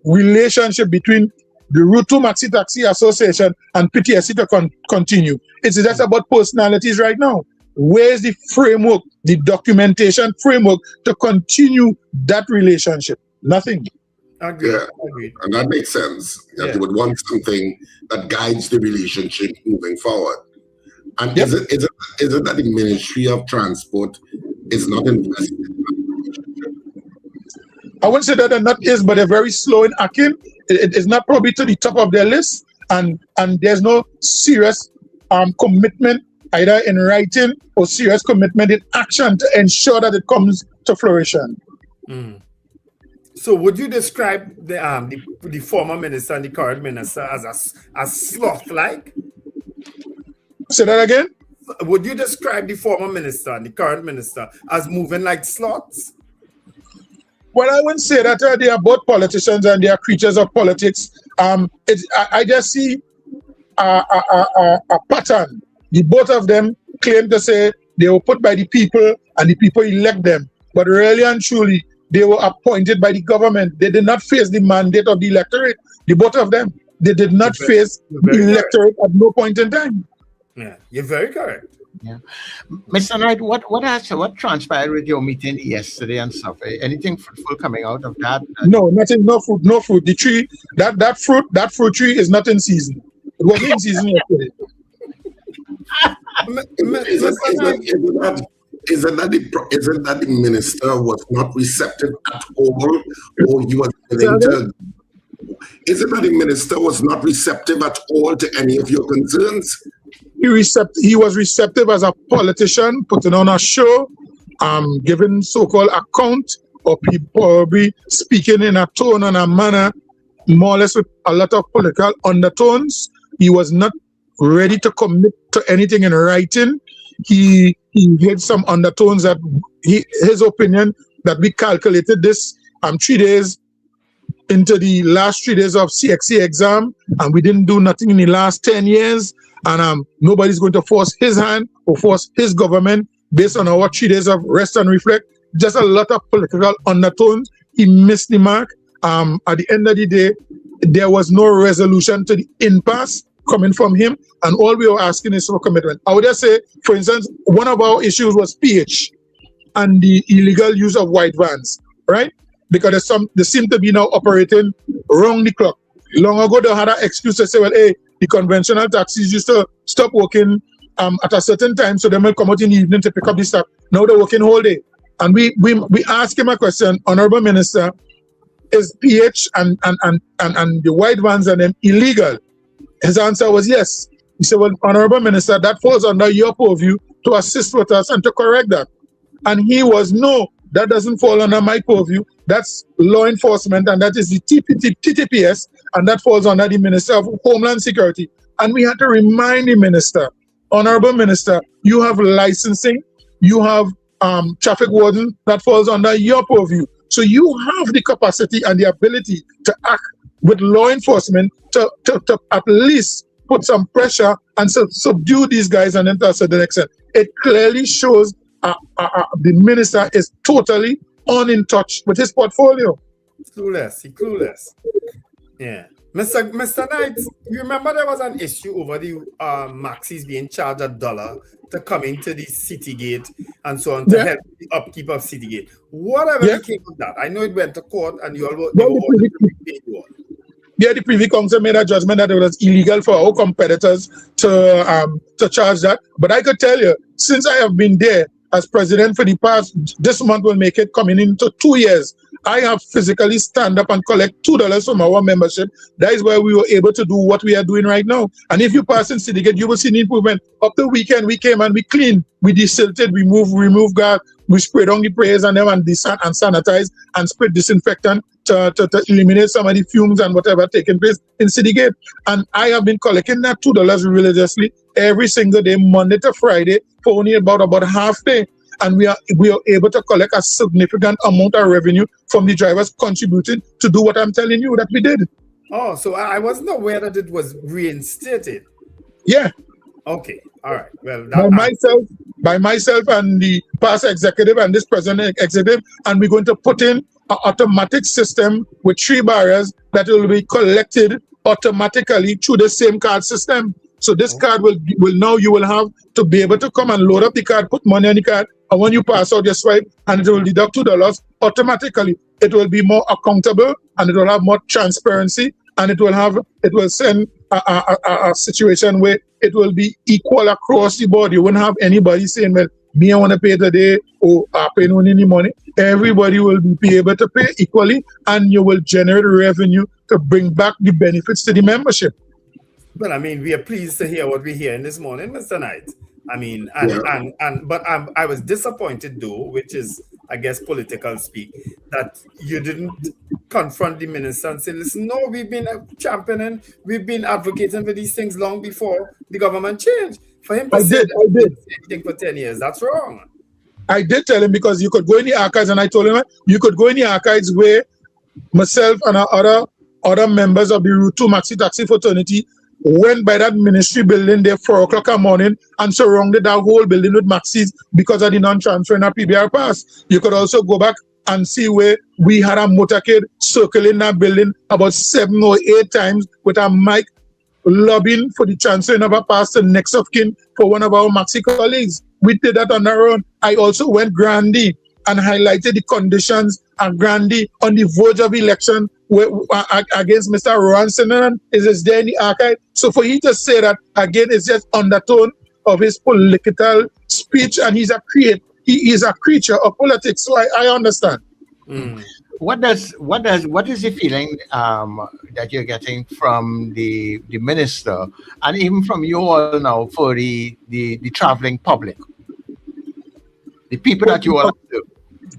relationship between the Route 2 Maxi Taxi Association and PTSC to continue? It's just about personalities right now. Where is the framework, the documentation framework to continue that relationship? Nothing. Agreed. Yeah, and that makes sense. That you would want something that guides the relationship moving forward. And is it that the Ministry of Transport is not invested in that relationship? I wouldn't say that they're not is, but they're very slow in acting. It is not probably to the top of their list, and there's no serious commitment either in writing or serious commitment in action to ensure that it comes to fruition. So would you describe the former minister and the current minister as sloth-like? Say that again? Would you describe the former minister and the current minister as moving like sloths? Well, I wouldn't say that they are both politicians and they are creatures of politics. I just see a pattern. The both of them claim to say they were put by the people and the people elect them. But really and truly, they were appointed by the government. They did not face the mandate of the electorate. The both of them, they did not face the electorate at no point in time. Yeah, you're very correct. Yeah, Mr. Knight, what transpired with your meeting yesterday and stuff? Anything fruitful coming out of that? No, nothing. No fruit. The tree, that fruit tree is not in season. It wasn't in season yesterday. Isn't that the minister was not receptive at all, or he was willing to? Isn't that the minister was not receptive at all to any of your concerns? He was receptive as a politician, putting on a show, giving so-called account, or probably speaking in a tone and a manner, more or less with a lot of political undertones. He was not ready to commit to anything in writing. He had some undertones that his opinion that we calculated this 3 days into the last 3 days of CXC exam, and we didn't do nothing in the last 10 years, and nobody's going to force his hand or force his government based on our 3 days of rest and reflect. Just a lot of political undertones. He missed the mark. At the end of the day, there was no resolution to the impasse coming from him, and all we were asking is for commitment. I would just say, for instance, one of our issues was PH and the illegal use of white vans, right? Because they seem to be now operating around the clock. Long ago, they had an excuse to say, well, hey, the conventional taxis used to stop working at a certain time, so they will come out in the evening to pick up the stuff. Now they're working whole day. And we asked him a question, Honorable Minister, is PH and the white vans and them illegal? His answer was yes. He said, well, Honorable Minister, that falls under your purview to assist with us and to correct that. And he was, no, that doesn't fall under my purview. That's law enforcement, and that is the TTPS, and that falls under the Minister of Homeland Security. And we had to remind the Minister, Honorable Minister, you have licensing, you have traffic warden, that falls under your purview. So you have the capacity and the ability to act with law enforcement to at least put some pressure and subdue these guys and then to a certain extent. It clearly shows the minister is totally in touch with his portfolio. Clueless. Yeah. Mr. Knights, you remember there was an issue over the Maxis being charged $1 to come into the city gate and so on to help the upkeep of city gate. Whatever became of that? I know it went to court and you all the Privy Council made a judgment that it was illegal for our competitors to charge that. But I could tell you, since I have been there as president for the past, this month will make it coming into 2 years, I have physically stand up and collect $2 from our membership. That is why we were able to do what we are doing right now. And if you pass in City Gate, you will see the improvement. Up the weekend, we came and we cleaned, we desilted, we removed guard, we sprayed on the prayers and them and sanitize and sprayed disinfectant to eliminate some of the fumes and whatever taking place in City Gate. And I have been collecting that $2 religiously every single day, Monday to Friday, for only about half day. And we are able to collect a significant amount of revenue from the drivers contributing to do what I'm telling you that we did. Oh, so I wasn't aware that it was reinstated. Yeah. Okay. All right. Well, by myself and the past executive and this present executive, and we're going to put in an automatic system with 3 barriers that will be collected automatically through the same card system. So this card will now you will have to be able to come and load up the card, put money on the card, and when you pass out your swipe, and it will deduct $2 automatically. It will be more accountable and it will have more transparency, and it will send a situation where it will be equal across the board. You won't have anybody saying, well, me I want to pay today or I pay no any money. Everybody will be able to pay equally, and you will generate revenue to bring back the benefits to the membership. Well, I mean, we are pleased to hear what we're hearing this morning, Mr. Knight. I mean, but I was disappointed though, which is, I guess, political speak, that you didn't confront the minister and say, listen, no, we've been championing, we've been advocating for these things long before the government changed. For him to say anything for 10 years, that's wrong. I did tell him, because you could go in the archives, and I told him you could go in the archives where myself and our other members of the Route 2 Maxi Taxi fraternity went by that ministry building there 4 o'clock in the morning and surrounded that whole building with Maxis because of the non-transfer in our PBR pass. You could also go back and see where we had a motorcade circling that building about 7 or 8 times with a mic lobbying for the transfer of a pass to next of kin for one of our Maxi colleagues. We did that on our own. I also went Grandy and highlighted the conditions at Grandy on the verge of election against Mr. Rohan. Is there in the archive? So for he to say that, again, it's just undertone of his political speech, and he is a creature of politics. So I understand. What is the feeling that you're getting from the minister and even from you all now for the traveling public, the people that you all do?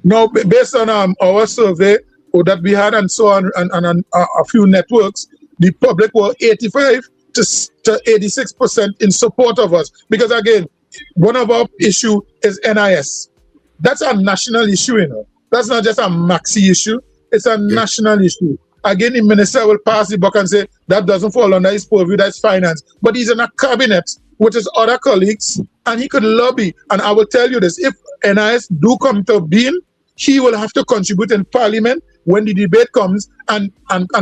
No, based on our survey that we had and so on, and a few networks, the public were 85 to 86% in support of us. Because again, one of our issue is NIS. That's a national issue, you know. That's not just a Maxi issue. It's a national issue. Again, the minister will pass the buck and say, that doesn't fall under his purview, that's finance. But he's in a cabinet with his other colleagues, and he could lobby. And I will tell you this, if NIS do come to being, he will have to contribute in parliament when the debate comes. And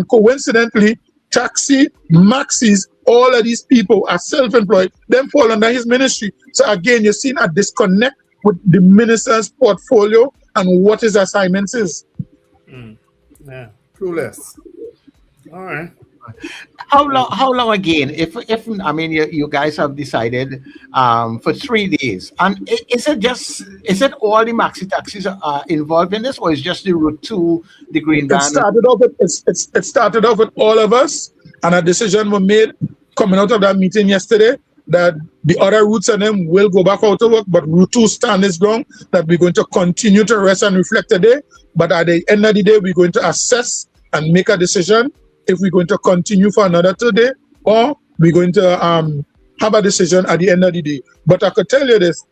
coincidentally, taxi, Maxis, all of these people are self-employed, then fall under his ministry. So again, you're seeing a disconnect with the minister's portfolio and what his assignments is. Yeah, clueless. All right. How long again? If I mean, you guys have decided for 3 days, and is it all the Maxi taxis are involved in this, or is just the Route 2, the Green Band? It started off with all of us, and a decision was made coming out of that meeting yesterday that the other routes and them will go back out to work, but Route 2 stand its ground, that we're going to continue to rest and reflect today. But at the end of the day, we're going to assess and make a decision if we're going to continue for another 2 days, or we're going to have a decision at the end of the day. But I could tell you this,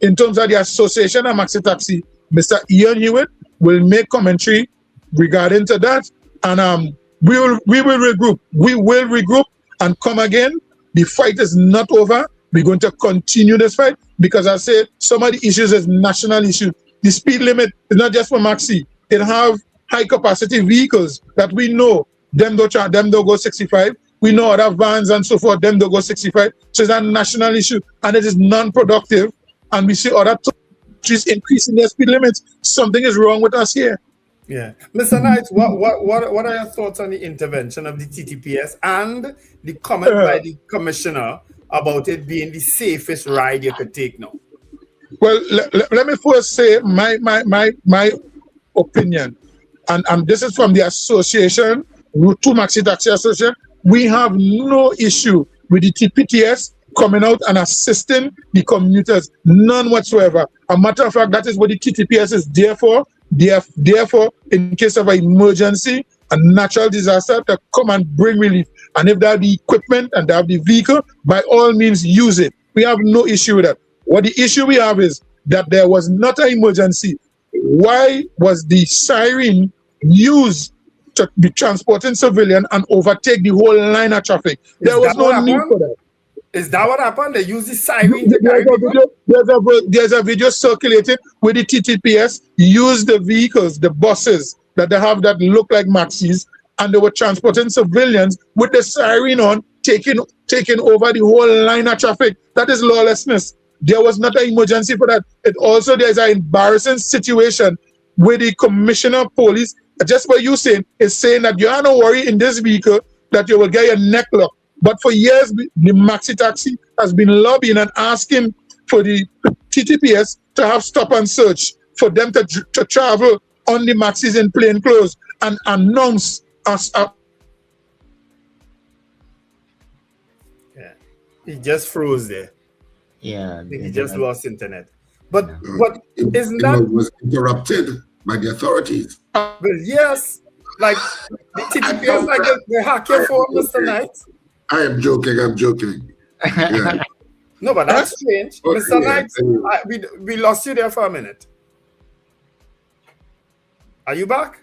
in terms of the association and Maxi Taxi, Mr. Ian Hewitt will make commentary regarding to that, and we will regroup. We will regroup and come again. The fight is not over. We're going to continue this fight because I say some of the issues is national issue. The speed limit is not just for Maxi. It have high capacity vehicles that we know them don't go 65. We know other vans and so forth, them don't go 65. So it's a national issue and it is non-productive. And we see other countries increasing their speed limits. Something is wrong with us here. Yeah. Mr. Knights, what are your thoughts on the intervention of the TTPS and the comment by the commissioner about it being the safest ride you could take now? Well, let me first say my opinion. And this is from the association, Route 2 Maxi Taxi Association. We have no issue with the TPTS coming out and assisting the commuters, none whatsoever. A matter of fact, that is what the TTPS is there for. Therefore, in case of an emergency, a natural disaster, to come and bring relief. And if they have the equipment and they have the vehicle, by all means, use it. We have no issue with that. What the issue we have is that there was not an emergency. Why was the siren used to be transporting civilian and overtake the whole line of traffic? There was no need for that. Is that what happened? They use the siren? There's a video circulating where the TTPS used the vehicles, the buses that they have that look like Maxis, and they were transporting civilians with the siren on, taking over the whole line of traffic. That is lawlessness. There was not an emergency for that. There's an embarrassing situation where the commissioner of police, just by you saying, is saying that you are no worry in this vehicle that you will get your neck locked. But for years, the Maxi Taxi has been lobbying and asking for the TTPS to have stop and search, for them to travel on the Maxis in plain clothes and announce us up. Yeah, he just froze there. Yeah, he just lost internet. But isn't that that was interrupted by the authorities? Well, yes, like the TTPS, like the hack your phone, Mr. Knights. I am joking. Yeah. No, but that's strange. Okay, Mr. Knights, we lost you there for a minute. Are you back?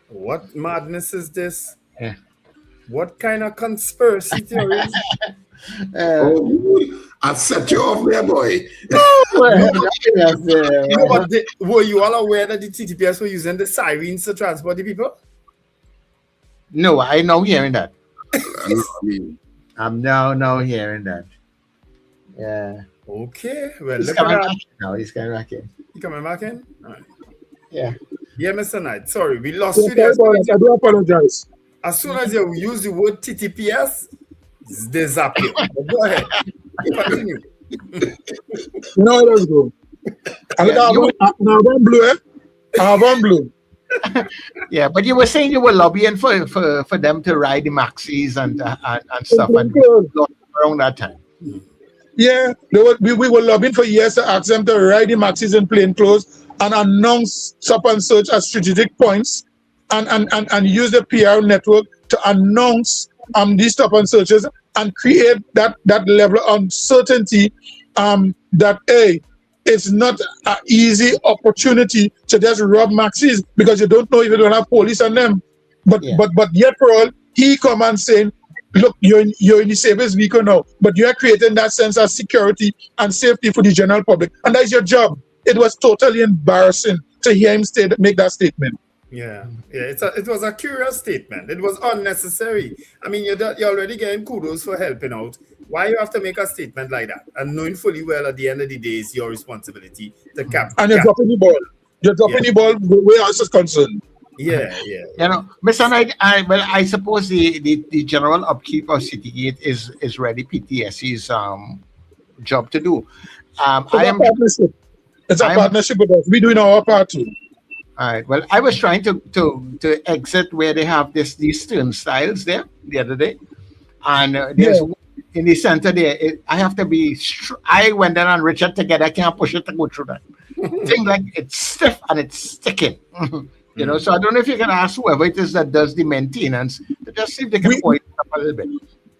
What madness is this? Yeah. What kind of conspiracy theories? I set you off there, boy. Were you all aware that the TTPS were using the sirens to transport the people? No, I'm now hearing that. I'm now hearing that. Yeah. Okay. Well, he's look coming at back that. now. He's coming back in. You coming back in? All right. Yeah. Yeah, Mr. Knight. Sorry, we lost you there. I do apologize. As soon as you use the word TTPS, they zap you. Go ahead. Continue. No, let's go. I have one blue, I have one blue. Yeah, but you were saying you were lobbying for them to ride the Maxis and stuff and around that time. Yeah, we were lobbying for years to ask them to ride the Maxis in plain clothes and announce stop and search at strategic points and use the PR network to announce these stop and searches and create that level of uncertainty that it's not an easy opportunity to just rob Maxis because you don't know if you don't have police on them. But yet for all, he come and saying, look, you're in the safest vehicle now, but you are creating that sense of security and safety for the general public. And that's your job. It was totally embarrassing to hear him make that statement. Yeah, it was a curious statement. It was unnecessary. I mean, you're already getting kudos for helping out. Why you have to make a statement like that? And knowing fully well at the end of the day, it's your responsibility to cap. And you're dropping the ball. You're dropping the ball where else is concerned. Yeah. You know, Mr. Knight, I suppose the general upkeep of City Gate is really PTSC's job to do. It's a partnership with us. We're doing our part too. All right. Well, I was trying to exit where they have these turnstiles there the other day, and there's in the center there. I have to be. I went down on Richard together. I can't push it to go through that thing. Like it's stiff and it's sticking. You know. So I don't know if you can ask whoever it is that does the maintenance to just see if they can point it up a little bit.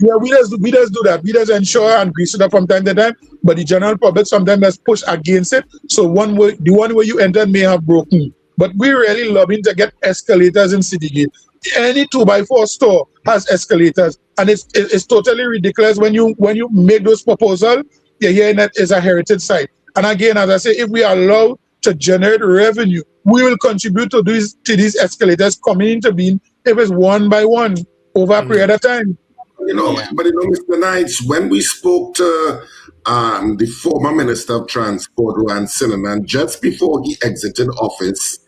Yeah, we just do that. We just ensure and grease it up from time to time, but the general public sometimes has push against it. So the one way you entered may have broken. But we really lobbying to get escalators in Citygate. Any 2x4 store has escalators, and it's totally ridiculous when you make those proposals. You're hearing that is a heritage site. And again, as I say, if we are allowed to generate revenue, we will contribute to these escalators coming into being if it's one by one over a period of time. But Mr. Knights, when we spoke to the former Minister of Transport, Ron Cinnamon, just before he exited office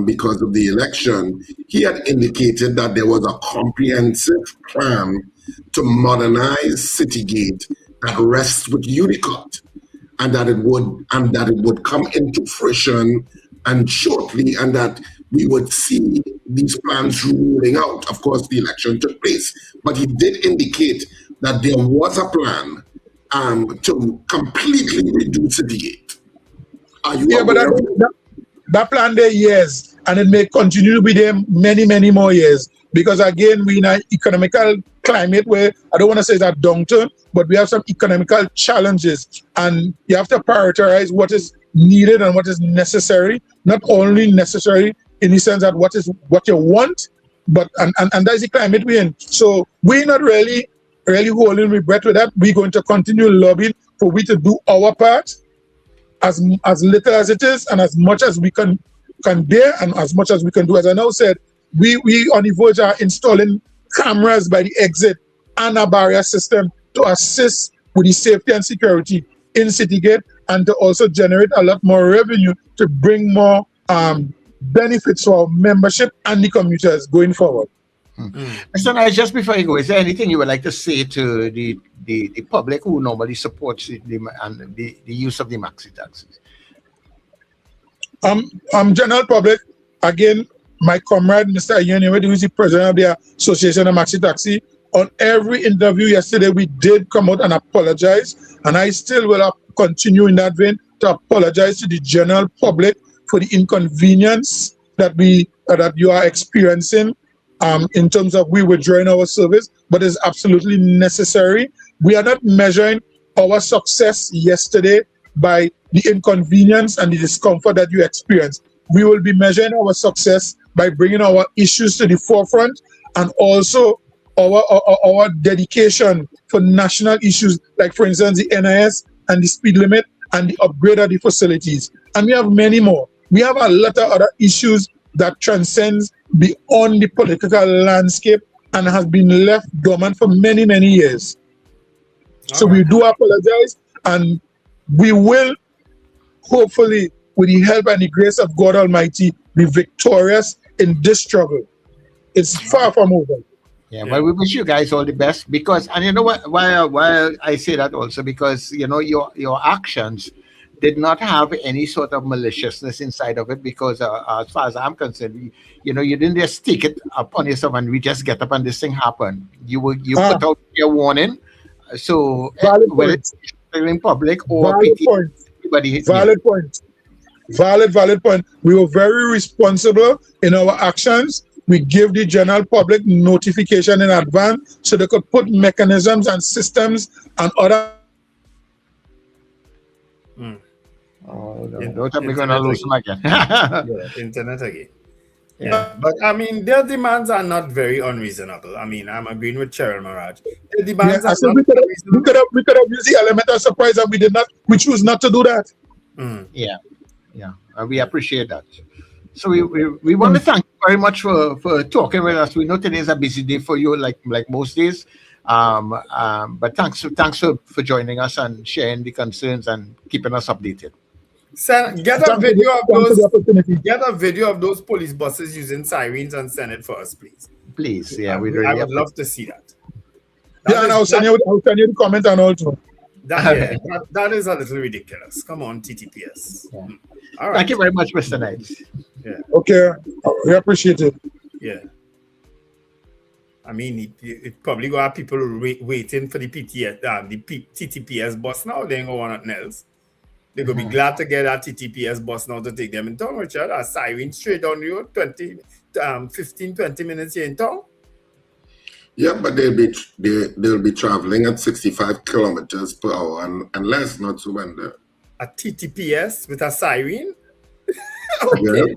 because of the election, he had indicated that there was a comprehensive plan to modernize Citygate that rests with Unicott, and that it would come into fruition and shortly, and that we would see these plans rolling out. Of course, the election took place, but he did indicate that there was a plan to completely reduce Citygate. Are you aware of that plan there, yes, and it may continue to be there many, many more years. Because again, we're in an economical climate where I don't want to say it's a downturn, but we have some economical challenges, and you have to prioritize what is needed and what is necessary. Not only necessary in the sense that what you want, but and that's the climate we're in. So we're not really holding regret with that. We're going to continue lobbying for we to do our part, as little as it is, and as much as we can bear, and as much as we can do. As I now said, we on the verge are installing cameras by the exit and a barrier system to assist with the safety and security in Citygate, and to also generate a lot more revenue to bring more benefits to our membership and the commuters going forward. Mr. Knight, just before you go, is there anything you would like to say to the public who normally supports the use of the Maxi taxis? General public, again, my comrade, Mr. Ayenwe, who is the president of the Association of Maxi Taxi, on every interview yesterday, we did come out and apologize, and I still will continue in that vein to apologize to the general public for the inconvenience that you are experiencing in terms of we withdrawing our service, but it's absolutely necessary. We are not measuring our success yesterday by the inconvenience and the discomfort that you experienced. We will be measuring our success by bringing our issues to the forefront, and also our dedication for national issues, like for instance the NIS and the speed limit and the upgrade of the facilities. And we have many more. We have a lot of other issues that transcends beyond the political landscape and has been left dormant for many, many years. So we do apologize, and we will hopefully, with the help and the grace of God Almighty, be victorious in this struggle. It's far from over. Yeah, well, we wish you guys all the best, because, and you know what, why I say that also, because, you know, your actions did not have any sort of maliciousness inside of it, because as far as I'm concerned, you didn't just stick it upon yourself and we just get up and this thing happened. You put out your warning. So whether it's in public or valid point. We were very responsible in our actions. We give the general public notification in advance so they could put mechanisms and systems and other. Don't tell me going to lose them again. Internet again. Yeah, but I mean, their demands are not very unreasonable. I mean, I'm agreeing with Cheryl Maraj. Their demands are not unreasonable. We could have used the element of surprise, and we did not. We choose not to do that. Yeah, we appreciate that. So we want to thank you very much for talking with us. We know today is a busy day for you, like most days. But thanks for joining us and sharing the concerns and keeping us updated. Get a video of those police buses using sirens and send it for us, please. Please, yeah, I would love to see that. And I'll send you the comment and also. That is a little ridiculous. Come on, TTPS. Yeah. All right. Thank you very much, Mr. Knights. Yeah. Okay, we appreciate it. Yeah. I mean, it probably gonna have people waiting for the TTPS bus now. They ain't gonna want nothing else. They're gonna be glad to get that TTPS bus now to take them in town, Richard. A siren straight down the road, 15, 20 minutes here in town. Yeah, but they'll be traveling at 65 kilometers per hour and less, not to wonder. A TTPS with a siren? Okay.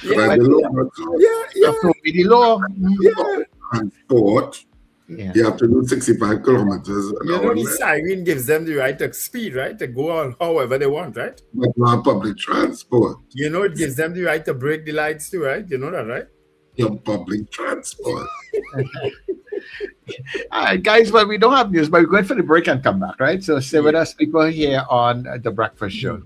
Yeah. The law. Transport. Yeah. You have to do 65 kilometers an You hour. know, the siren gives them the right to speed, right? To go on however they want, right? But not public transport. You know, it gives them the right to break the lights too, right? You know that, right? Your public transport. All right, guys, but we don't have news, but we're going for the break and come back, right? So stay with us, people, here on The Breakfast Show.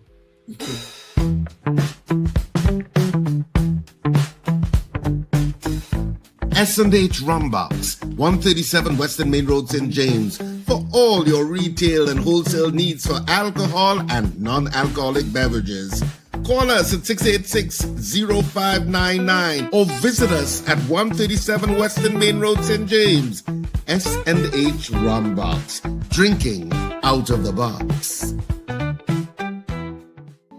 S&H Rumbox, 137 Western Main Road, St. James, for all your retail and wholesale needs for alcohol and non-alcoholic beverages. Call us at 686-0599 or visit us at 137 Western Main Road, St. James. S&H Rumbox, drinking out of the box.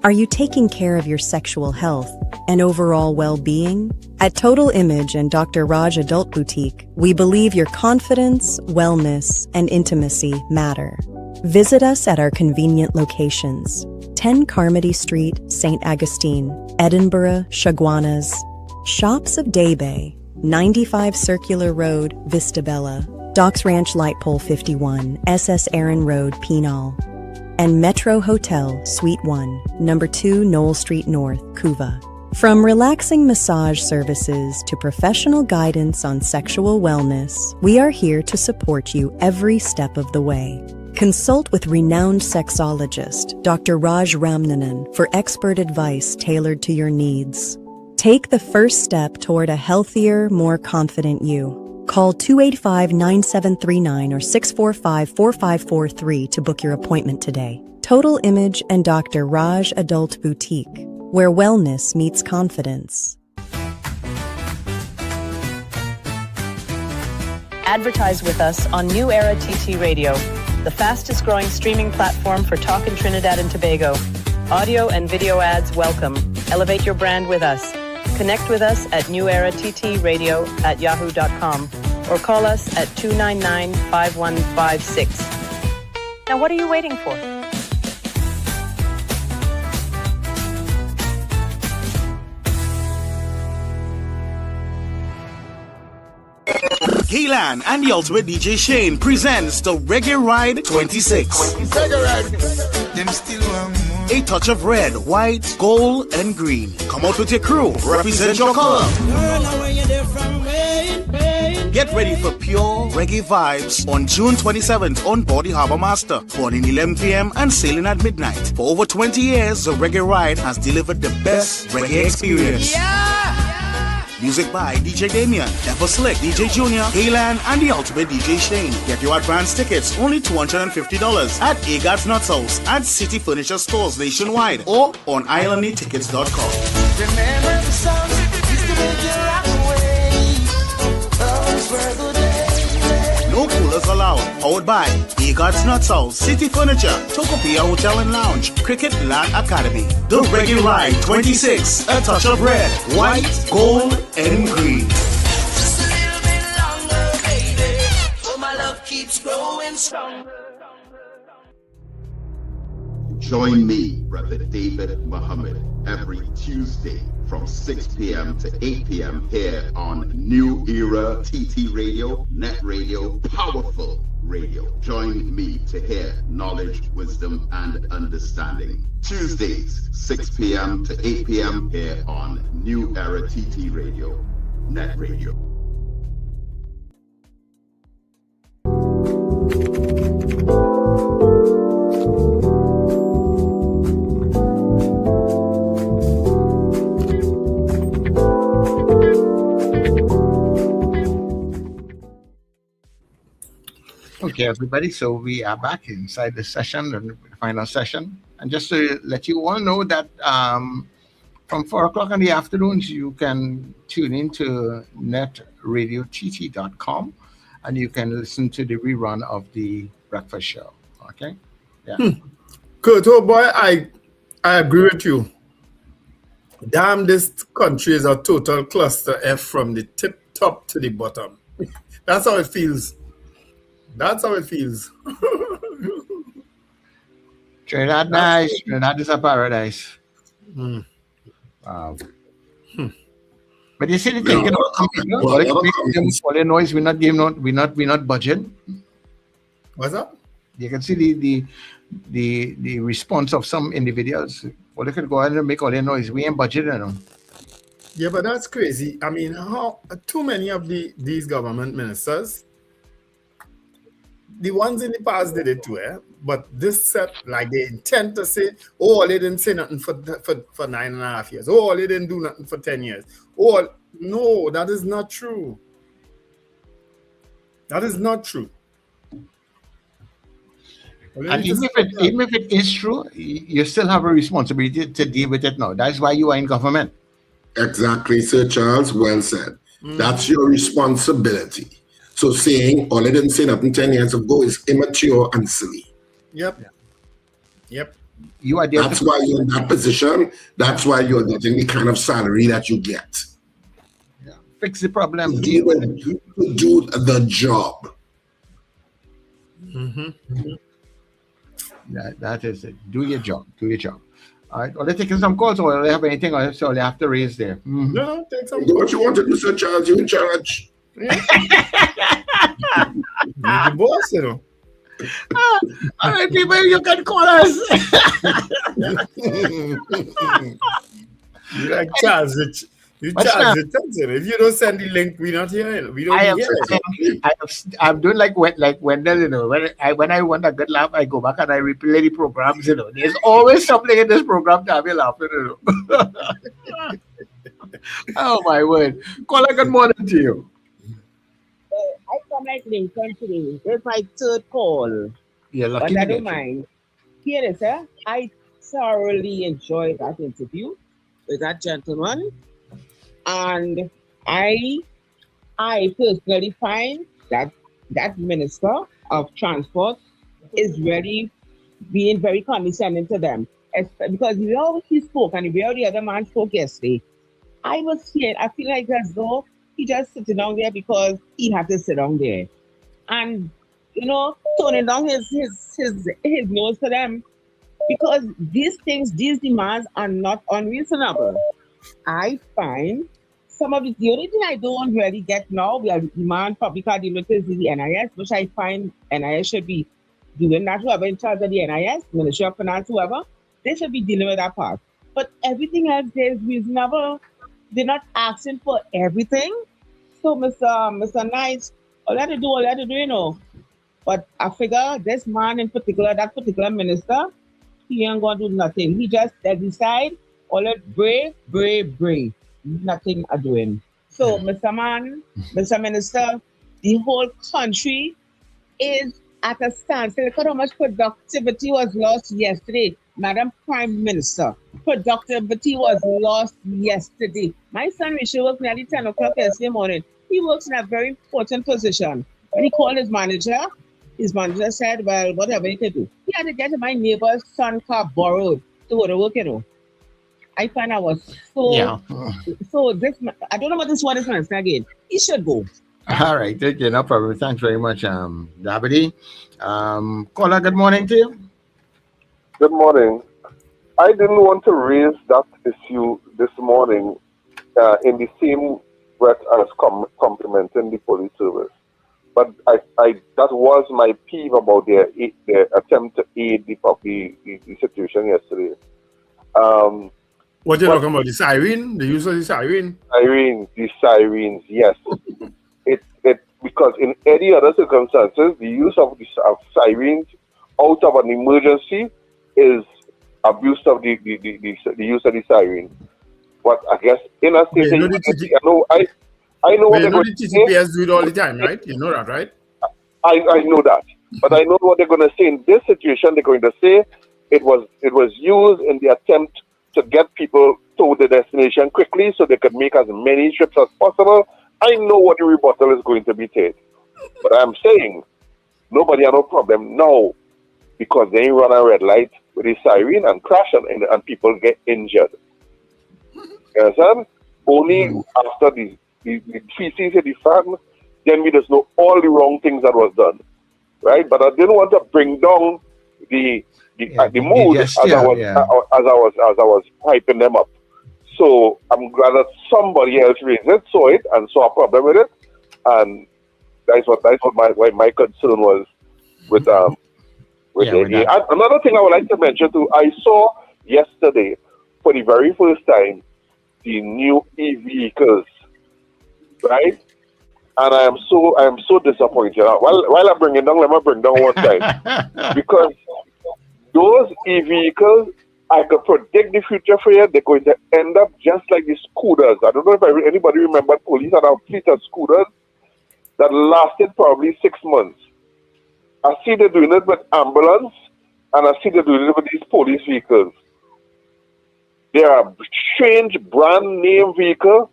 Are you taking care of your sexual health and overall well-being? At Total Image and Dr. Raj Adult Boutique, we believe your confidence, wellness, and intimacy matter. Visit us at our convenient locations: 10 Carmody Street, St. Augustine, Edinburgh, Chaguanas, Shops of Day Bay, 95 Circular Road, Vista Bella, Docks Ranch Light Pole 51, SS Aaron Road, Penal, and Metro Hotel, Suite 1, Number 2 Knoll Street North, Couva. From relaxing massage services to professional guidance on sexual wellness, we are here to support you every step of the way. Consult with renowned sexologist Dr. Raj Ramnanan for expert advice tailored to your needs. Take the first step toward a healthier, more confident you. Call 285-9739 or 645-4543 to book your appointment today. Total Image and Dr. Raj Adult Boutique, where wellness meets confidence. Advertise with us on New Era TT Radio, the fastest growing streaming platform for talk in Trinidad and Tobago. Audio and video ads welcome. Elevate your brand with us. Connect with us at newerattradio@yahoo.com or call us at 299-5156. Now what are you waiting for? Gaylan and the Ultimate DJ Shane presents the Reggae Ride 26. A touch of red, white, gold, and green. Come out with your crew. Represent your color. Get ready for pure reggae vibes on June 27th on board the Harbour Master, boarding 11 p.m. and sailing at midnight. For over 20 years, the Reggae Ride has delivered the best reggae experience. Music by DJ Damien, Devil Slick, DJ Junior, Gaylan, and the Ultimate DJ Shane. Get your advance tickets, only $250 at Agard's Nuts House at City Furniture Stores nationwide or on islandnytickets.com. Remember the song used to make you rock away. Those were the days. No coolers allowed. Powered by Agard's Nuts House, City Furniture, Tokopia Hotel and Lounge, Cricket Land Academy. The Reggae Ride 26, a touch of red, white, gold, and green. Just a little bit longer, baby. Oh, my love keeps growing stronger. Join me, Brother David Muhammad, every Tuesday from 6 p.m. to 8 p.m. here on New Era TT Radio, Net Radio, Powerful Radio. Join me to hear knowledge, wisdom, and understanding. Tuesdays, 6 p.m. to 8 p.m. here on New Era TT Radio, Net Radio. Okay, everybody, so we are back inside the session, the final session. And just to let you all know that from 4 o'clock in the afternoons, you can tune into netradiott.com and you can listen to the rerun of the breakfast show. Okay? Yeah. Good. Oh boy, I agree with you. Damn, this country is a total cluster F from the tip top to the bottom. That's how it feels. That's how it feels. Trinidad nice. Trinidad is a paradise. Mm. Wow. But you see the thing, all the noise, we're not budget. What's up? You can see the response of some individuals. Well, they could go ahead and make all their noise. We ain't budgeting them. Yeah, but that's crazy. I mean, how too many of these government ministers, the ones in the past did it too, but this set, like they intend to say, oh, they didn't say nothing for 9.5 years. Oh, they didn't do nothing for 10 years. Oh, no, that is not true. That is not true. And even if it is true, you still have a responsibility to deal with it now. That's why you are in government. Exactly, Sir Charles. Well said. That's your responsibility. So saying, oh, they didn't say nothing 10 years ago is immature and silly. Yep. You are there. That's why you're in that position. That's why you're getting the kind of salary that you get. Yeah. Fix the problem. You do the job. Mm-hmm. That is it. Do your job. All right. Well, let's take some calls, or they have anything else, so they have to raise there. Mm-hmm. No, take some. Do what you want to do, Sir Charles. You're in charge. You're the boss, you know. All right, people, you can call us. You like Charles Rich. You Charles Richardson. If you don't send the link, we're not hearing. We don't hear it. I'm doing like Wendell, you know. When I want a good laugh, I go back and I replay the programs, you know. There's always something in this program to have you laughing, you know. Oh my word. Caller, good morning to you. I come like Lincoln today. It's my third call. Yeah, lucky. But I don't mind. Here it is, sir. I thoroughly enjoyed that interview with that gentleman. And I personally find that Minister of Transport is really being very condescending to them. Because he spoke and the other man spoke yesterday. I was here. I feel like as though he just sitting down there because he had to sit down there. And, you know, turning down his nose to them. Because these demands are not unreasonable. I find some of the only thing I don't really get now, we are demand public coordinators is the NIS, which I find NIS should be doing that. Whoever in charge of the NIS, Ministry of Finance, whoever, they should be dealing with that part. But everything else is reasonable. They're not asking for everything. So, Mr. Knights, all they do, you know. But I figure this man in particular, that particular minister, he ain't going to do nothing. He just decide, all that brave. Nothing are doing. So, Mr. Minister, the whole country is at a standstill. Look at how much productivity was lost yesterday. Madam Prime Minister, productivity was lost yesterday. My son Rishi worked nearly 10 o'clock yesterday morning. He works in a very important position. When he called his manager said, well, whatever he could do. He had to get my neighbor's son car borrowed to go to work, you know. I find I was so this. I don't know what this one is again. He should go. All right, thank you. No problem. Thanks very much, Dabity. Caller, good morning to you. Good morning. I didn't want to raise that issue this morning in the same breath as complimenting the police service, but I that was my peeve about their attempt to aid the situation yesterday. What you're talking about? The siren? The use of the siren? The sirens, yes. it because in any other circumstances, the use of sirens out of an emergency is abuse of the use of the siren. But I guess in a state, I know what they're going to say. TTPS do it all the time, right? You know that, right? I know that, but I know what they're going to say in this situation. They're going to say it was used in the attempt to get people to the destination quickly so they could make as many trips as possible. I know what the rebuttal is going to be, Ted. But I'm saying nobody has no problem now because they run a red light with a siren and crash and people get injured. You understand? Only after the feces hit the fan, then we just know all the wrong things that was done, right? But I didn't want to bring down the mood as I was hyping them up. So I'm glad that somebody else raised it, saw it, and saw a problem with it, and that's what my concern was with the AA. Another thing I would like to mention too, I saw yesterday for the very first time the new e-vehicles, right? And I am so disappointed. While I'm bringing down, let me bring down one time because those e-vehicles, I could predict the future for you. They're going to end up just like the scooters. I don't know if anybody remember police had a fleet of scooters that lasted probably 6 months. I see they're doing it with ambulance, and I see they're doing it with these police vehicles. They are a strange brand name vehicle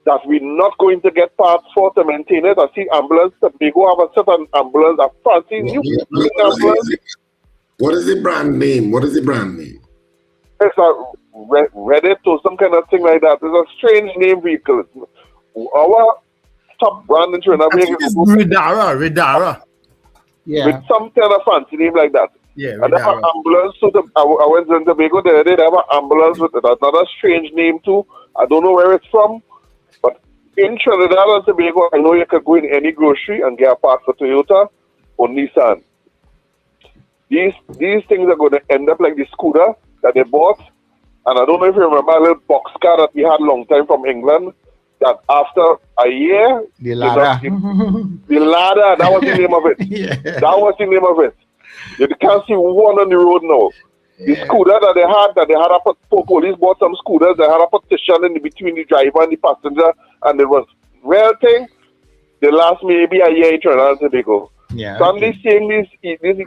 that we're not going to get parts for to maintain it. I see ambulance, they go have a certain ambulance, a fancy new ambulance. What is the brand name? It's a Reddit or some kind of thing like that. It's a strange name vehicle. Our top brand in Trinidad is Ridara. Yeah. With some kind of fancy name like that. Yeah, and they have an ambulance. I went to Tobago the other day. They have an ambulance with another strange name too. I don't know where it's from. But in Trinidad and Tobago, I know you could go in any grocery and get a part for Toyota or Nissan. These things are going to end up like the scooter that they bought. And I don't know if you remember a little box car that we had a long time from England, that after a year, the ladder, that was the name of it. Yeah. That was the name of it. You can't see one on the road now. The scooter that they had a police bought some scooters, they had a partition in between the driver and the passenger, and it was real thing. They last maybe a year in Trinidad and Tobago. Yeah. Suddenly seeing these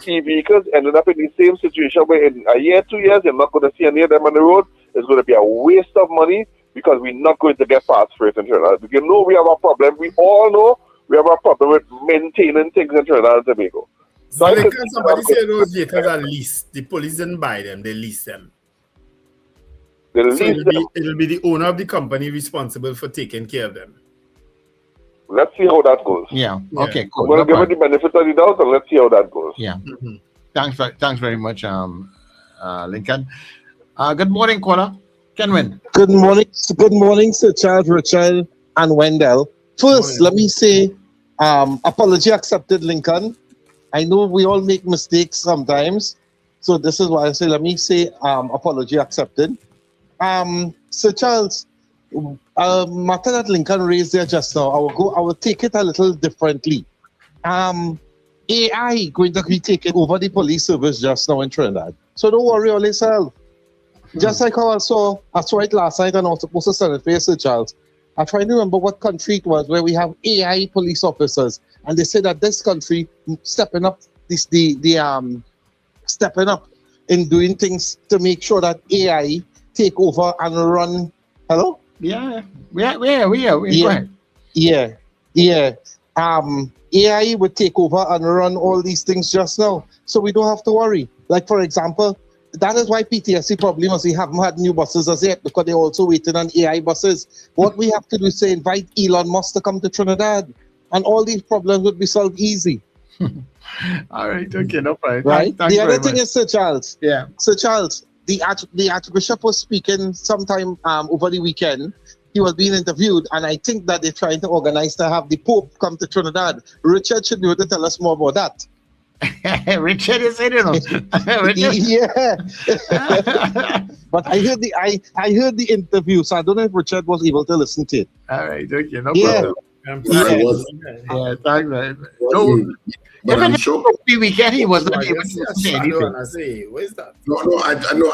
e-vehicles ended up in the same situation where in a year, 2 years, you're not going to see any of them on the road. It's going to be a waste of money because we're not going to get parts for it in Trinidad. Because we have a problem. We all know we have a problem with maintaining things in Trinidad and Tobago. So somebody said those vehicles are leased. The police didn't buy them, they leased them. It'll be the owner of the company responsible for taking care of them. Let's see how that goes. Yeah. Okay, cool. We'll give it the benefit of the doubt and let's see how that goes. Yeah. Thanks very much, Lincoln. Good morning, caller. Kenwin. Good morning, Sir Charles, Richard, and Wendell. First, let me say, apology accepted, Lincoln. I know we all make mistakes sometimes, so this is why I say, let me say, apology accepted. Sir Charles, matter that Lincoln raised there just now, I will take it a little differently. AI going to be taking over the police service just now in Trinidad, so don't worry all yourself. Just like how I saw it last night, and I was supposed to send it for Sir Charles. I try to remember what country it was where we have AI police officers, and they say that this country stepping up in doing things to make sure that AI take over and run. Hello? Yeah. Go ahead. Yeah. AI would take over and run all these things just now, so we don't have to worry. Like for example, that is why PTSD probably must haven't had new buses as yet, because they're also waiting on AI buses. What we have to do is say invite Elon Musk to come to Trinidad, and all these problems would be solved easy. All right, okay, no problem. Right. Thanks the other thing much. is, Sir Charles. Yeah. Sir Charles, the Archbishop was speaking sometime over the weekend. He was being interviewed, and I think that they're trying to organize to have the Pope come to Trinidad. Richard should be able to tell us more about that. Richard is in it. Yeah. But I heard the interview, so I don't know if Richard was able to listen to it. All right, okay, no Yeah. problem. Thanks, man. No, But I'm sure the weekend he wasn't able to say anything. I say, where's that? No,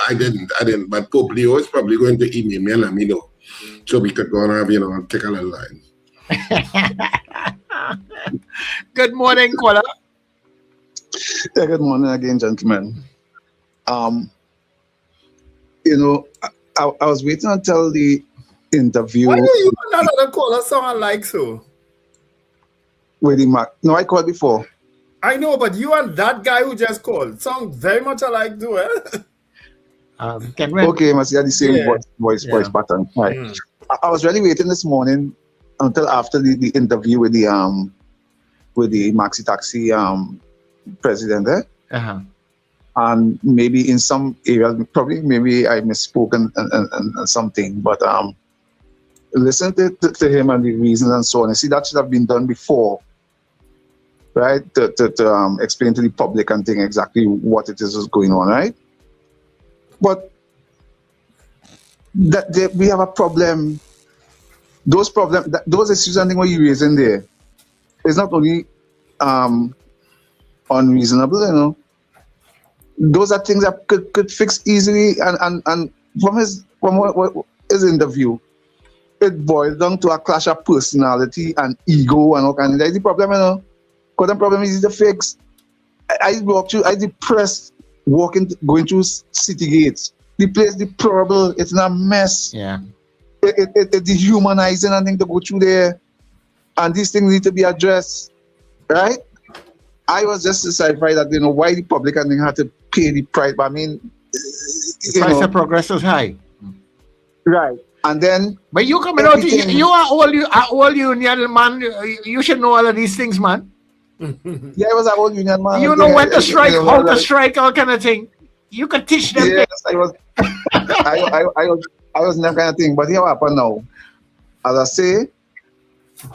I didn't. But Pope Leo is probably going to email me and let me know, so we could go and have take a little line. Good morning, caller. Yeah, good morning again, gentlemen. I was waiting until the interview. Why do you another caller sound like so? With the Mac. No, I called before. I know, but you and that guy who just called sound very much alike, too, eh? Okay, must have the same voice pattern. Right. I was really waiting this morning until after the interview with the with the Maxi Taxi president there. Uh-huh. And maybe in some areas, maybe I misspoke and something, but listen to him and the reasons and so on. I see that should have been done before, right? To explain to the public and think exactly what it is going on, right? But we have a problem. Those issues and things what you raising there is not only unreasonable, you know. Those are things that could fix easily, and from what his interview, it boils down to a clash of personality and ego and all kind of. That's the problem, you know. Because the problem is the fix. I depressed going through city gates. The place deplorable. It's in a mess. Yeah. It's dehumanizing and thing to go through there, and these things need to be addressed, right? I was just satisfied that, you know, why the public and they had to pay the price. But I mean, the price of progress is high, right? And then, but you coming out, you are all union man. You should know all of these things, man. Yeah, I was a whole union man. You know when to strike, how to strike, all kind of thing. You could teach them. Yes, I was. I was that kind of thing. But here what happened now? As I say,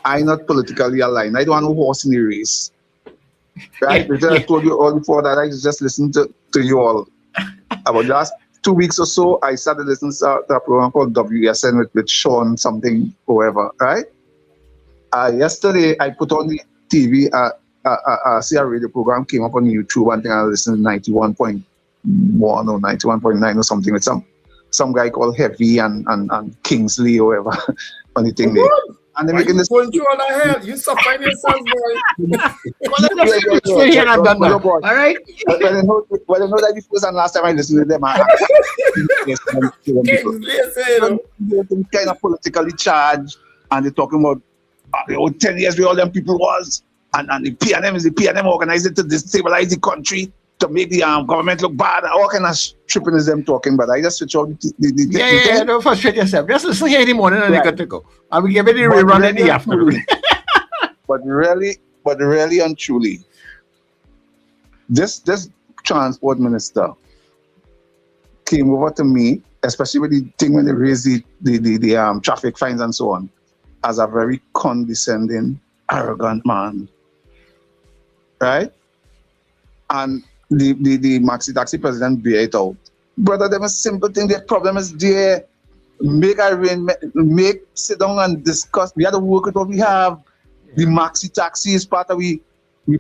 I'm not politically aligned. I don't want no horse in the race. Right? Because I told you all before that I just listened to you all. About the last 2 weeks or so, I started listening to a program called WSN with Sean something, whoever, right? Yesterday, I put on the TV, see a radio program came up on YouTube, and I listened to 91.1 or 91.9 or something with some guy called Heavy and Kingsley or whatever on the thing there. And they're making this. Going through all the hell, you suffering yourself, boy. All right. Well, I know that the first and last time I listened to them, they're kind of politically charged, and they're talking about 10 years where all them people was, and the PNM is the PNM organized to destabilize the country, to make the government look bad, all kind of tripping is them talking, but I just switch off the don't frustrate yourself. Just listen here in the morning and you got to go. And we give it a rerun in the afternoon. But really and truly, this transport minister came over to me, especially with the thing when they raised the traffic fines and so on, as a very condescending, arrogant man. Right? And the Maxi Taxi president bear it out. Brother, them a simple thing. The problem is there. Make sit down and discuss. We have to work with what we have. The Maxi Taxi is part of we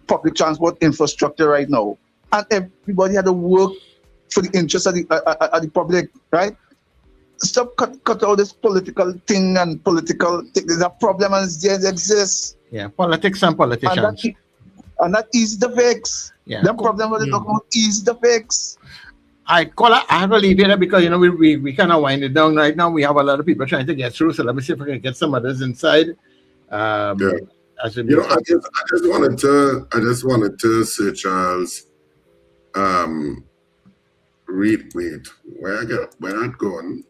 public transport infrastructure right now, and everybody had to work for the interest of the public, right? Stop cut out this political thing and political thing. There's a problem and it exists. Yeah, politics and politicians. And that easy to fix. Yeah. The problem with the document easy to fix. I have to leave here because, you know, we kind of wind it down right now. We have a lot of people trying to get through, so let me see if I can get some others inside. I just wanted to say, Charles, wait, where it going?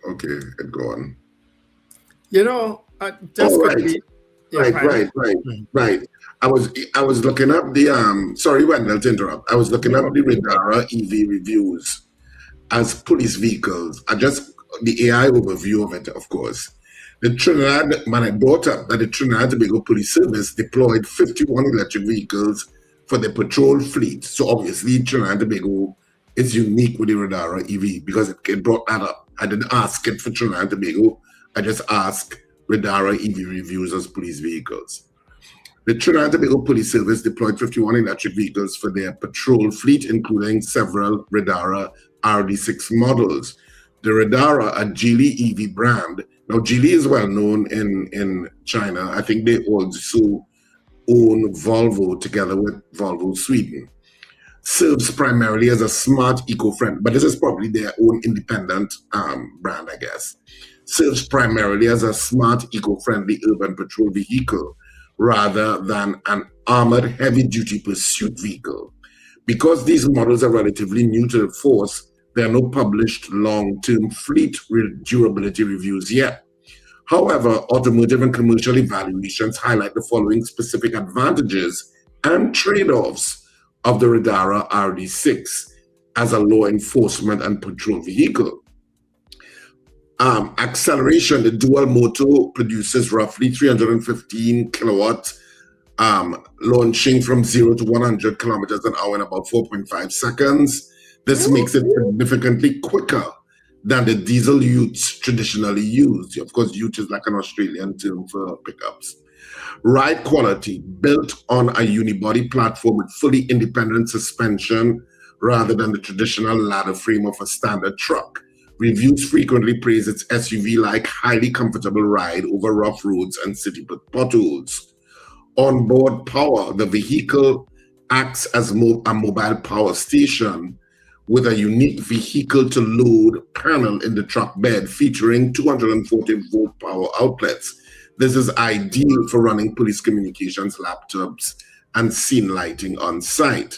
Okay, it gone. You know, just quickly. Right. I was looking up the sorry, Wendell, to interrupt. I was looking up the Radara EV reviews as police vehicles. The AI overview of it, of course. The Trinidad, when I brought up that the Trinidad and Tobago Police Service deployed 51 electric vehicles for their patrol fleet. So obviously Trinidad and Tobago is unique with the Radara EV because it brought that up. I didn't ask it for Trinidad and Tobago. I just asked Radara EV reviews as police vehicles. The Trinidad and Tobago Police Service deployed 51 electric vehicles for their patrol fleet, including several Radara RD6 models. The Radara, a Geely EV brand. Now, Geely is well known in China. I think they also own Volvo together with Volvo Sweden. Serves primarily as a smart eco-friendly, but this is probably their own independent brand, I guess. Serves primarily as a smart eco-friendly urban patrol vehicle rather than an armored heavy-duty pursuit vehicle. Because these models are relatively new to the force, there are no published long-term fleet durability reviews yet. However, automotive and commercial evaluations highlight the following specific advantages and trade-offs of the Radara RD6 as a law enforcement and patrol vehicle. Acceleration, the dual motor produces roughly 315 kilowatt, launching from 0 to 100 kilometers an hour in about 4.5 seconds. This makes it significantly quicker than the diesel utes traditionally used. Of course, ute is like an Australian term for pickups. Ride quality, built on a unibody platform with fully independent suspension rather than the traditional ladder frame of a standard truck. Reviews frequently praise its SUV-like, highly comfortable ride over rough roads and city potholes. Onboard power, the vehicle acts as a mobile power station with a unique vehicle-to-load panel in the truck bed featuring 240-volt power outlets. This is ideal for running police communications, laptops, and scene lighting on site.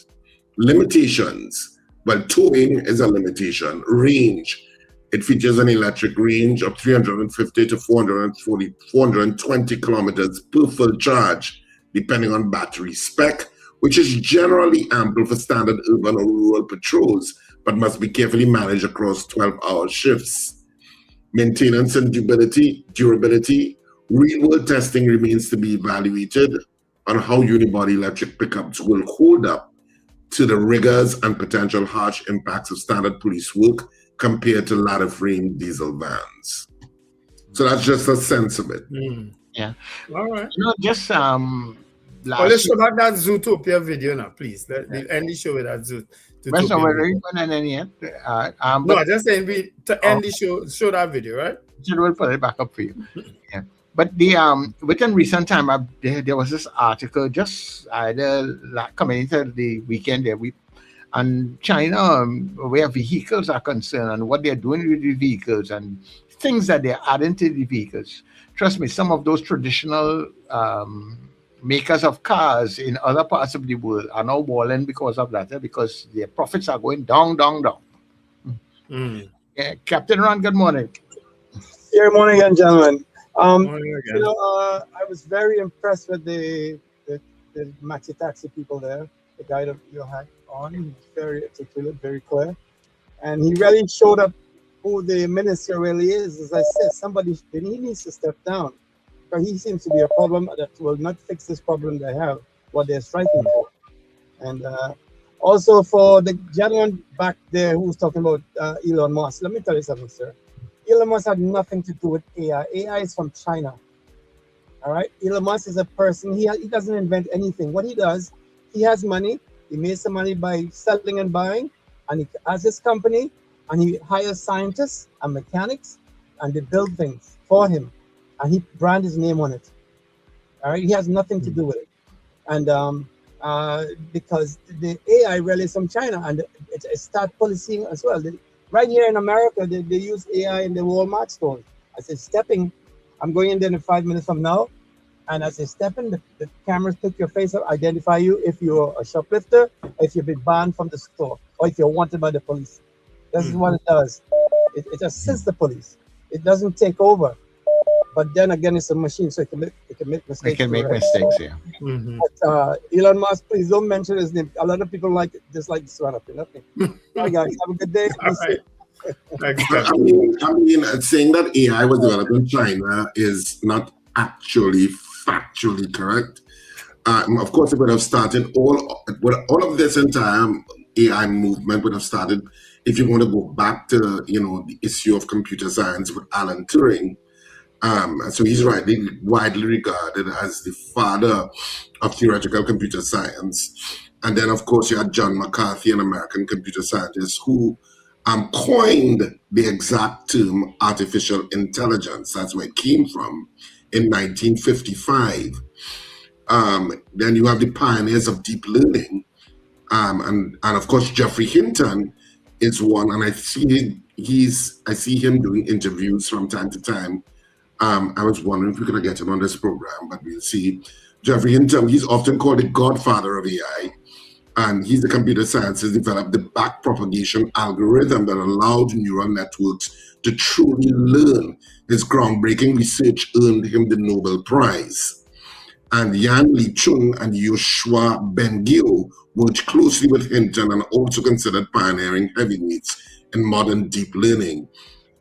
Limitations. Well, towing is a limitation. Range. It features an electric range of 350 to 420 kilometers per full charge, depending on battery spec, which is generally ample for standard urban or rural patrols, but must be carefully managed across 12-hour shifts. Maintenance and durability. Real-world testing remains to be evaluated on how unibody electric pickups will hold up to the rigors and potential harsh impacts of standard police work compared to ladder frame diesel vans. So that's just a sense of it. Yeah. All right. Just let's show back that Zootopia video now, please. End the show with that Zootopia. No, I just saying to end the show that video, right? We'll put it back up for you. Yeah. But within recent time, there was this article just coming into the weekend there. And China, where vehicles are concerned and what they're doing with the vehicles and things that they're adding to the vehicles. Trust me, some of those traditional makers of cars in other parts of the world are now walling because of that, because their profits are going down. Yeah, Captain Ron, good morning. Good morning again, gentlemen. Morning again. I was very impressed with the Maxi Taxi people there. The guy that you had on, he's very articulate, very clear, and he really showed up who the minister really is. As I said, he needs to step down, because he seems to be a problem that will not fix this problem they have, what they're striking for. And also for the gentleman back there who was talking about Elon Musk, let me tell you something, sir. Elon Musk had nothing to do with AI. AI is from China. All right, Elon Musk is a person. He doesn't invent anything. What he does, he has money. He makes some money by selling and buying, and he has his company, and he hires scientists and mechanics, and they build things for him, and he brand his name on it. All right, he has nothing to do with it, and because the AI really is from China, and it start policing as well. Right here in America, they use AI in the Walmart store. I said, I'm going in there in 5 minutes from now. And as they step in, the cameras pick your face up, identify you if you're a shoplifter, if you've been banned from the store, or if you're wanted by the police. This is what it does. It assists the police. It doesn't take over. But then again, it's a machine, so it can make mistakes. It can make mistakes, yeah. But Elon Musk, please don't mention his name. A lot of people dislike this one up. Nothing. All right, guys, have a good day. I mean, saying that AI was developed in China is not actually factually correct. Of course, it would have started all of this entire AI movement would have started if you want to go back to the issue of computer science with Alan Turing. So he's widely regarded as the father of theoretical computer science. And then, of course, you had John McCarthy, an American computer scientist, who coined the exact term artificial intelligence. That's where it came from in 1955. Then you have the pioneers of deep learning. And of course, Geoffrey Hinton is one, and I see him doing interviews from time to time. I was wondering if we could get him on this program, but we'll see. Geoffrey Hinton, he's often called the godfather of AI. And he's a computer scientist, developed the backpropagation algorithm that allowed neural networks to truly learn. His groundbreaking research earned him the Nobel Prize. And Yan Li Chung and Yoshua Bengio worked closely with Hinton and also considered pioneering heavyweights in modern deep learning.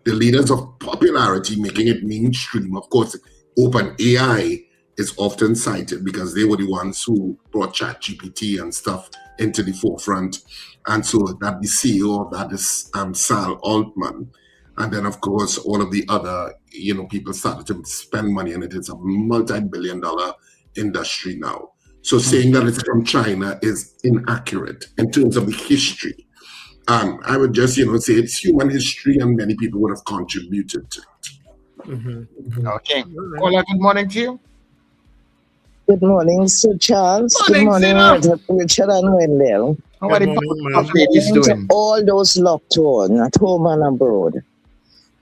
The leaders of popularity making it mainstream, of course, OpenAI is often cited because they were the ones who brought ChatGPT and stuff into the forefront. And so that the CEO of that is Sal Altman. And then, of course, all of the other, people started to spend money in it. It's a multi-billion-dollar industry now. So saying that it's from China is inaccurate in terms of the history. I would just, say it's human history and many people would have contributed to it. Okay. Paula, good morning to you. Good morning, Sir Charles. Good morning, Richard and Wendell. How are the ladies doing? All those locked on at home and abroad.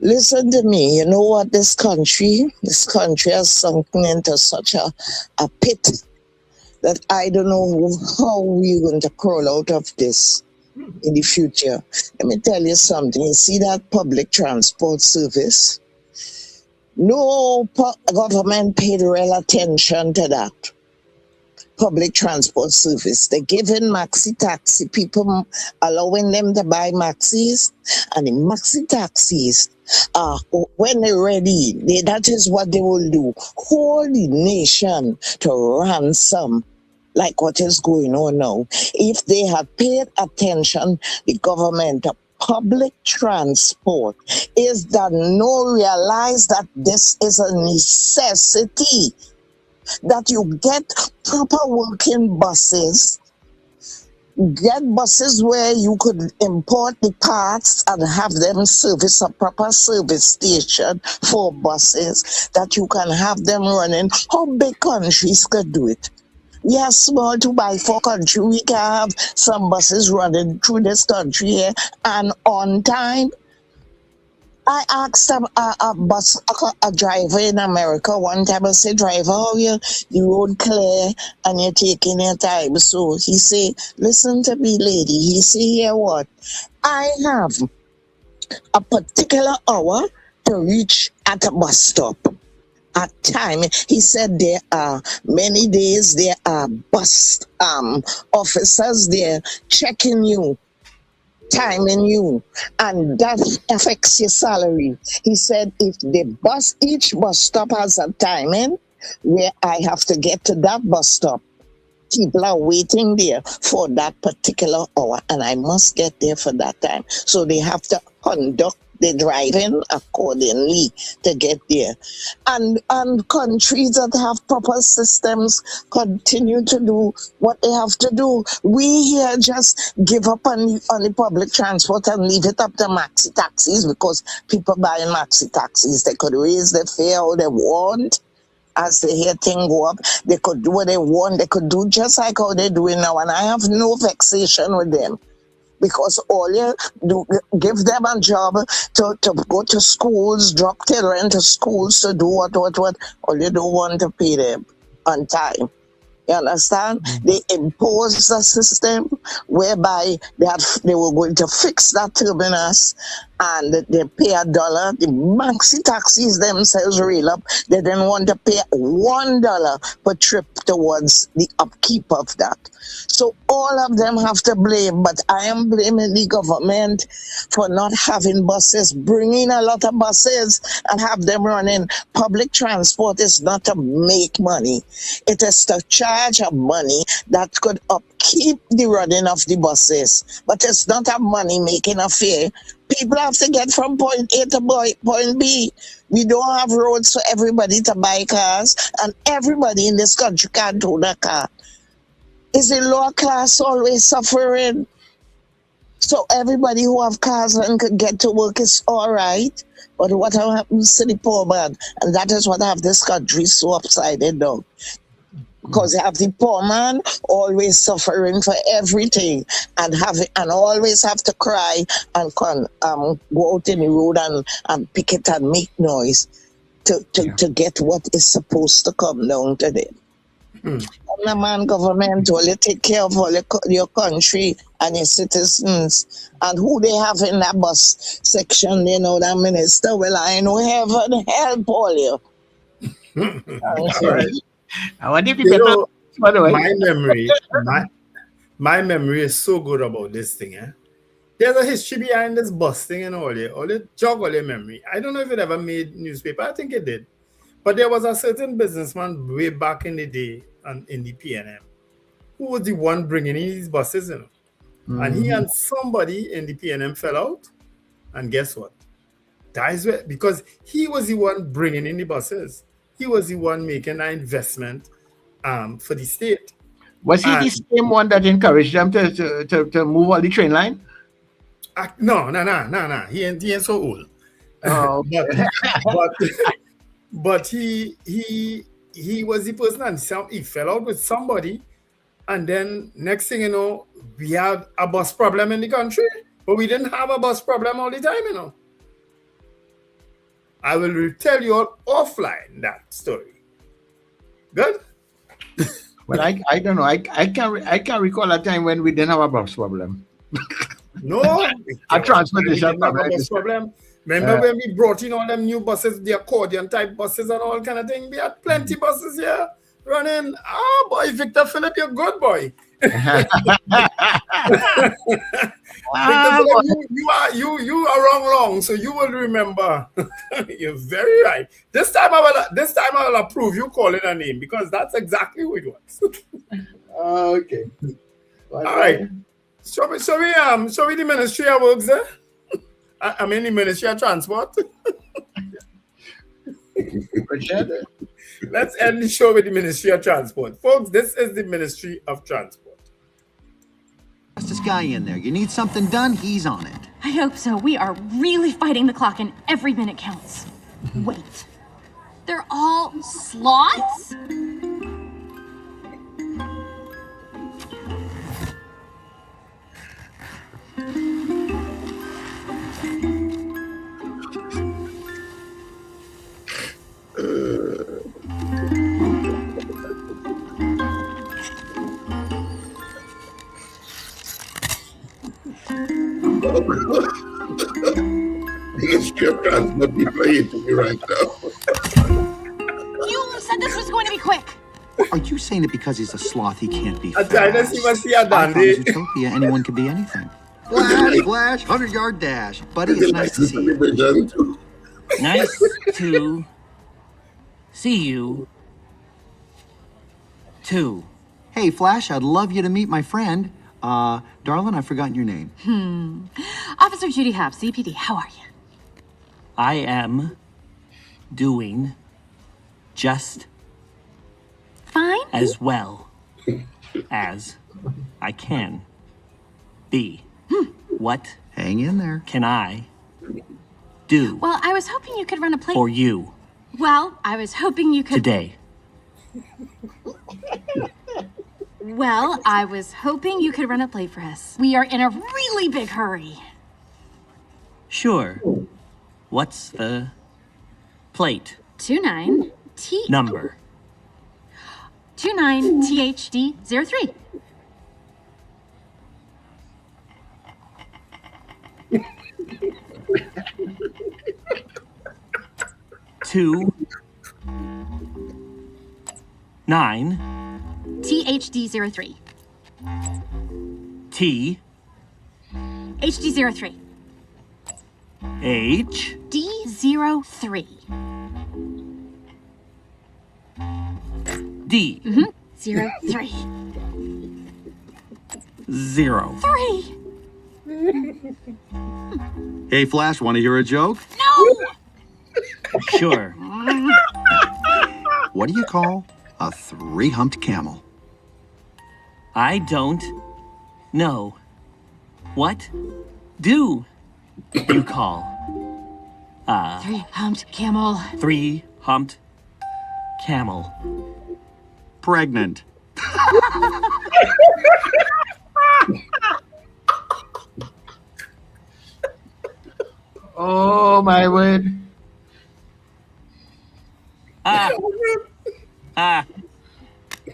Listen to me. You know what? This country has sunken into such a pit that I don't know how we're going to crawl out of this in the future. Let me tell you something. You see that public transport service? No government paid real attention to that public transport service. They're giving Maxi Taxi people, allowing them to buy Maxis, and the Maxi Taxis, when they're ready, that is what they will do. Hold the nation to ransom, like what is going on now. If they had paid attention, the government, public transport, is that no realize that this is a necessity, that you get proper working buses, get buses where you could import the parts and have them service a proper service station for buses, that you can have them running. How big countries could do it? We are small 2x4 country. We can have some buses running through this country here and on time. I asked a driver in America one time, I said, driver, how the road clear and you're taking your time? So he said, listen to me, lady. He said, here what? I have a particular hour to reach at a bus stop. At time, he said there are many days there are bus officers there checking you, timing you, and that affects your salary. He said if each bus stop has a timing where I have to get to that bus stop, people are waiting there for that particular hour and I must get there for that time. So they have to conduct the driving accordingly to get there. And countries that have proper systems continue to do what they have to do. We here just give up on the public transport and leave it up to Maxi Taxis because people buying Maxi Taxis. They could raise the fare how they want. As they hear thing go up, they could do what they want. They could do just like how they're doing now. And I have no vexation with them. Because all you do, give them a job to go to schools, drop children to schools to do what. All you don't want to pay them on time. You understand? They imposed a system whereby they were going to fix that terminus and they pay $1. The Maxi Taxis themselves reel up. They didn't want to pay $1 per trip towards the upkeep of that. So all of them have to blame, but I am blaming the government for not having buses, bringing a lot of buses and have them running. Public transport is not to make money. It is to charge a money that could upkeep the running of the buses. But it's not a money-making affair. People have to get from point A to point B. We don't have roads for everybody to buy cars, and everybody in this country can't own a car. Is the lower class always suffering? So everybody who have cars and could get to work is all right. But what happens to the poor man? And that is what have this country so upside down. Because you have the poor man always suffering for everything and always have to cry and go out in the road and picket and make noise to get what is supposed to come down to them. The man government will take care of all your country and your citizens. And who they have in that bus section, you know, that minister, well, I know heaven help all you. All right. I want to be You better. know, By the way. my memory is so good about this thing. There's a history behind this bus thing and all the jog all your memory. I don't know if it ever made newspaper. I think it did. But there was a certain businessman way back in the day and in the PNM who was the one bringing in these buses, you know. And he and somebody in the PNM fell out. And guess what? That is where, because he was the one bringing in the buses. He was the one making an investment for the state. Was he the same one that encouraged them to move all the train line? No. He ain't so old. Oh, but he was the person, and he fell out with somebody, and then next thing you know, we had a bus problem in the country, but we didn't have a bus problem all the time, you know. I will tell you all offline that story. Good. Well, I don't know. I can't recall a time when we didn't have a bus problem. No, a transportation problem. Remember when we brought in all them new buses, the accordion type buses and all kind of thing? We had plenty buses here running. Oh boy, Victor Philip, you're good boy. Victor Philip, you are wrong, so you will remember. You're very right. This time I will approve you calling a name because that's exactly who it was. Okay. All right. Show me the Ministry of Works there. I mean the Ministry of Transport. Let's end the show with the Ministry of Transport. Folks, this is the Ministry of Transport. Fastest guy in there. You need something done, he's on it. I hope so. We are really fighting the clock and every minute counts. Wait. They're all sloths? Ministry of Transport people hating me right now. You said this was going to be quick. Are you saying that because he's a sloth he can't be fast? I thought Utopia, anyone can be anything. Flash, 100-yard dash. Buddy, it's nice to see you. Nice to see you, too. Hey, Flash, I'd love you to meet my friend. Darling, I've forgotten your name. Officer Judy Hobbs, CPD, how are you? I am doing just fine as well as I can be. What? Hang in there. Can I do? Well, I was hoping you could run a play. For you. Well, I was hoping you could. Today. Well, I was hoping you could run a play for us. We are in a really big hurry. Sure. What's the plate? 29 T. Number. 29 THD 03. Two. 9. THD 03. T. HD 03. H. D 03. D. 03. 0. 3. Hey, Flash, want to hear a joke? No! Sure. What do you call a three-humped camel? I don't know. What do you call a three-humped camel? Three-humped camel. Pregnant. Oh my word.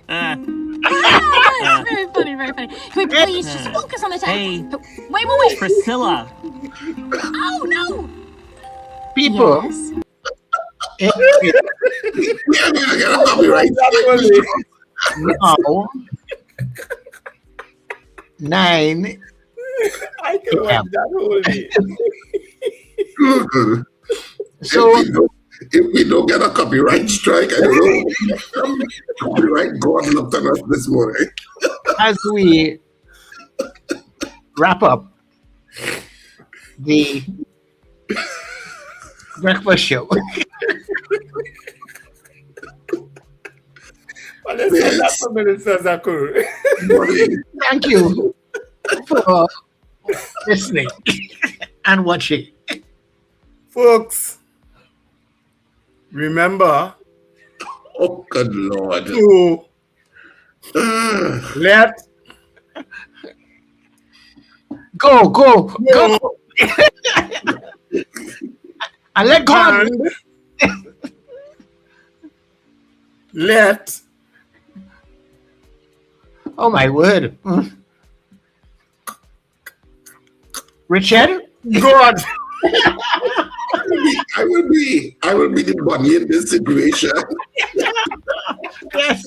Very funny, very funny. Can we please just focus on the text? Hey. Wait. Priscilla. Oh, no. People. Yes. Now, 9 I can watch that whole day. So if we don't get a copyright strike, I don't know. Copyright God looked at us this morning. as we wrap up the breakfast show. Well, let's send that for Minister Zakuru. Thank you for listening and watching. Folks, remember, oh good Lord, to let go and let go. Let, oh my word, Richard, God. I will be the bunny in this situation. Yes.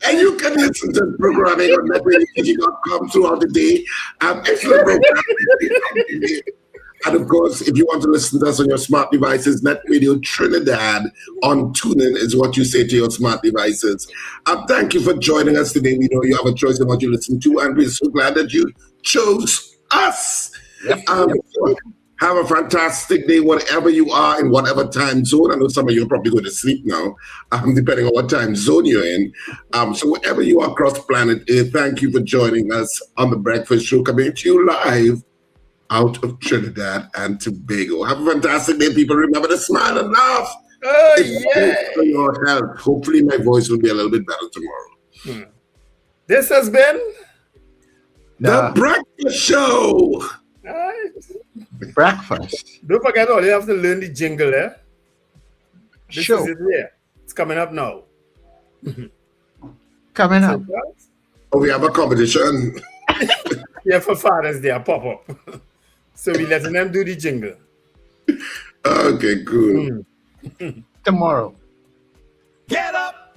And you can listen to the programming on NetRadio.com throughout the day. Excellent program. And of course, if you want to listen to us on your smart devices, Net Radio Trinidad on TuneIn is what you say to your smart devices. Thank you for joining us today. We know you have a choice in what you listen to, and we're so glad that you chose us. Yep. Have a fantastic day, whatever you are, in whatever time zone. I know some of you are probably going to sleep now, depending on what time zone you're in. So wherever you are across planet Earth, thank you for joining us on The Breakfast Show, coming to you live out of Trinidad and Tobago. Have a fantastic day, people. Remember to smile and laugh. Oh, It's good for your health. Hopefully my voice will be a little bit better tomorrow. This has been The Breakfast Show. Breakfast. Don't forget, all you have to learn the jingle, eh? This Sure. is it here. It's coming up now. Coming up. Oh, we have a competition. Yeah, for Father's Day, pop up. So we letting them do the jingle. Okay, cool. Tomorrow. Get up,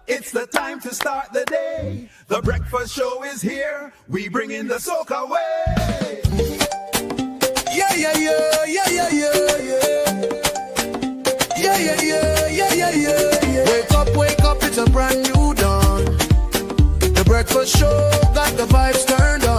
it's the time to start the day. The breakfast show is here, we bring in the soca way. Yeah. Wake up, it's a brand new dawn. The breakfast show got the vibes turned on.